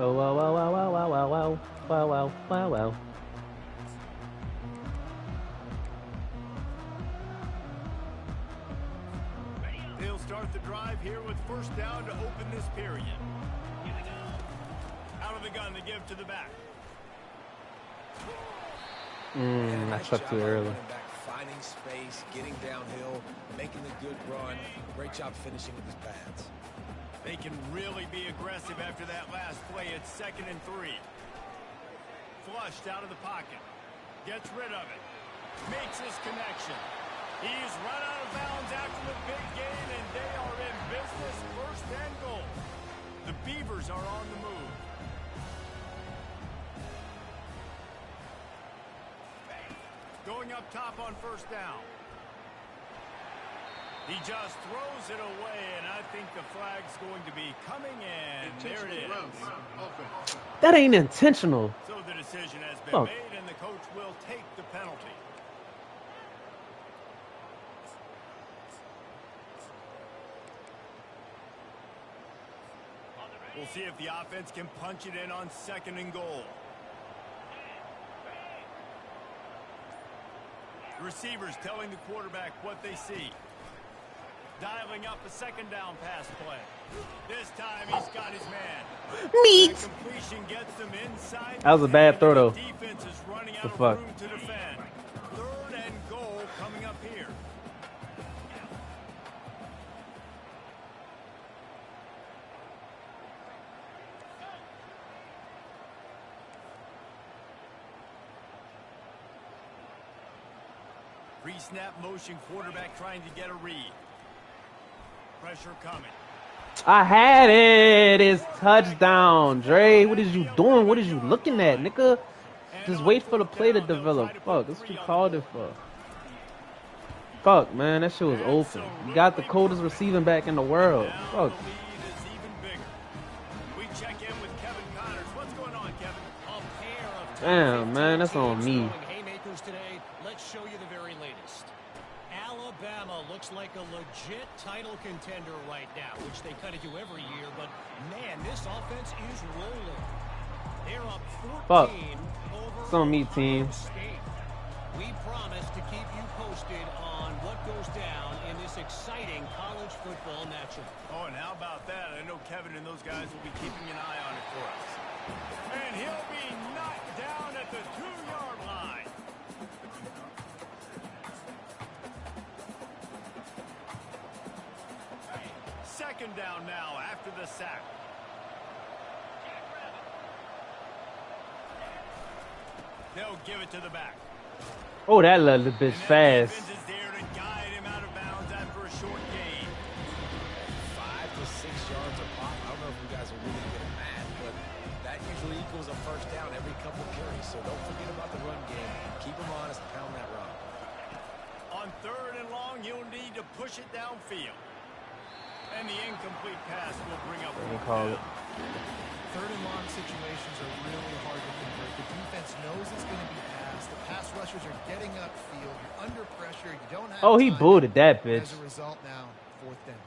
Oh, wow, wow, wow, wow, wow, wow, wow, wow, wow, wow, wow. They'll start the drive here with first down to open this period. Out of the gun to give to the back. I shot too early. Back, finding space, getting downhill, making a good run. Great job finishing with his pads. They can really be aggressive after that last play. It's 2nd and 3. Flushed out of the pocket. Gets rid of it. Makes his connection. He's run out of bounds after the big gain, and they are in business. 1st and goal. The Beavers are on the move. Going up top on first down. He just throws it away, and I think the flag's going to be coming in. There it is. Offense. That ain't intentional. So the decision has been Oh. made, and the coach will take the penalty. We'll see if the offense can punch it in on 2nd and goal. Receivers telling the quarterback what they see. Dialing up a 2nd down pass play. This time he's got his man. Meat. That completion gets them inside. That was a bad throw, though. The defense is running out The of fuck? room to defend. 3rd and goal coming up here. Pre-snap motion, quarterback trying to get a read. Pressure coming. I had it. It's touchdown, Dre. What is you doing? What is you looking at, nigga? Just wait for the play to develop. Fuck, that's what you called it for. Fuck, man, that shit was open. You got the coldest receiving back in the world. Fuck. We check in with Kevin Connors. What's going on, Kevin? Damn, man, that's on me. Haymakers today. Let's show you the very latest. Alabama looks like a legit title contender right now, which they kind of do every year, but man, this offense is rolling. They're up 14 over It's on me, team. State. We promise to keep you posted on what goes down in this exciting college football matchup. Oh, and how about that? I know Kevin and those guys will be keeping an eye on it for us. And he'll be knocked down at the 2-yard line. Second down now after the sack. They'll give it to the back. Oh, that little bitch fast. Defense is there to guide him out of bounds after a short gain. 5 to 6 yards a pop. I don't know if you guys are really good at math, but that usually equals a first down every couple of carries. So don't forget about the run game. Keep them honest, pound that rock. On 3rd and long, you'll need to push it downfield. And the incomplete pass will bring up. Call it. 3rd and long situations are really hard to convert. The defense knows it's going to be passed. The pass rushers are getting upfield. You're under pressure. You don't have he time. booted that bitch. As a result now, 4th down.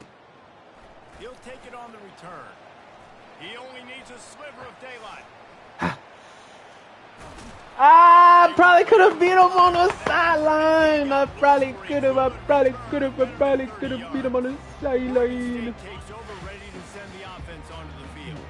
He'll take it on the return. He only needs a sliver of daylight. I probably could have beat him on the sideline. I probably could have beat him on the sideline. Takes over, ready to send the offense onto the field.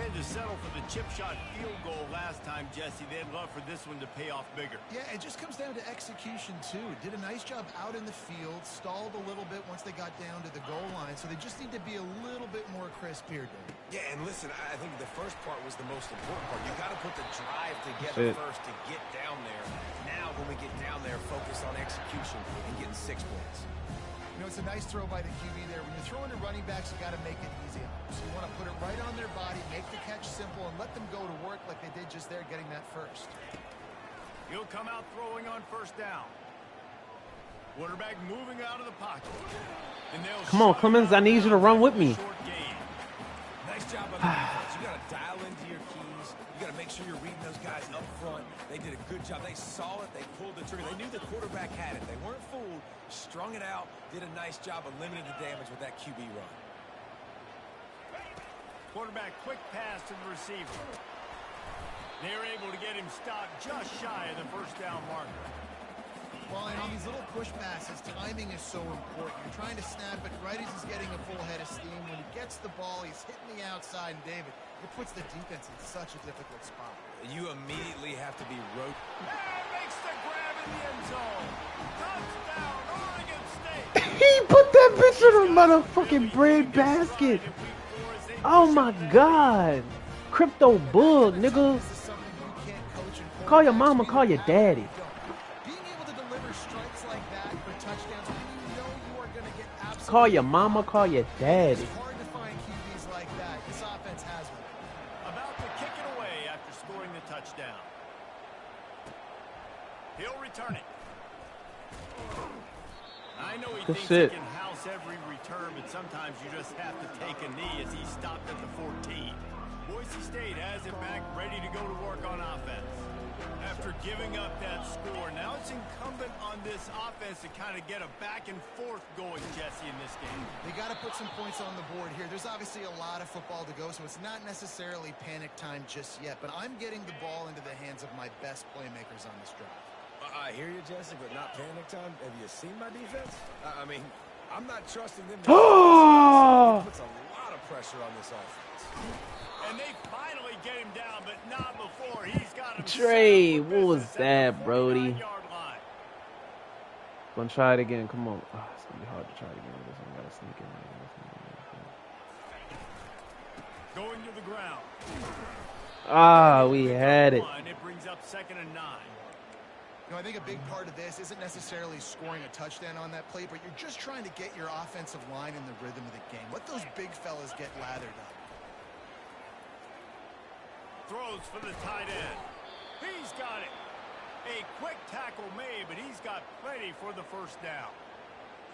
Had to settle for the chip shot field goal last time, Jesse. They'd love for this one to pay off bigger. Yeah, it just comes down to execution, too. Did a nice job out in the field, stalled a little bit once they got down to the goal line, so they just need to be a little bit more crisp here, Dave. Yeah, and listen, I think the first part was the most important part. You got to put the drive together first to get down there. Now, when we get down there, focus on execution and getting 6 points. You know, it's a nice throw by the QB there. When you're throwing to running backs, you got to make it easy. So you want to put it right on their body, make the catch simple, and let them go to work like they did just there, getting that first. He'll come out throwing on 1st down. Quarterback moving out of the pocket. Come on, Clemens, I need you to run with me. Nice job on the defense. You got to dial into your keys. You got to make sure you're reading those guys up front. They did a good job. They saw it. They pulled the trigger. They knew the quarterback had it. They weren't fooled. Strung it out. Did a nice job of limiting the damage with that QB run. Quarterback quick pass to the receiver. They're able to get him stopped just shy of the 1st down marker. Well, and on these little push passes, timing is so important. You're trying to snap it right as he's getting a full head of steam. When he gets the ball, he's hitting the outside, and David, it puts the defense in such a difficult spot. You immediately have to be And makes the grab in the end zone. Touchdown, Oregon State. He put that bitch in a motherfucking bread basket. Oh my God. Crypto bug, nigga. Call your mama, call your daddy. Call your mama, call your daddy. It's hard to find QBs like that. This offense has one. About to kick it away after scoring the touchdown. He'll return it. I know he thinks he can house every return, but sometimes you just have to take a knee as he stopped at the 14. Boise State has it back, ready to go to work on offense. After giving up that score, now it's incumbent on this offense to kind of get a back and forth going, Jesse, in this game. They got to put some points on the board here. There's obviously a lot of football to go, so it's not necessarily panic time just yet, but I'm getting the ball into the hands of my best playmakers on this drive. I hear you, Jesse, but not panic time. Have you seen my defense? I mean, I'm not trusting them. It puts a lot of pressure on this offense. And they finally get him down, but not before he's got him. Trey, what was that, Brody? Gonna try it again. Come on. Oh, it's gonna be hard to try it again. This one gotta sneak in. Going to the ground. Ah, we had it. It brings up 2nd and 9. You know, I think a big part of this isn't necessarily scoring a touchdown on that play, but you're just trying to get your offensive line in the rhythm of the game. Let those big fellas get lathered up. Throws for the tight end. He's got it. A quick tackle made, but he's got plenty for the first down.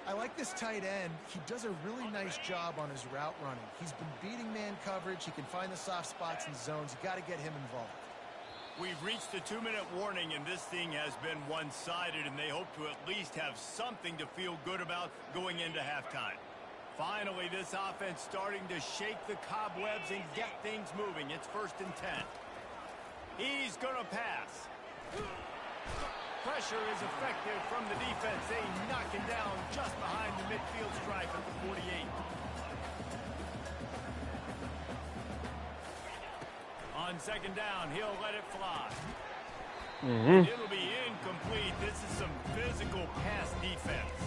I like this tight end. He does a really nice job on his route running. He's been beating man coverage. He can find the soft spots and zones. You got to get him involved. We've reached the 2-minute warning, and this thing has been one-sided, and they hope to at least have something to feel good about going into halftime. Finally, this offense starting to shake the cobwebs and get things moving. It's 1st and 10. He's going to pass. Pressure is effective from the defense. They knock him down just behind the midfield stripe at the 48. On 2nd down, he'll let it fly. It'll be incomplete. This is some physical pass defense.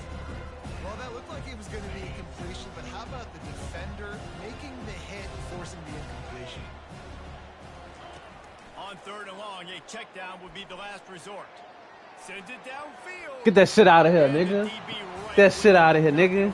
Well, that looked like it was going to be a completion, but how about the defender making the hit, forcing the incompletion? On 3rd and long, a check down would be the last resort. Sends it downfield. Get that shit out of here, nigga. Get that shit out of here, nigga. Every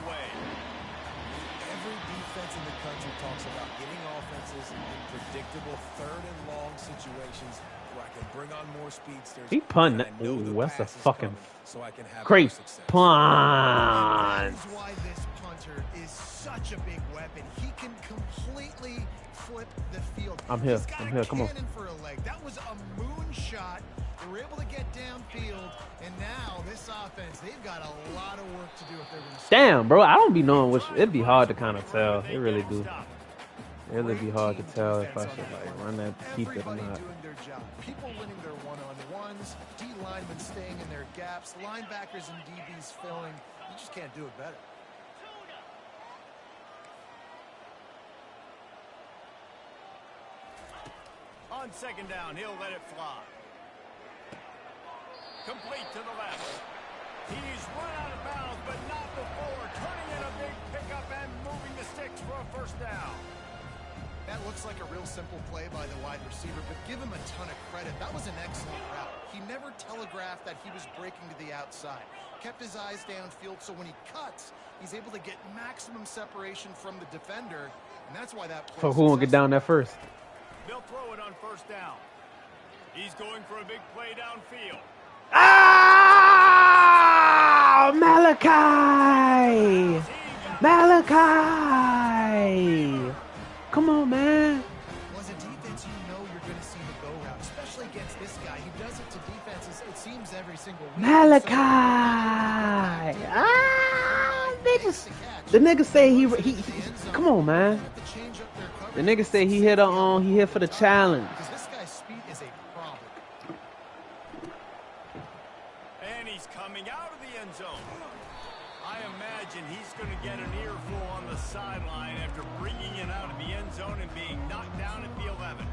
defense in the country talks about getting offenses in predictable 3rd and long situations where I can bring on more speedsters. He punting. Ooh, that's a fucking so I can have great That punt. is why this punter is such a big weapon. He can completely flip the field. I'm here. He's got I'm here. Come on. for a leg. That was a moonshot. They were able to get downfield, and now this offense, they've got a lot of work to do if they're going to. Damn, bro. I don't be knowing which. It'd be hard to kind of tell. It really do. It'd really be hard to tell if I should like run that, keep it or Everybody not. doing their job. People winning their one-on-ones, D linemen staying in their gaps, linebackers and DBs filling. You just can't do it better. On 2nd down, he'll let it fly. Complete to the left. He's run out of bounds, but not before turning in a big pickup and moving the sticks for a 1st down. That looks like a real simple play by the wide receiver, but give him a ton of credit. That was an excellent route. He never telegraphed that he was breaking to the outside. Kept his eyes downfield, so when he cuts, he's able to get maximum separation from the defender, and that's why that play. So who won't get down there first? They'll throw it on 1st down. He's going for a big play downfield. Ah, Malachi! Malachi! Come on, man. Well, as a defense, you know you're going to see the go route, especially against this guy. He does it to defenses, it seems, every single week. Malachi! Ah, niggas. The nigga say he come on, man. The nigga say he hit for the challenge. Because this guy's speed is a problem. And he's coming out of the end zone. I imagine he's going to get an earful on the sideline after bringing it out of the end zone and being knocked down at the 11.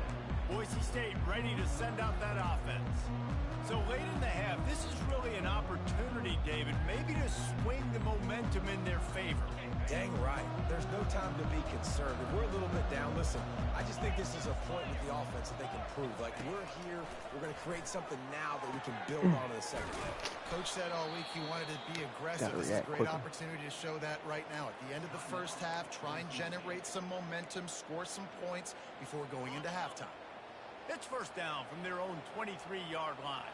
Boise State ready to send out that offense. So late in the half, this is really an opportunity, David, maybe to swing the momentum in their favor. Dang right. There's no time to be concerned. If we're a little bit down, listen, I just think this is a point with the offense that they can prove. Like, we're here, we're going to create something now that we can build on in the second half. Coach said all week he wanted to be aggressive. This is a great opportunity to show that right now. At the end of the 1st half, try and generate some momentum, score some points before going into halftime. It's 1st down from their own 23-yard line.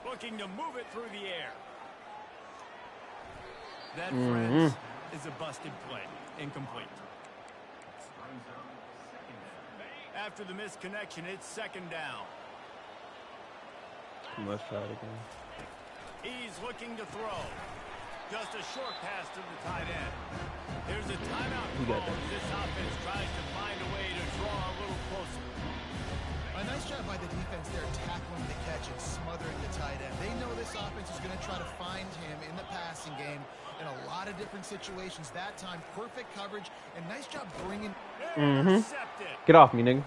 Looking to move it through the air. That, friends, is a busted play. Incomplete. After the misconnection, it's 2nd down. Let's try it again. He's looking to throw. Just a short pass to the tight end. There's a timeout call as this offense tries to find a way to draw a little closer. A nice job by the defense there, tackling the catch and smothering the tight end. They know this offense is going to try to find him in the passing game in a lot of different situations. That time, perfect coverage, and nice job bringing... Get off me, nigga.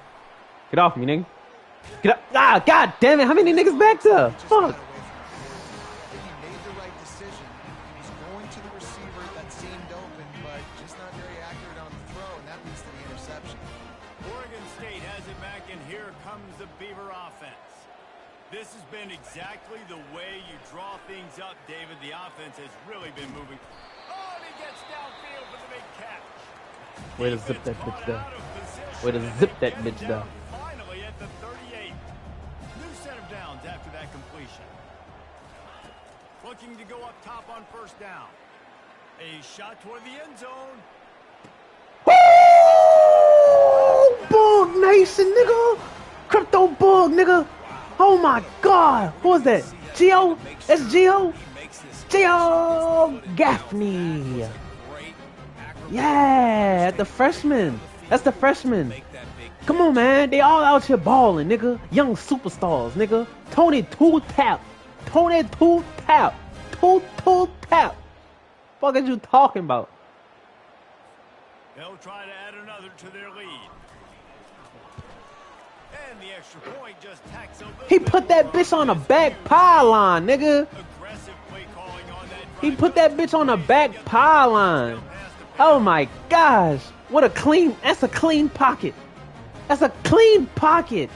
Get off me, nigga. Get up. Ah, God damn it. How many niggas back there? Fuck. He made the right decision. He was going to the receiver that seemed open, but just not very accurate on the throw, and that leads to the interception. Oregon State has it back, and here comes the Beaver offense. This has been exactly the way you draw things up, David. The offense has really been moving. Oh, and he gets downfield for the big catch. Way to zip that bitch down. Way to zip that bitch down. Finally at the 38. New set of downs after that completion. Looking to go up top on first down. A shot toward the end zone. Woo! Bug Nation, nigga. Crypto bug, nigga. Oh my God. Who is that? Gio? That's Gio? Gio Gaffney. Yeah, the freshman. That's the freshman. Come on, man. They all out here balling, nigga. Young superstars, nigga. Tony Two-Tap. Tony Two-Tap. Two-Tap. Fuck is you talking about? They'll try to add another to their lead. And the extra point just tacks a little. He put that bitch on the back pylon, nigga. Aggressive play calling on that. He put that bitch on the back pylon. Oh my gosh. What a clean, that's a clean pocket. That's a clean pocket.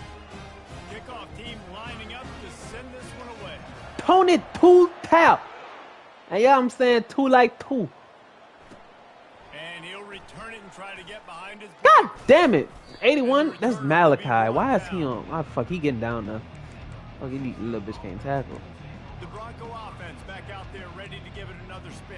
Kickoff team lining up to send this one away. Tony Two-Tap. And yeah, I'm saying two like two. And he'll return it and try to get behind his... God damn it. 81, that's Malachi. Why is he on? Oh, fuck, he getting down now. Oh, he little bitch can't tackle. The Bronco offense back out there ready to give it another spin.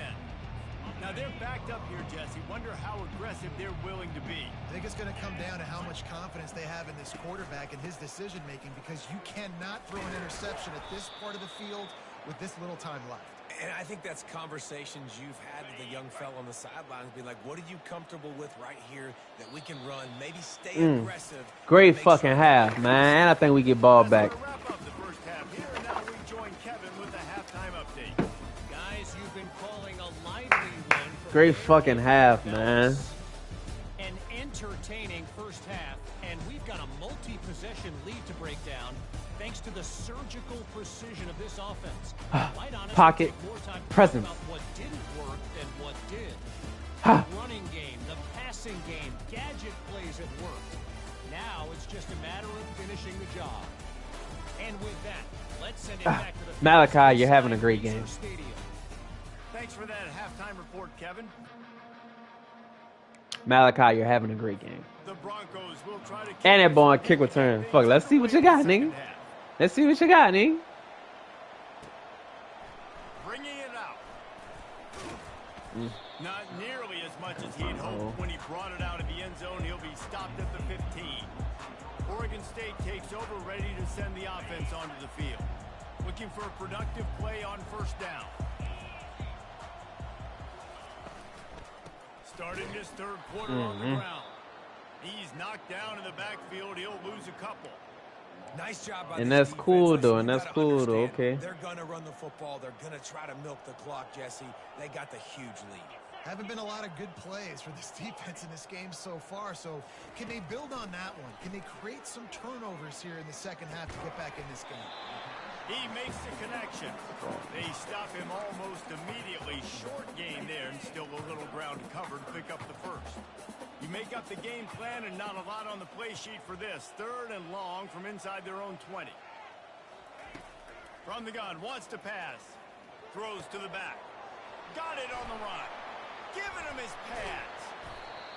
Now they're backed up here, Jesse. Wonder how aggressive they're willing to be. I think it's going to come down to how much confidence they have in this quarterback and his decision-making, because you cannot throw an interception at this part of the field with this little time left. And I think that's conversations you've had with the young fella on the sidelines, being like, what are you comfortable with right here that we can run? Maybe stay aggressive. Great fucking half, man. And I think we get ball back. Wrap up the first half here, and now we join Kevin with the halftime update. Guys, you've been calling a lively one. Great fucking half, man. An entertaining first half, and we've got a multi-possession lead to break down thanks to the surgical precision of this offense. Quite honestly, Pocket take more time to presence. talk about what didn't work than what did. Ha. The running game, the passing game, gadget plays at work. Now it's just a matter of finishing the job. And with that, let's send it back to the Malachi, you're having a great game. Stadium. Thanks for that halftime report, Kevin. Malachi, you're having a great game. The Broncos will try to And that ball kick return. Fuck, let's see what you got, nigga. Let's see what you got, nigga. Bringing it out. Not nearly as much as he'd hoped when he brought it out of the end zone. He'll be stopped at the 15. Oregon State takes over, ready to send the offense onto the field. Looking for a productive play on first down. Starting this third quarter on the ground. He's knocked down in the backfield. He'll lose a couple. Nice job by And this that's defense. cool, Listen, though, you and that's gotta cool, though, understand, okay. They're going to run the football. They're going to try to milk the clock, Jesse. They got the huge lead. Haven't been a lot of good plays for this defense in this game so far, so can they build on that one? Can they create some turnovers here in the second half to get back in this game? He makes the connection. They stop him almost immediately. Short gain there, and still a little ground covered. Pick up the first. You make up the game plan, and not a lot on the play sheet for this. Third and long from inside their own 20. From the gun, wants to pass. Throws to the back. Got it on the run. Giving him his pads.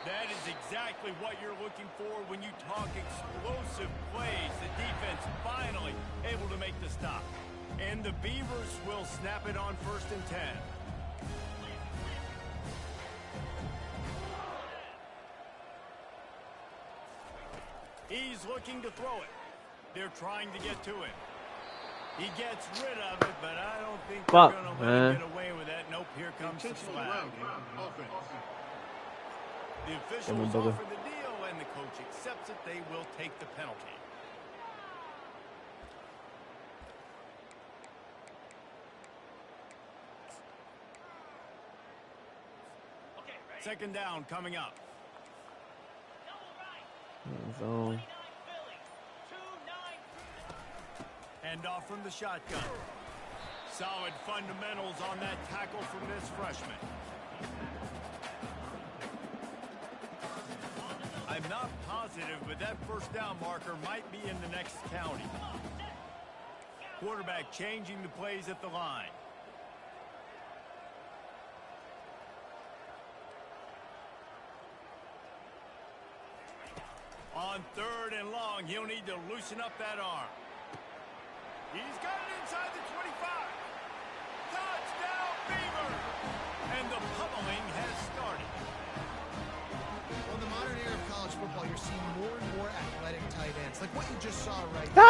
That is exactly what you're looking for when you talk explosive plays. The defense finally able to make the stop. And the Beavers will snap it on 1st and 10. He's looking to throw it. They're trying to get to him. He gets rid of it, but I don't think they're going to let him get away with that. Nope, here comes the flag. The officials offer the deal, and the coach accepts it. They will take the penalty. Second down coming up. Zone. Hand off from the shotgun. Solid fundamentals on that tackle from this freshman. I'm not positive, but that first down marker might be in the next county. Quarterback changing the plays at the line. On third and long, he'll need to loosen up that arm. He's got it inside the 25. Touchdown, Beaver! And the pummeling has started. Well, in the modern era of college football, you're seeing more and more athletic tight ends, like what you just saw right there.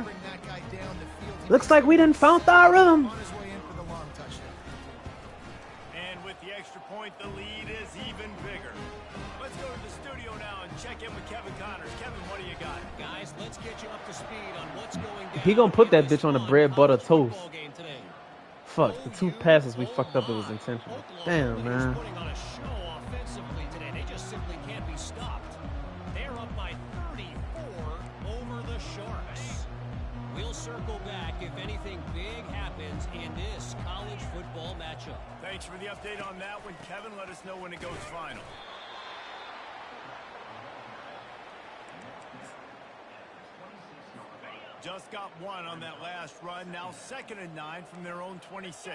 Bring that guy down the field. Looks like we didn't found our rhythm. On his way in for the long touchdown. And with the extra point, the lead is even bigger. Let's go to the studio now and check in with Kevin Connors. Kevin, what do you got? Guys, let's get you up to speed on what's going down. He gonna put that bitch on the bread, butter, toast. Football game today. Fuck, the 2 passes we fucked up, it was intentional. Damn, man. Putting on a show offensively today. They just simply can't be stopped. They're up by 34 over the Sharks. We'll circle back if anything big happens in this college football matchup. Thanks for the update on that one, Kevin. Let us know when it goes final. Just got one on that last run. Now 2nd and 9 from their own 26.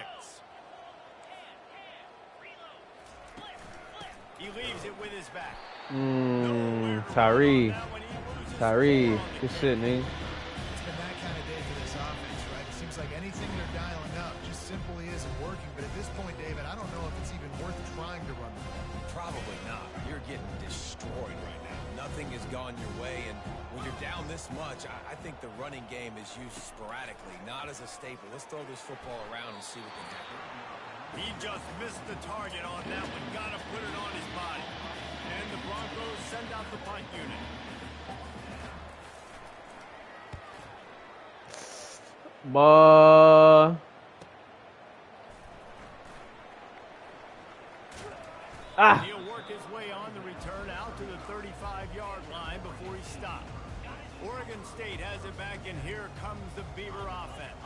He leaves it with his back. Tyree. Good shit, nigga. It's been that kind of day for this offense, right? It seems like anything they're dialing up just simply isn't working. But at this point, David, I don't know if it's even worth trying to run the ball. Probably not. You're getting destroyed right now. Nothing has gone your way, and when you're down this much, I think the running game is used sporadically, not as a staple. Let's throw this football around and see what can happen. He just missed the target on that one. Got to put it on his body. And the Broncos send out the punt unit. He'll work his way on the return out to the 35-yard line before he stopped. Oregon State has it back, and here comes the Beaver offense.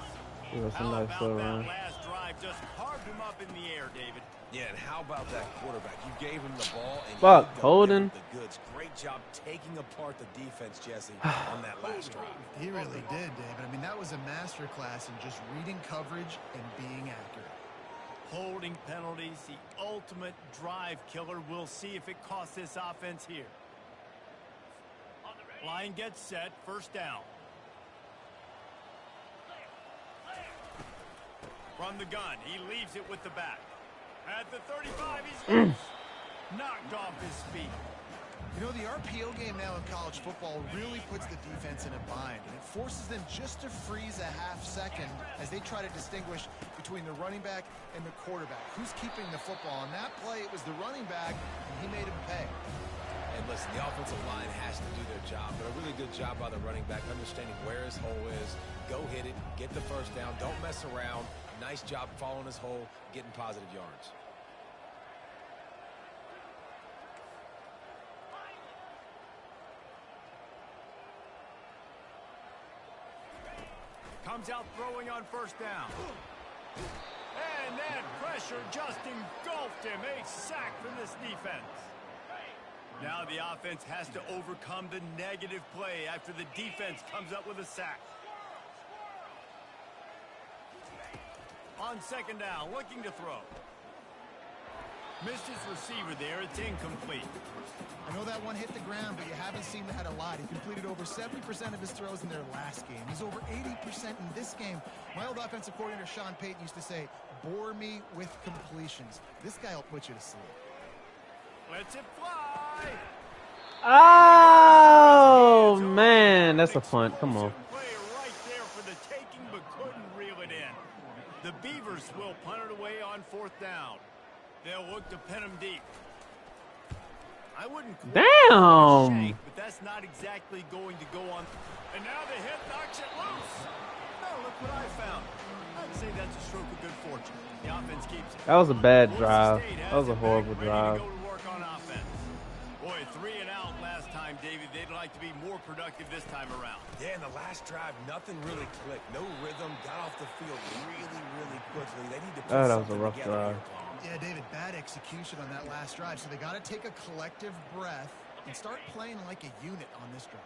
How about that last drive? Just carved him up in the air, David. Yeah, and how about that quarterback? You gave him the ball, and holding. The goods. Great job taking apart the defense, Jesse, on that last drive. He really did, David. I mean, that was a masterclass in just reading coverage and being accurate. Holding penalties, the ultimate drive killer. We'll see if it costs this offense here. Line gets set, first down. From the gun, he leaves it with the back. At the 35, he's loose. Knocked off his feet. You know, the RPO game now in college football really puts the defense in a bind, and it forces them just to freeze a half second as they try to distinguish between the running back and the quarterback. Who's keeping the football? On that play, it was the running back, and he made him pay. And listen, the offensive line has to do their job, but a really good job by the running back, understanding where his hole is. Go hit it, get the first down, don't mess around. Nice job following his hole, getting positive yards. Comes out throwing on first down. And that pressure just engulfed him. A sack from this defense. Now the offense has to overcome the negative play after the defense comes up with a sack. On second down, looking to throw. Missed his receiver there. It's incomplete. I know that one hit the ground, but you haven't seen that a lot. He completed over 70% of his throws in their last game. He's over 80% in this game. My old offensive coordinator, Sean Payton, used to say, bore me with completions. This guy will put you to sleep. Lets it fly. Oh, man. That's a punt. Come on. Play right there for the taking, but couldn't reel it in. The Beavers will punt it away on fourth down. They'll look to pin him deep. I wouldn't damn, but that's not exactly going to go on. And now the hit knocks it loose. Oh, look what I found. I'd say that's a stroke of good fortune. The offense keeps it. That was a bad drive. That was a horrible drive. Ready to go to work on offense. Boy, 3 and out last time, David. They'd like to be more productive this time around. Yeah, in the last drive, nothing really clicked. No rhythm. Got off the field really, really quickly. They need to put that was a rough drive. Yeah, David, bad execution on that last drive. So they got to take a collective breath and start playing like a unit on this drive.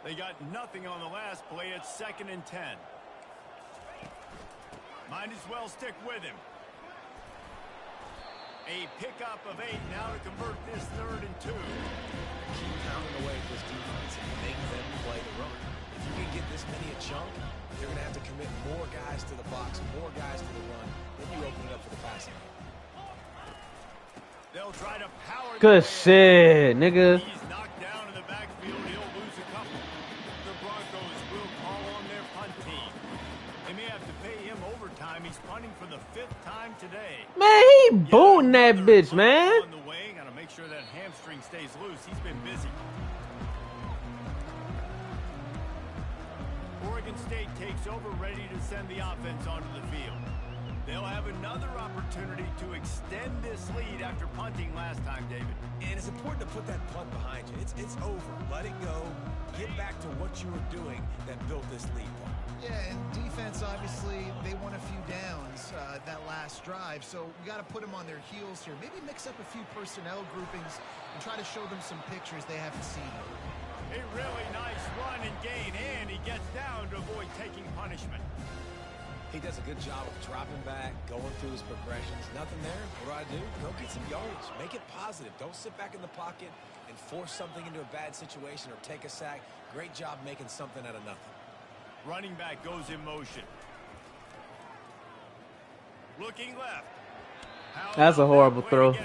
They got nothing on the last play. It's 2nd and 10. Might as well stick with him. A pickup of 8 now to convert this 3rd and 2. Keep pounding away at this defense and make them play the run. If you can get this many a chunk, you're going to have to commit more guys to the box, more guys to the run. Then you open it up for the passing. They'll try to power. Good shit, nigga. He's knocked down in the backfield. He'll lose a couple. The Broncos will call on their punt team. They may have to pay him overtime. He's punting for the 5th time today. Man, he booting that bitch, man. On the way, gotta make sure that hamstring stays loose. He's been busy. Oregon State takes over, ready to send the offense onto the field. They'll have another opportunity to extend this lead after punting last time, David. And it's important to put that punt behind you. It's over. Let it go. Get back to what you were doing that built this lead. Yeah, and defense, obviously, they won a few downs that last drive, so we got to put them on their heels here. Maybe mix up a few personnel groupings and try to show them some pictures they haven't seen. A really nice run and gain, and he gets down to avoid taking punishment. He does a good job of dropping back, going through his progressions. Nothing there. What do? Go get some yardage. Make it positive. Don't sit back in the pocket and force something into a bad situation or take a sack. Great job making something out of nothing. Running back goes in motion. Looking left. That's a horrible throw.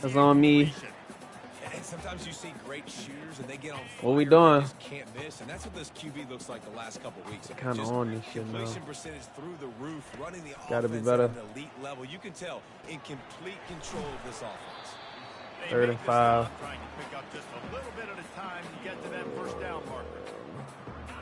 That's on me. And sometimes you see great shooters and they get on fire. What we doing? Just can't miss, and that's what this QB looks like the last couple weeks. Kind of on this shit now. Completion percentage through the roof, running the Gotta be offense better. at an elite level. You can tell in complete control of this offense. 3rd and 5. Trying to pick up just a little bit at a time to get to that 1st down marker.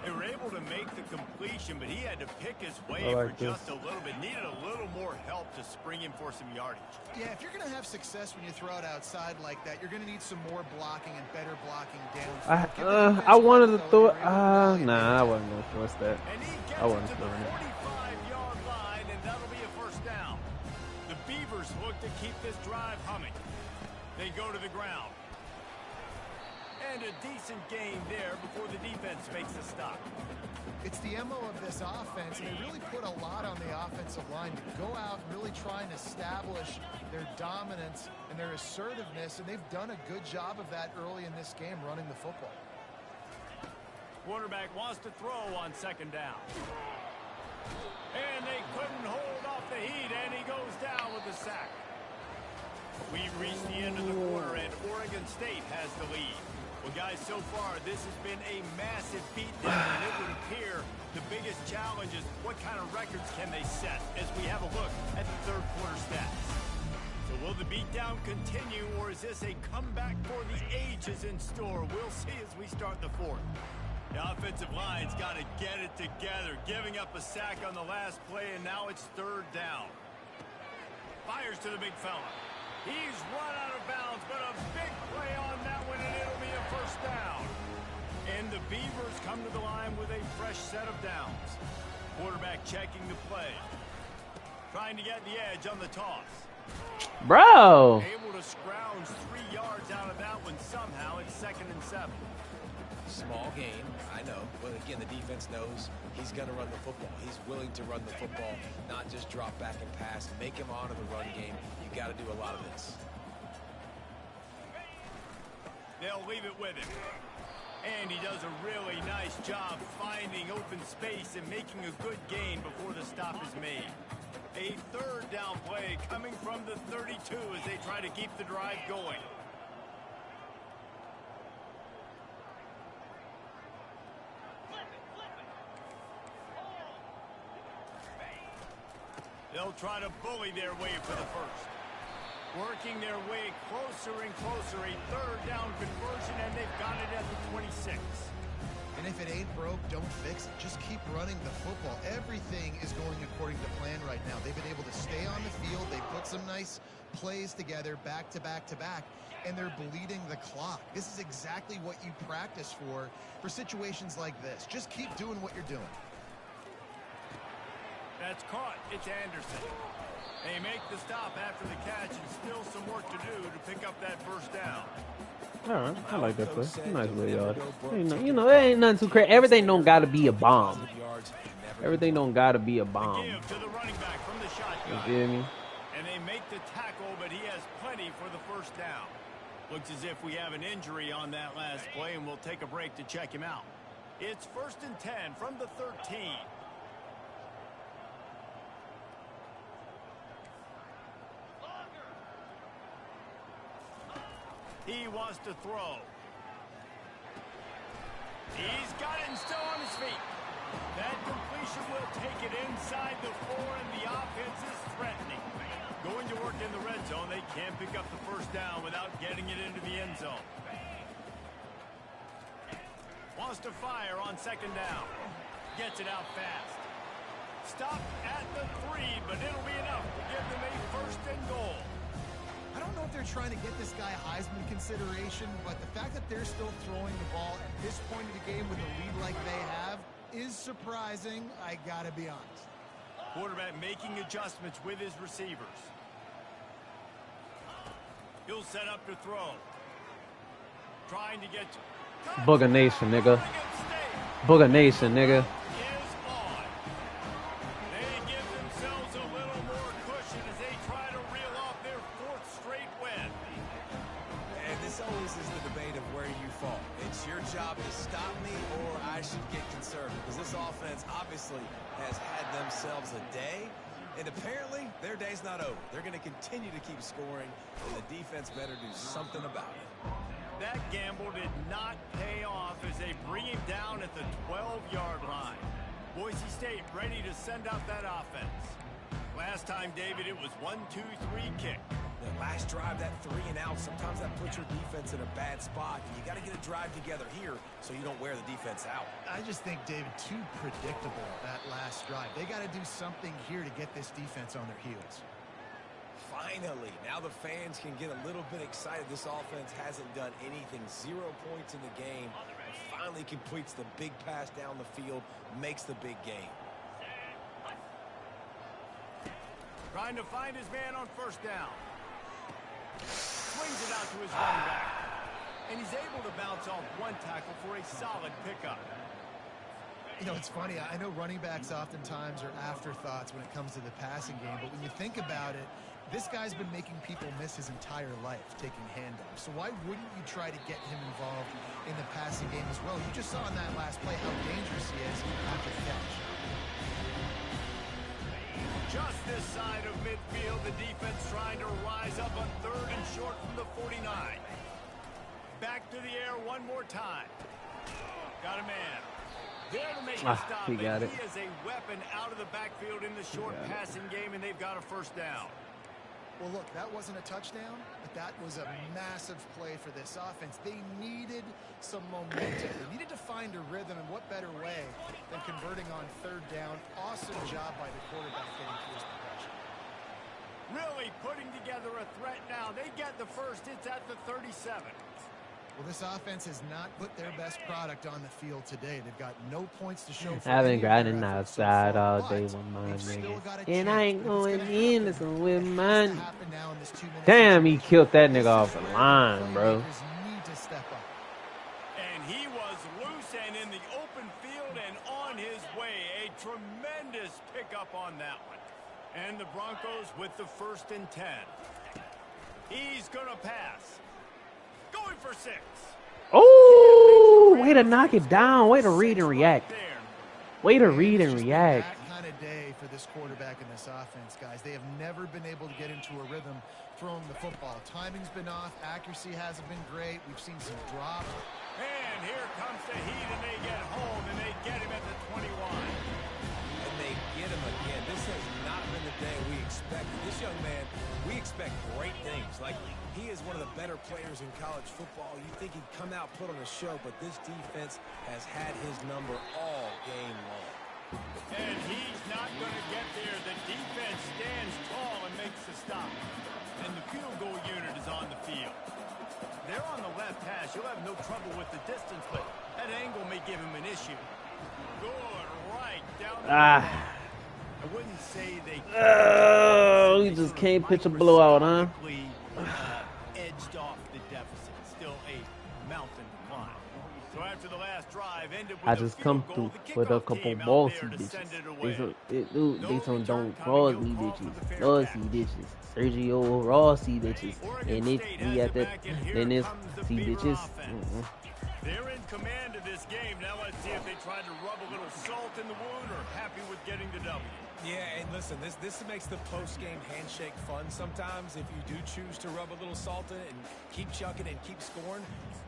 They were able to make the completion, but he had to pick his way for just a little bit. Needed a little more help to spring him for some yardage. Yeah, if you're going to have success when you throw it outside like that, you're going to need some more blocking and better blocking down. I wanted to throw it. Nah, I wasn't going to force that. I wasn't throwing it. 45-yard line, and that'll be a 1st down. The Beavers look to keep this drive humming. They go to the ground. And a decent gain there before the defense makes a stop. It's the MO of this offense, and they really put a lot on the offensive line to go out and really try and establish their dominance and their assertiveness, and they've done a good job of that early in this game running the football. Quarterback wants to throw on 2nd down. And they couldn't hold off the heat, and he goes down with the sack. We've reached the end of the quarter, and Oregon State has the lead. Well, guys, so far, this has been a massive beatdown, and it would appear the biggest challenge is what kind of records can they set as we have a look at the 3rd quarter stats. So will the beatdown continue, or is this a comeback for the ages in store? We'll see as we start the 4th. The offensive line's got to get it together, giving up a sack on the last play, and now it's 3rd down. Fires to the big fella. He's run out of bounds, but a big play on that one, and it'll be a 1st down. And the Beavers come to the line with a fresh set of downs. Quarterback checking the play. Trying to get the edge on the toss. Bro! Able to scrounge 3 yards out of that one somehow. It's 2nd and 7. Small gain, I know. But again, the defense knows he's going to run the football. He's willing to run the football, not just drop back and pass. Make him honor the run game. You got to do a lot of this. They'll leave it with him. And he does a really nice job finding open space and making a good gain before the stop is made. A 3rd down play coming from the 32 as they try to keep the drive going. They'll try to bully their way for the 1st. Working their way closer and closer. A 3rd down conversion, and they've got it at the 26. And if it ain't broke, don't fix it. Just keep running the football. Everything is going according to plan right now. They've been able to stay on the field. They put some nice plays together back to back to back, and they're bleeding the clock. This is exactly what you practice for situations like this. Just keep doing what you're doing. That's caught. It's Anderson. They make the stop after the catch, and still some work to do to pick up that first down. All right, I like that play. Nice little yard. You know, it ain't nothing too crazy. Everything don't gotta be a bomb. Everything don't gotta be a bomb. Give to the running back from the shotgun. You feel me? And they make the tackle, but he has plenty for the first down. Looks as if we have an injury on that last play, and we'll take a break to check him out. It's 1st and 10 from the 13. He wants to throw. He's got it and still on his feet. That completion will take it inside the 4, and the offense is threatening. Going to work in the red zone, they can't pick up the first down without getting it into the end zone. Wants to fire on 2nd down. Gets it out fast. Stop at the 3, but it'll be enough to give them a 1st and goal. I don't know if they're trying to get this guy Heisman consideration, but the fact that they're still throwing the ball at this point of the game with a lead like they have is surprising, I gotta be honest. Quarterback making adjustments with his receivers. He'll set up to throw. Trying to get to... Booger Nation, nigga. Booger Nation, nigga. Job to stop me, or I should get conservative, because this offense obviously has had themselves a day, and apparently their day's not over. They're going to continue to keep scoring, and the defense better do something about it. That gamble did not pay off as they bring him down at the 12-yard line. Boise State ready to send out that offense. Last time, David, it was 1-2-3 kick. The last drive, that 3 and out, sometimes that puts your defense in a bad spot. And you got to get a drive together here so you don't wear the defense out. I just think, David, too predictable that last drive. They got to do something here to get this defense on their heels. Finally, now the fans can get a little bit excited. This offense hasn't done anything. 0 points in the game. Finally completes the big pass down the field, makes the big game. Trying to find his man on 1st down. Swings it out to his running back. And he's able to bounce off one tackle for a solid pickup. You know, it's funny. I know running backs oftentimes are afterthoughts when it comes to the passing game, but when you think about it, this guy's been making people miss his entire life taking handoffs. So why wouldn't you try to get him involved in the passing game as well? You just saw in that last play how dangerous he is after the catch. Just this side of midfield, the defense trying to rise up on 3rd and short from the 49. Back to the air one more time. Got a man. There to make the stop. He got it. He is a weapon out of the backfield in the short passing game, and they've got a 1st down. Well, look, that wasn't a touchdown, but that was a massive play for this offense. They needed some momentum. They needed to find a rhythm, and what better way than converting on 3rd down. Awesome job by the quarterback getting through his progression. Really putting together a threat now. They get the 1st. It's at the 37. Well, this offense has not put their best product on the field today. They've got no points to show for it. I've been grinding outside all day with my nigga. And I ain't going in with mine. Damn, he killed that nigga off the line, bro. And he was loose and in the open field and on his way. A tremendous pickup on that one. And the Broncos with the 1st and 10. He's going to pass. Going for 6. Oh, way to knock it down. Way to read and react. Way to read and react. That kind of day for this quarterback and this offense, guys. They have never been able to get into a rhythm throwing the football. Timing's been off. Accuracy hasn't been great. We've seen some drops. And here comes the heat, and they get home, and they get him at the 21. And they get him again. This has not been the day we expected. This young man, we expect expect great things. Like, he is one of the better players in college football. You think he'd come out, put on a show, but this defense has had his number all game long. And he's not going to get there. The defense stands tall and makes the stop. And the field goal unit is on the field. They're on the left hash. You'll have no trouble with the distance, but that angle may give him an issue. Good, right down the middle. I wouldn't say they... Oh, you just can't pitch a blowout, huh? Edged off the deficit. Still a mountain to climb. So after the last drive ended with I just come through with a couple ballsy bitches. They some don't cross me bitches. Lossy bitches. Sergio Rossi bitches. And it we at that then it's see bitches. They're in command of this game. Now let's see if they try to rub a little salt in the wound or happy with getting the W. Yeah, and listen, this makes the post-game handshake fun sometimes. If you do choose to rub a little salt in it and keep chucking and keep scoring,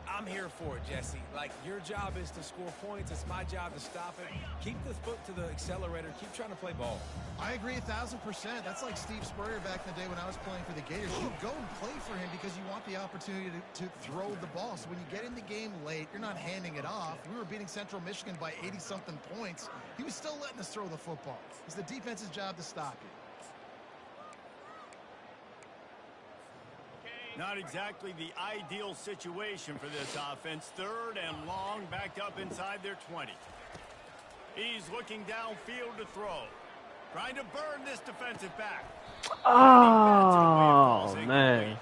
I'm here for it, Jesse. Like, your job is to score points. It's my job to stop it. Keep the foot to the accelerator. Keep trying to play ball. I agree 1,000%. That's like Steve Spurrier back in the day when I was playing for the Gators. You go and play for him because you want the opportunity to throw the ball. So when you get in the game late, you're not handing it off. We were beating Central Michigan by 80-something points. He was still letting us throw the football. It's the defense's job to stop it. Not exactly the ideal situation for this offense. Third and long, backed up inside their 20. He's looking downfield to throw. Trying to burn this defensive back. Oh, man.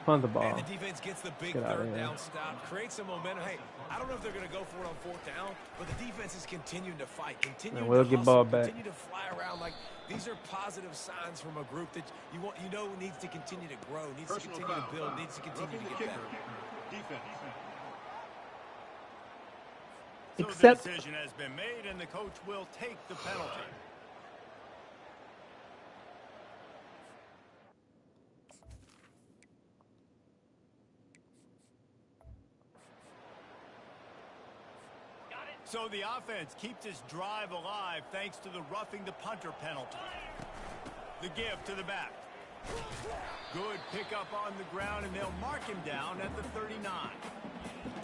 Punt the ball. And the defense gets the big third down stop, creates some momentum. Hey, I don't know if they're going to go for it on fourth down, but the defense is continuing to fight, continuing to get hustle, ball back. continue to fly around. Like, these are positive signs from a group that you know needs to continue to grow, needs to continue to build, needs to continue to get better. Defense. So Except the decision has been made, and the coach will take the penalty. So the offense keeps its drive alive thanks to the roughing the punter penalty. The give to the back. Good pickup on the ground, and they'll mark him down at the 39.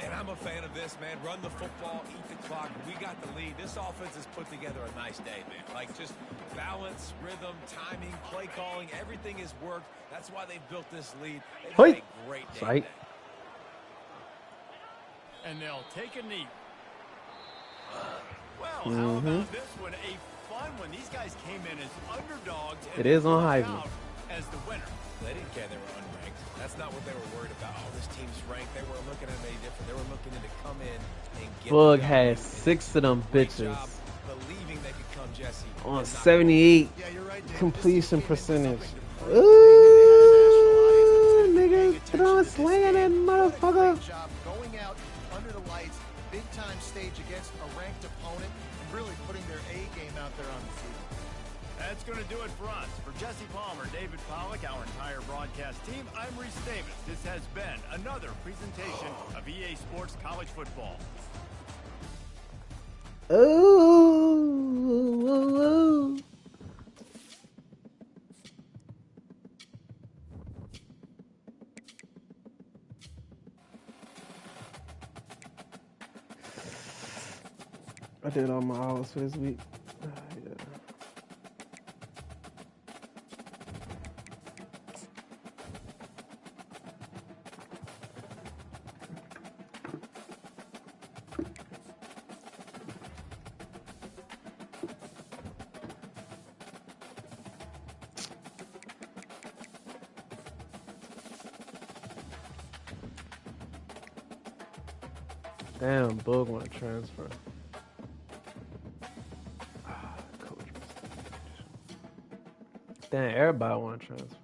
And I'm a fan of this, man. Run the football, eat the clock. We got the lead. This offense has put together a nice day, man. Like, just balance, rhythm, timing, play calling, everything has worked. That's why they've built this lead. They've had a great day today. And they'll take a knee. Well, how about this one? A fun one. These guys came in as underdogs. And it is on Heisman. As the winner. They didn't care they were unranked. That's not what they were worried about. Oh, this team's ranked. They weren't looking at them any different. They were looking to come in and get. Bug has 6 of them bitches. Believing they could come, Jesse. On 78 completion percentage. Ooh, nigga, get on slaying that motherfucker. Going out under the lights, big time stage against a ranked opponent, and really putting their A game out there on the field. That's going to do it for us. For Jesse Palmer, David Pollack, our entire broadcast team, I'm Reese Davis. This has been another presentation of EA Sports College Football. Ooh. I did all my hours for this week. Yeah. Damn, Bug want to transfer. Coach. Damn, everybody want to transfer.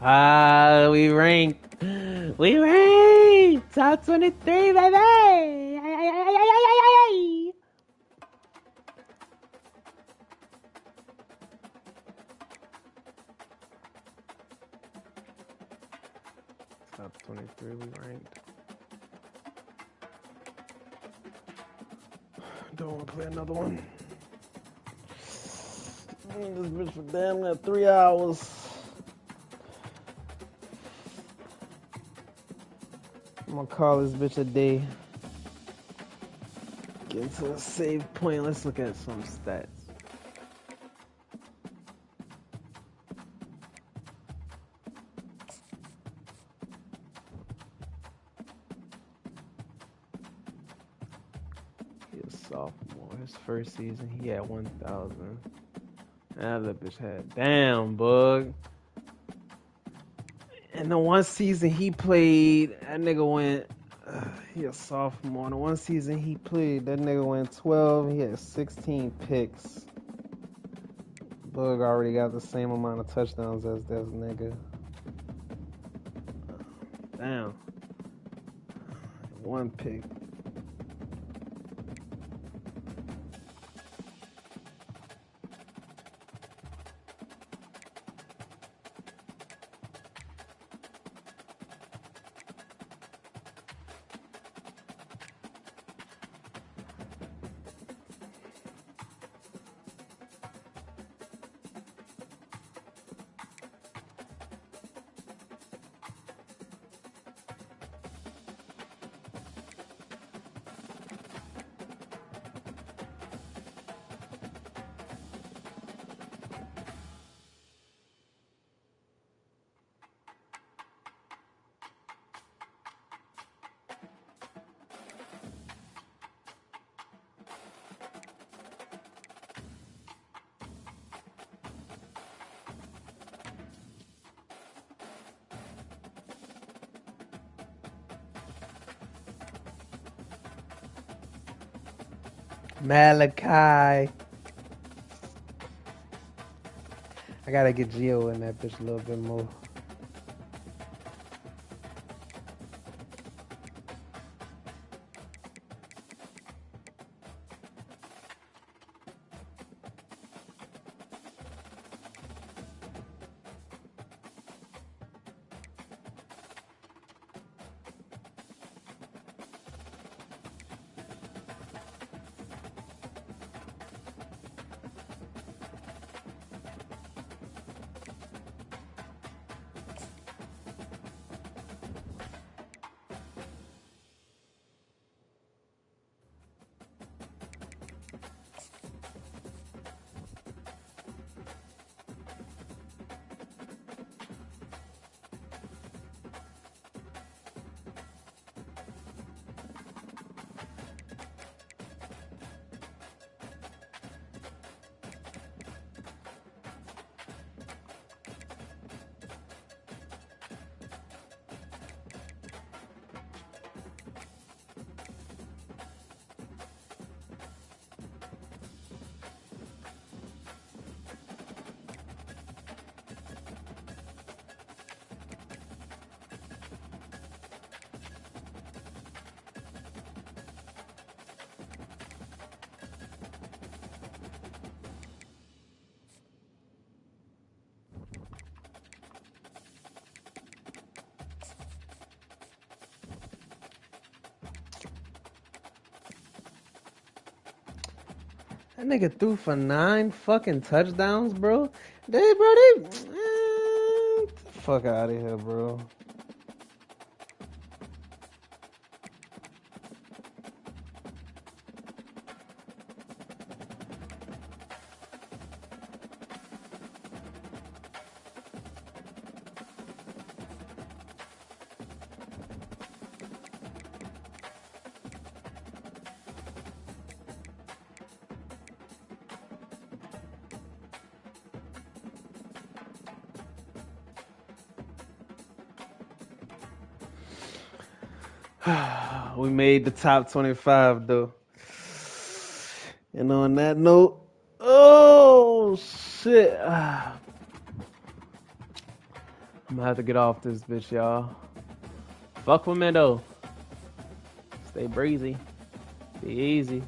We ranked. We ranked. Top 23, baby. Top 23, we ranked. Don't want to play another one. This bitch for damn near 3 hours. I'm gonna call this bitch a day. Get to a save point. Let's look at some stats. He a sophomore. His first season, he had 1,000. That little bitch had. Damn, bug. And the one season he played, that nigga went. He a sophomore. And the one season he played, that nigga went 12. He had 16 picks. Bug already got the same amount of touchdowns as this nigga. Damn. One pick. Malachi. I gotta get Gio in that bitch a little bit more. That nigga threw for 9 fucking touchdowns, bro. They fuck out of here, bro. We made the top 25 though. And on that note, oh shit. I'm gonna have to get off this bitch, y'all. Fuck with me though. Stay breezy. Be easy.